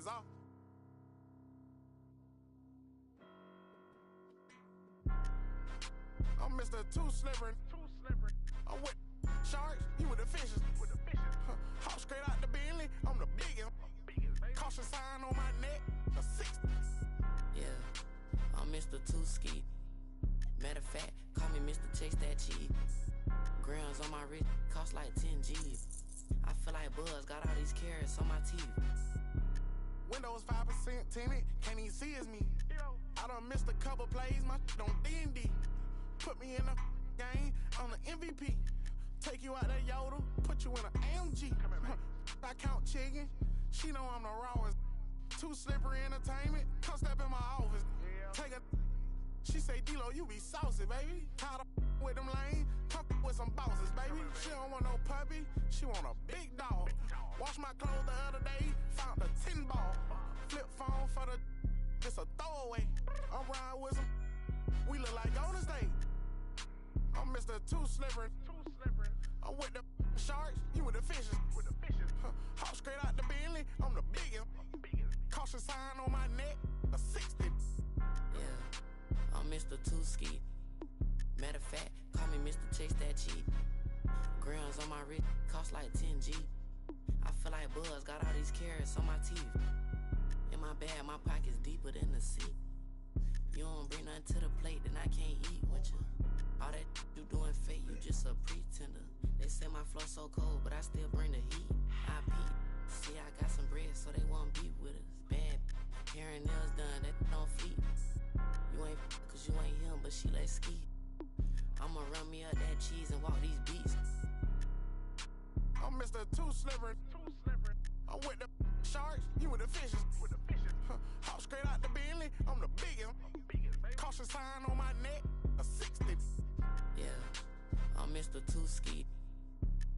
is off. I'm Mr. Too Slippery. I'm with sharks, you with the fishes. Hop straight out the Bentley, I'm the biggest. Caution sign on my neck, a 60. Yeah, I'm Mr. Too Ski. Matter of fact, call me Mr. Chase That Cheese. Grams on my wrist, cost like 10 G's. I feel like Buzz got all these carrots on my teeth. Windows 5% tinted, can't even see it's me. I done missed a couple plays, my on D&D. Put me in the game, I'm the MVP. Take you out that Yoda, put you in an AMG. I count chicken, she know I'm the rawest. Too Slippery Entertainment, come step in my office. Take a, she say, D-Lo, you be saucy, baby. Tired of with them lanes, come with some bosses, baby. She don't want no puppy, she want a big dog. Wash my clothes the other day, found a 10 ball. Flip phone for the, it's a throwaway. I'm riding with some, we look like Golden State. I'm Mr. Too Slippery. I'm with the sharks, you with the fishes. Hop straight out the Bentley, I'm the biggest. Caution sign on my neck, a 60. Yeah, I'm Mr. Too Ski. Matter of fact, call me Mr. Chase That Cheese. Grams on my wrist, cost like 10 G. I feel like Buzz got all these carrots on my teeth. In my bag, my pocket's deeper than the sea. You don't bring nothing to the plate, then I can't eat with you. All that you doing fake, you just a pretender. They say my flow so cold, but I still bring the heat. I peep. See, I got some bread, so they won't beat with us. Bad hair and nails done, that don't feet. You ain't cause you ain't him, but she let ski. I'ma run me up that cheese and walk these beats. I'm Mr. Too Slippery. I'm with the sharks, you with the fishes. Hop straight out the Bentley, I'm the biggest. Caution sign on my neck, a 60. Yeah, I'm Mr. Too Ski.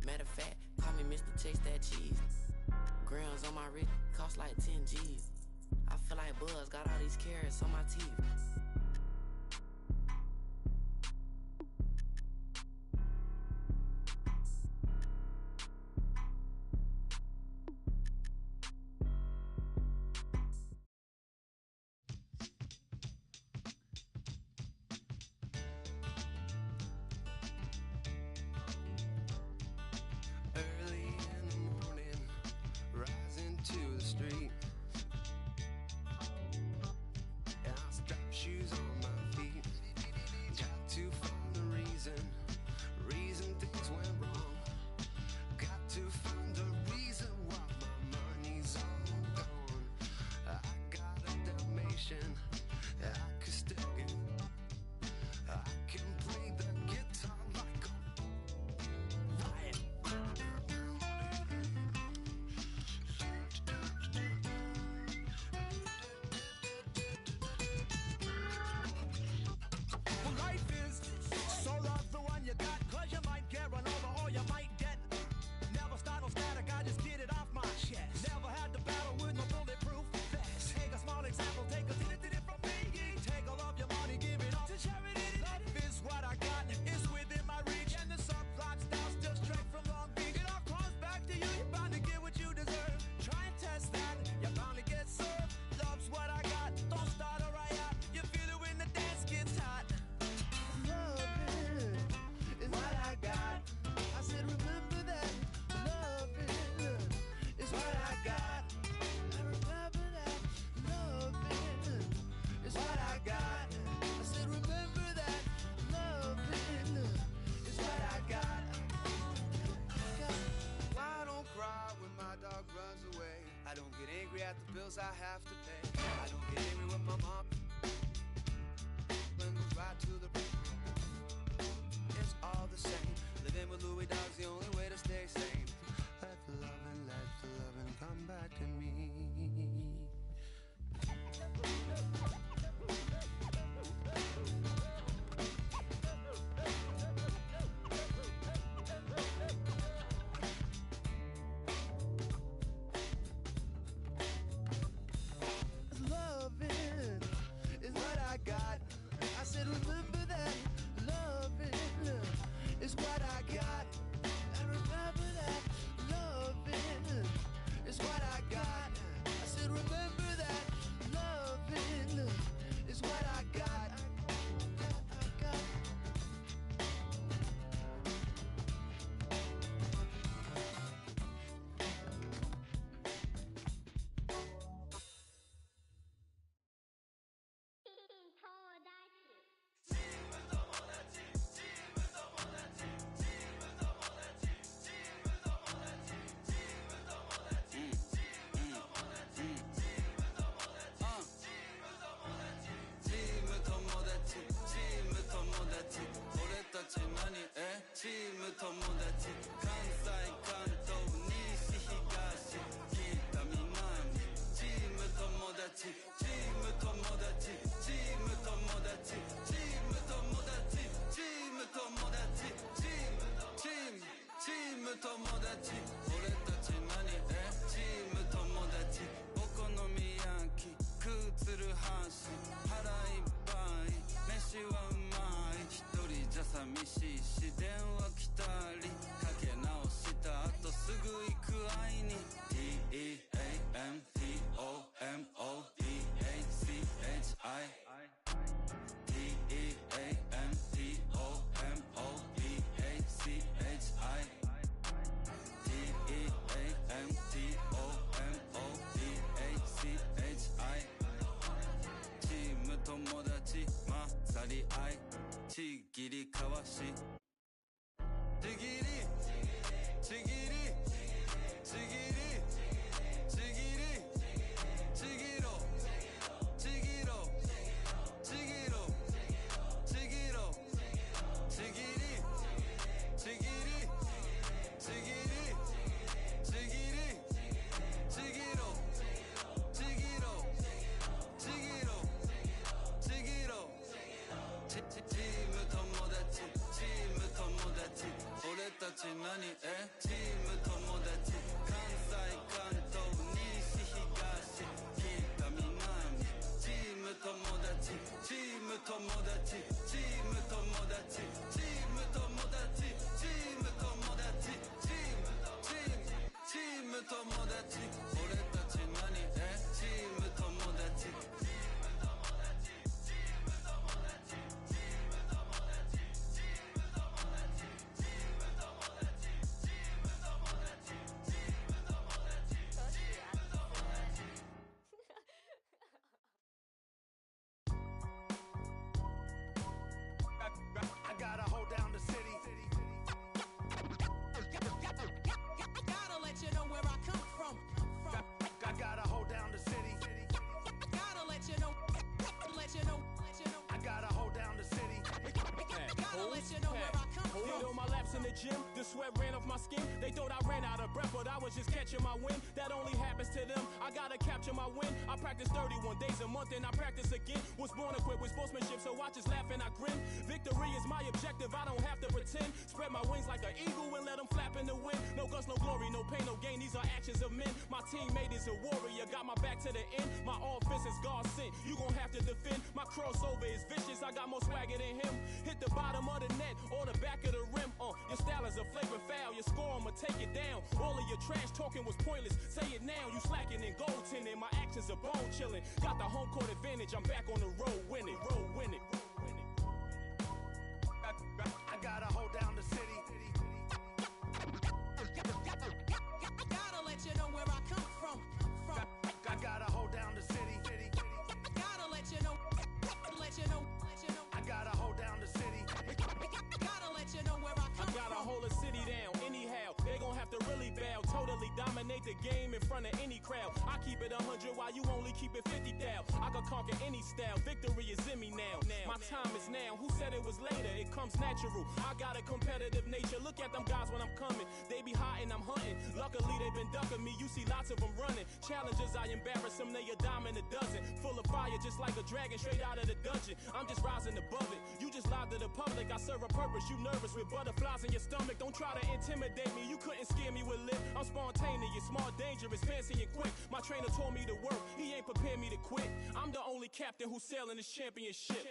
Matter of fact, call me Mr. Chase That Cheese. Grams on my wrist, cost like 10 G's. I feel like Buzz got all these carrots on my teeth. bills I have to pay. I don't get angry when my mom goes right to the it's all the same. Living with Louis Dog's the only way to stay sane. Let the loving come back to me. Loving is what I got. I said remember that. Loving is what I got. I remember that. Loving is what I got. 寂しいし電話来たりかけ直した後すぐ行く会いに チーム友達まさり合いちぎりかわしちぎりちぎりちぎりちぎりちぎろちぎろちぎろちぎろちぎりちぎりちぎりちぎりちぎろちぎろちぎろちぎろチーム友達チーム友達俺たち何チーム友達関西関東西東北南チーム友達チーム友達チーム友達チーム友達チーム友達チーム友達俺たち何チーム友達I gotta hold down the city. Gotta let you know where I come from. I gotta hold down the city. Gotta let you know. I gotta hold down the city. Gotta let you know where I come from. Did all my laps in the gym, the sweat ran off my skin. They thought I ran out of breath, but I was just catching my wind. That only happens to them. I gotta capture my win. I practice 31 days a month and I practice again. Was born equipped with sportsmanship, so I just laugh and I grin. Victory is my objective, I don't have to pretend. Spread my wings like an eagle and let them flap in the wind. No guts, no glory, no pain, no gain. These are actions of men. My teammate is a warrior, got my back to the end. My offense is God sent. You gon' have to defend. My crossover is vicious, I got more swagger than him. Hit the bottom of the net or the back of the rim. Your style is a flagrant foul. Your score, I'ma take it down. All of your trash talking was pointless. Say it now, you slacking in goaltending. My actions are bone chilling. Got the home court advantage. I'm back on the road winning. Road winning. I gotta hold down the city. Gotta let you know where I come from. I gotta hold down the city. Gotta let you know. I gotta hold down the city. Gotta let you know where I come from. I gotta hold a city down. Anyhow, they gon' have to really bow. Totally dominate the game in front of any crowd. I keep it 100 while you only keep it 50 down. I can conquer any style. Victory is in me now. My time is now. Who said it was later? It comes natural. I got a competitive nature. Look at them guys when I'm coming. They be hot and I'm hunting. Luckily they been ducking me. You see lots of them running. Challenges, I embarrass them. They a dime in a dozen. Full of fire just like a dragon straight out of the dungeon. I'm just rising above it. You just lied to the public. I serve a purpose. You nervous with butterflies in your stomach. Don't try to intimidate me. You couldn't scare me with lip. I'm spontaneous, smart, dangerous, fancy and quick. My trainer told me to work. He ain't prepared me to quit. I'm the only captain who's sailing this championship.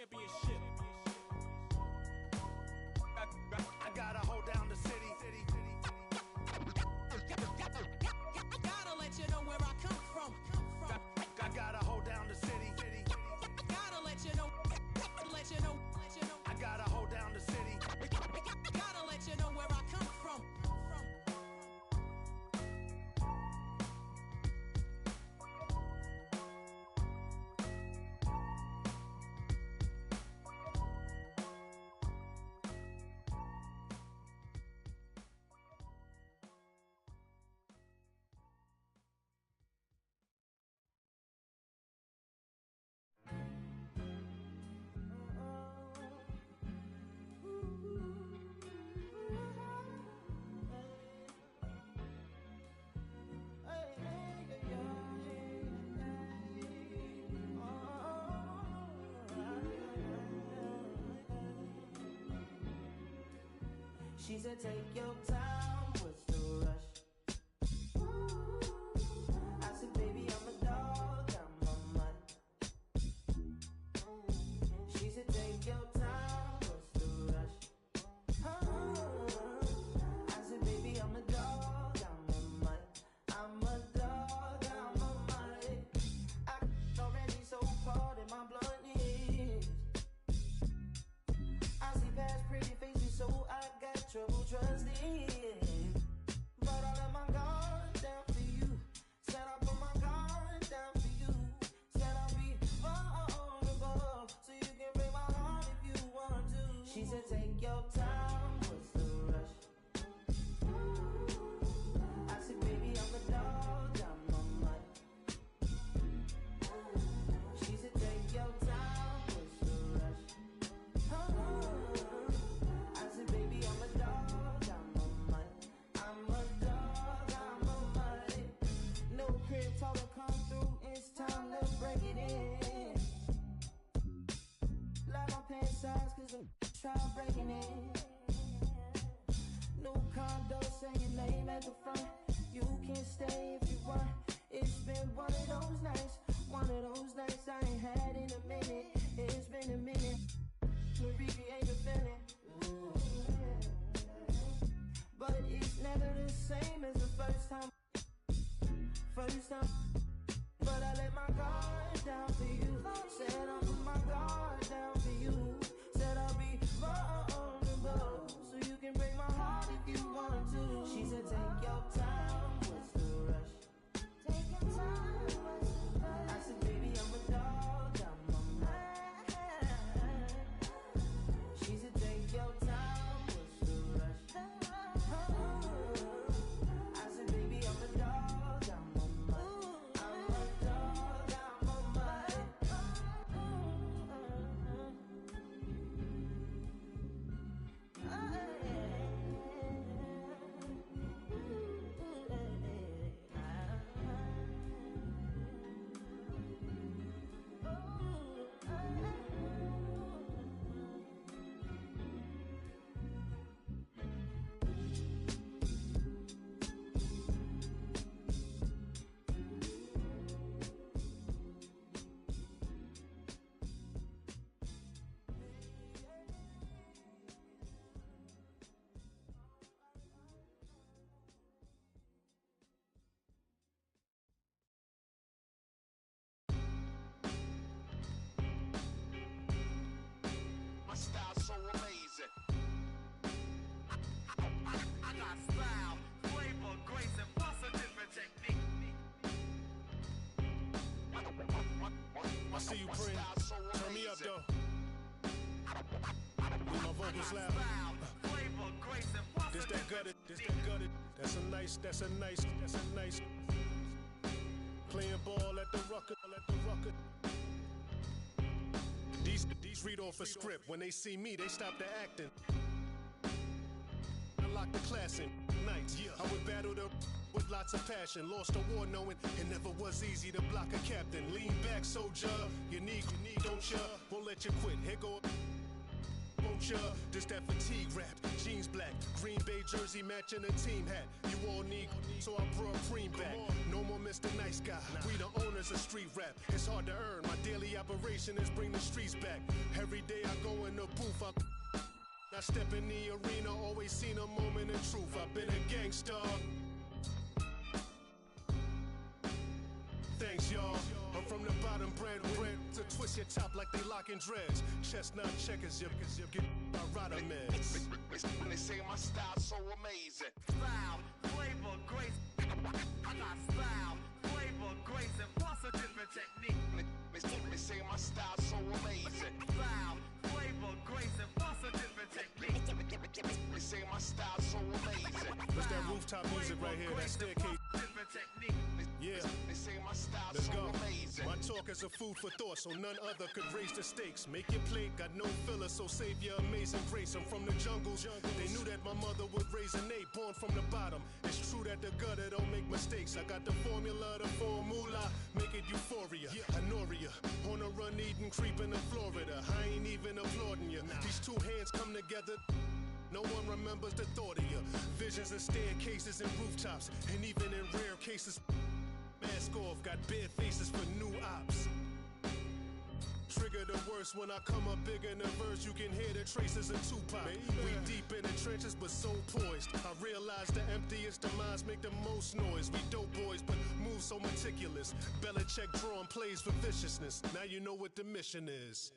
I gotta hold down the city. Gotta let you know where I come from. I gotta hold down the city. Gotta let you know. I gotta hold down the city. Gotta let you know where I come from. She said, take your time, what's the rush? I said, baby, I'm a dog, I'm a mutt. She said, take your time, what's the rush? trusting. But I let my guard down for you. Said I put my guard down for you. Said I'll be vulnerable, so you can break my heart if you want to. She said take your time, what's the rush? I said baby I'm a dog, I'm a mutt. She said take your time, what's the rush? I said baby I'm a dog, I'm a mutt. I'm a dog, I'm a mutt. No crib talk to come through, it's time to break it in. Like my pants size, cause I'm trying breaking it. New condo, say your name at the front. You can stay if you want. It's been one of those nights I ain't had in a minute. It's been a minute. Marie ain't a feeling. But it's never the same as the first time. But I let my guard down for you. Said I'll put my guard down for you. Said I'll be vulnerable, so you can break my heart if you want to. She said take your time, what's the rush? Take your time, what's the rush? I said baby I'm a dog, I'm a mutt. She said take your time, what's the rush? I said baby I'm a dog, I'm a mutt. I'm a dog, I'm a mutt. My style's so amazing. I got style, flavor, grace, and plus a different technique. I see you, Prin. Turn me up, though. Need my vocals loud. This that gutted. That's a nice. Playing ball at the rucker. These read off a script. When they see me, they stop the acting. I lock the class in nights. I would battle the with lots of passion. Lost a war knowing it never was easy to block a captain. Lean back, soldier. You need, don't ya? Won't let you quit. Here go. Won't ya? This that fatigue rap. Jeans black, Green Bay jersey matching a team hat. You all need, so I brought cream back. No more Mr. Nice Guy. We the owners of street rap. It's hard to earn. My daily operation is bring the streets back. Every day I go in the booth. I step in the arena. Always seen a moment of truth. I've been a gangster. Thanks, y'all. I'm from the bottom, bread to twist your top like they locking dreads. Chestnut checkers, you get my rider meds. When they say my style's so amazing. Style, flavor, grace. I got style, flavor, grace, and plus a different technique. They say my style's so amazing. Style, flavor, grace, and plus a different technique. They say my style's so amazing. What's that rooftop music right here? That staircase. Yeah. They say my style's Let's so go. amazing. My talk is a food for thought, so none other could raise the stakes. Make your plate, got no filler, so save your amazing grace. I'm from the jungles. They knew that my mother would raise an eight, born from the bottom. It's true that the gutter don't make mistakes. I got the formula, the formula, make it euphoria. Honoria, on a run, eating, creeping in Florida. I ain't even applauding you. These two hands come together. No one remembers the thought of you. Visions of staircases and rooftops, and even in rare cases, mask off, got bare faces for new ops. Trigger the worst when I come up big in the verse. You can hear the traces of Tupac. We deep in the trenches, but so poised. I realize the emptiest of minds make the most noise. We dope boys, but move so meticulous. Belichick drawing plays for viciousness. Now you know what the mission is.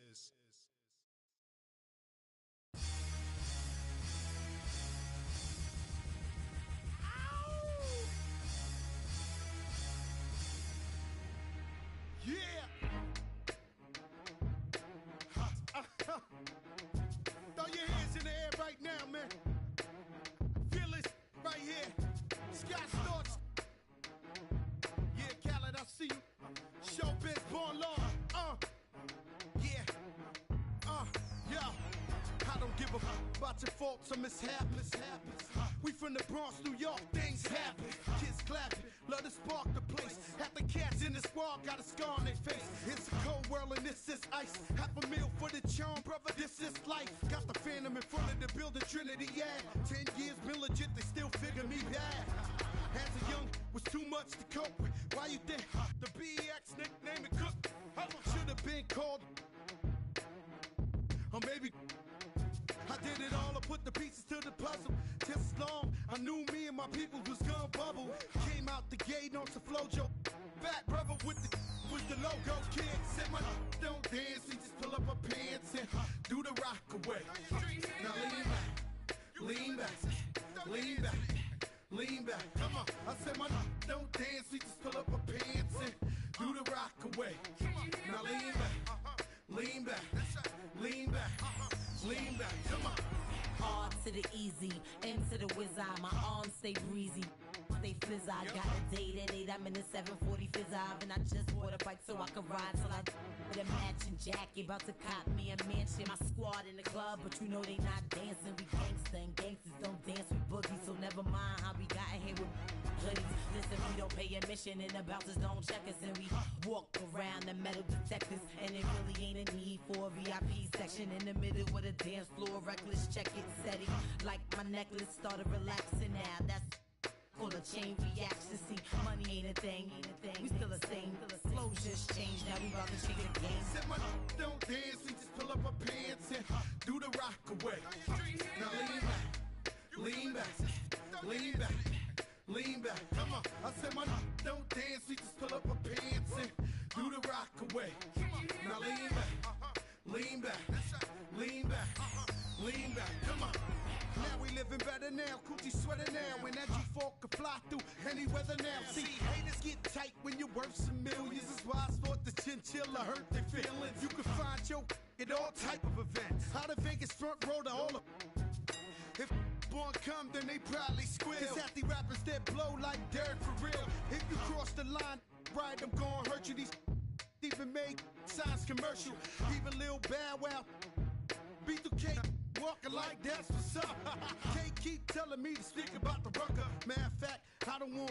here. Scott Storch. Yeah, Khaled, I see you. Showbiz, born law. Yeah. Yo. I don't give a about your faults or mishaps. We from the Bronx, New York, things happen. Kids clapping, love to spark the place. Half the cats in the squad got a scar on their face. It's a cold world and this is ice. Half a meal for the charm, brother, this is life. Got the Phantom in front of the building, Trinity, yeah. 10 years been legit, they still figure me bad. As a young, was too much to cope with. Why you think the BX nickname it Cook? Should have been called, or maybe I did it all, I put the pieces to the puzzle. Just as long, I knew me and my people was gonna bubble. Came out the gate on some flojo. Back brother with the logo kid. Said my don't dance, we just pull up our pants and do the rock away. Now lean back, lean back, lean back. Come on, I said my don't dance, we just pull up our pants and do the rock away. Now lean back, lean back, lean back. Lean back, come on. R to the easy, M to the whiz eye. My arms stay breezy, stay fizz. I got a date at 8, I'm in the 740 fizz eye. And I just bought a bike so I can ride till I with a matching jacket. About to cop me a mansion. My squad in the club, but you know they not dancing. We gangsta and gangsters don't dance with boogies. So never mind how we got in here with hoodies. Listen, we don't pay admission and the bouncers don't check us. And we walk around the metal detectors. And it really ain't a need for a VIP section in the middle with a dance floor. Reckless, check it, steady. Like my necklace started relaxing now. That's called a chain reaction. See, money ain't a thing. We still the same. Flow just changed. Now we about to change the game. Said my don't dance, we just pull up our pants and do the rock away. Now lean back, lean back, lean back. Come on, I said my don't dance, we just pull up our pants and do the rock away. Now lean back, lean back, lean back, lean back. Come on. Now we living better now, coochie sweater now. When that G4 can fly through any weather now. See, haters get tight when you're worth some millions. That's why I thought the chinchilla hurt their feelings. You can find your at all type of events. Out of Vegas front row to all of. If born come, then they probably squeal. Cause half the rappers that blow like dirt for real. If you cross the line, right, I'm gonna hurt you. These even make signs commercial. Even Lil Bow Wow, B2K. Walking like that's what's up. Can't keep telling me to speak about the rucker. Matter of fact, I don't want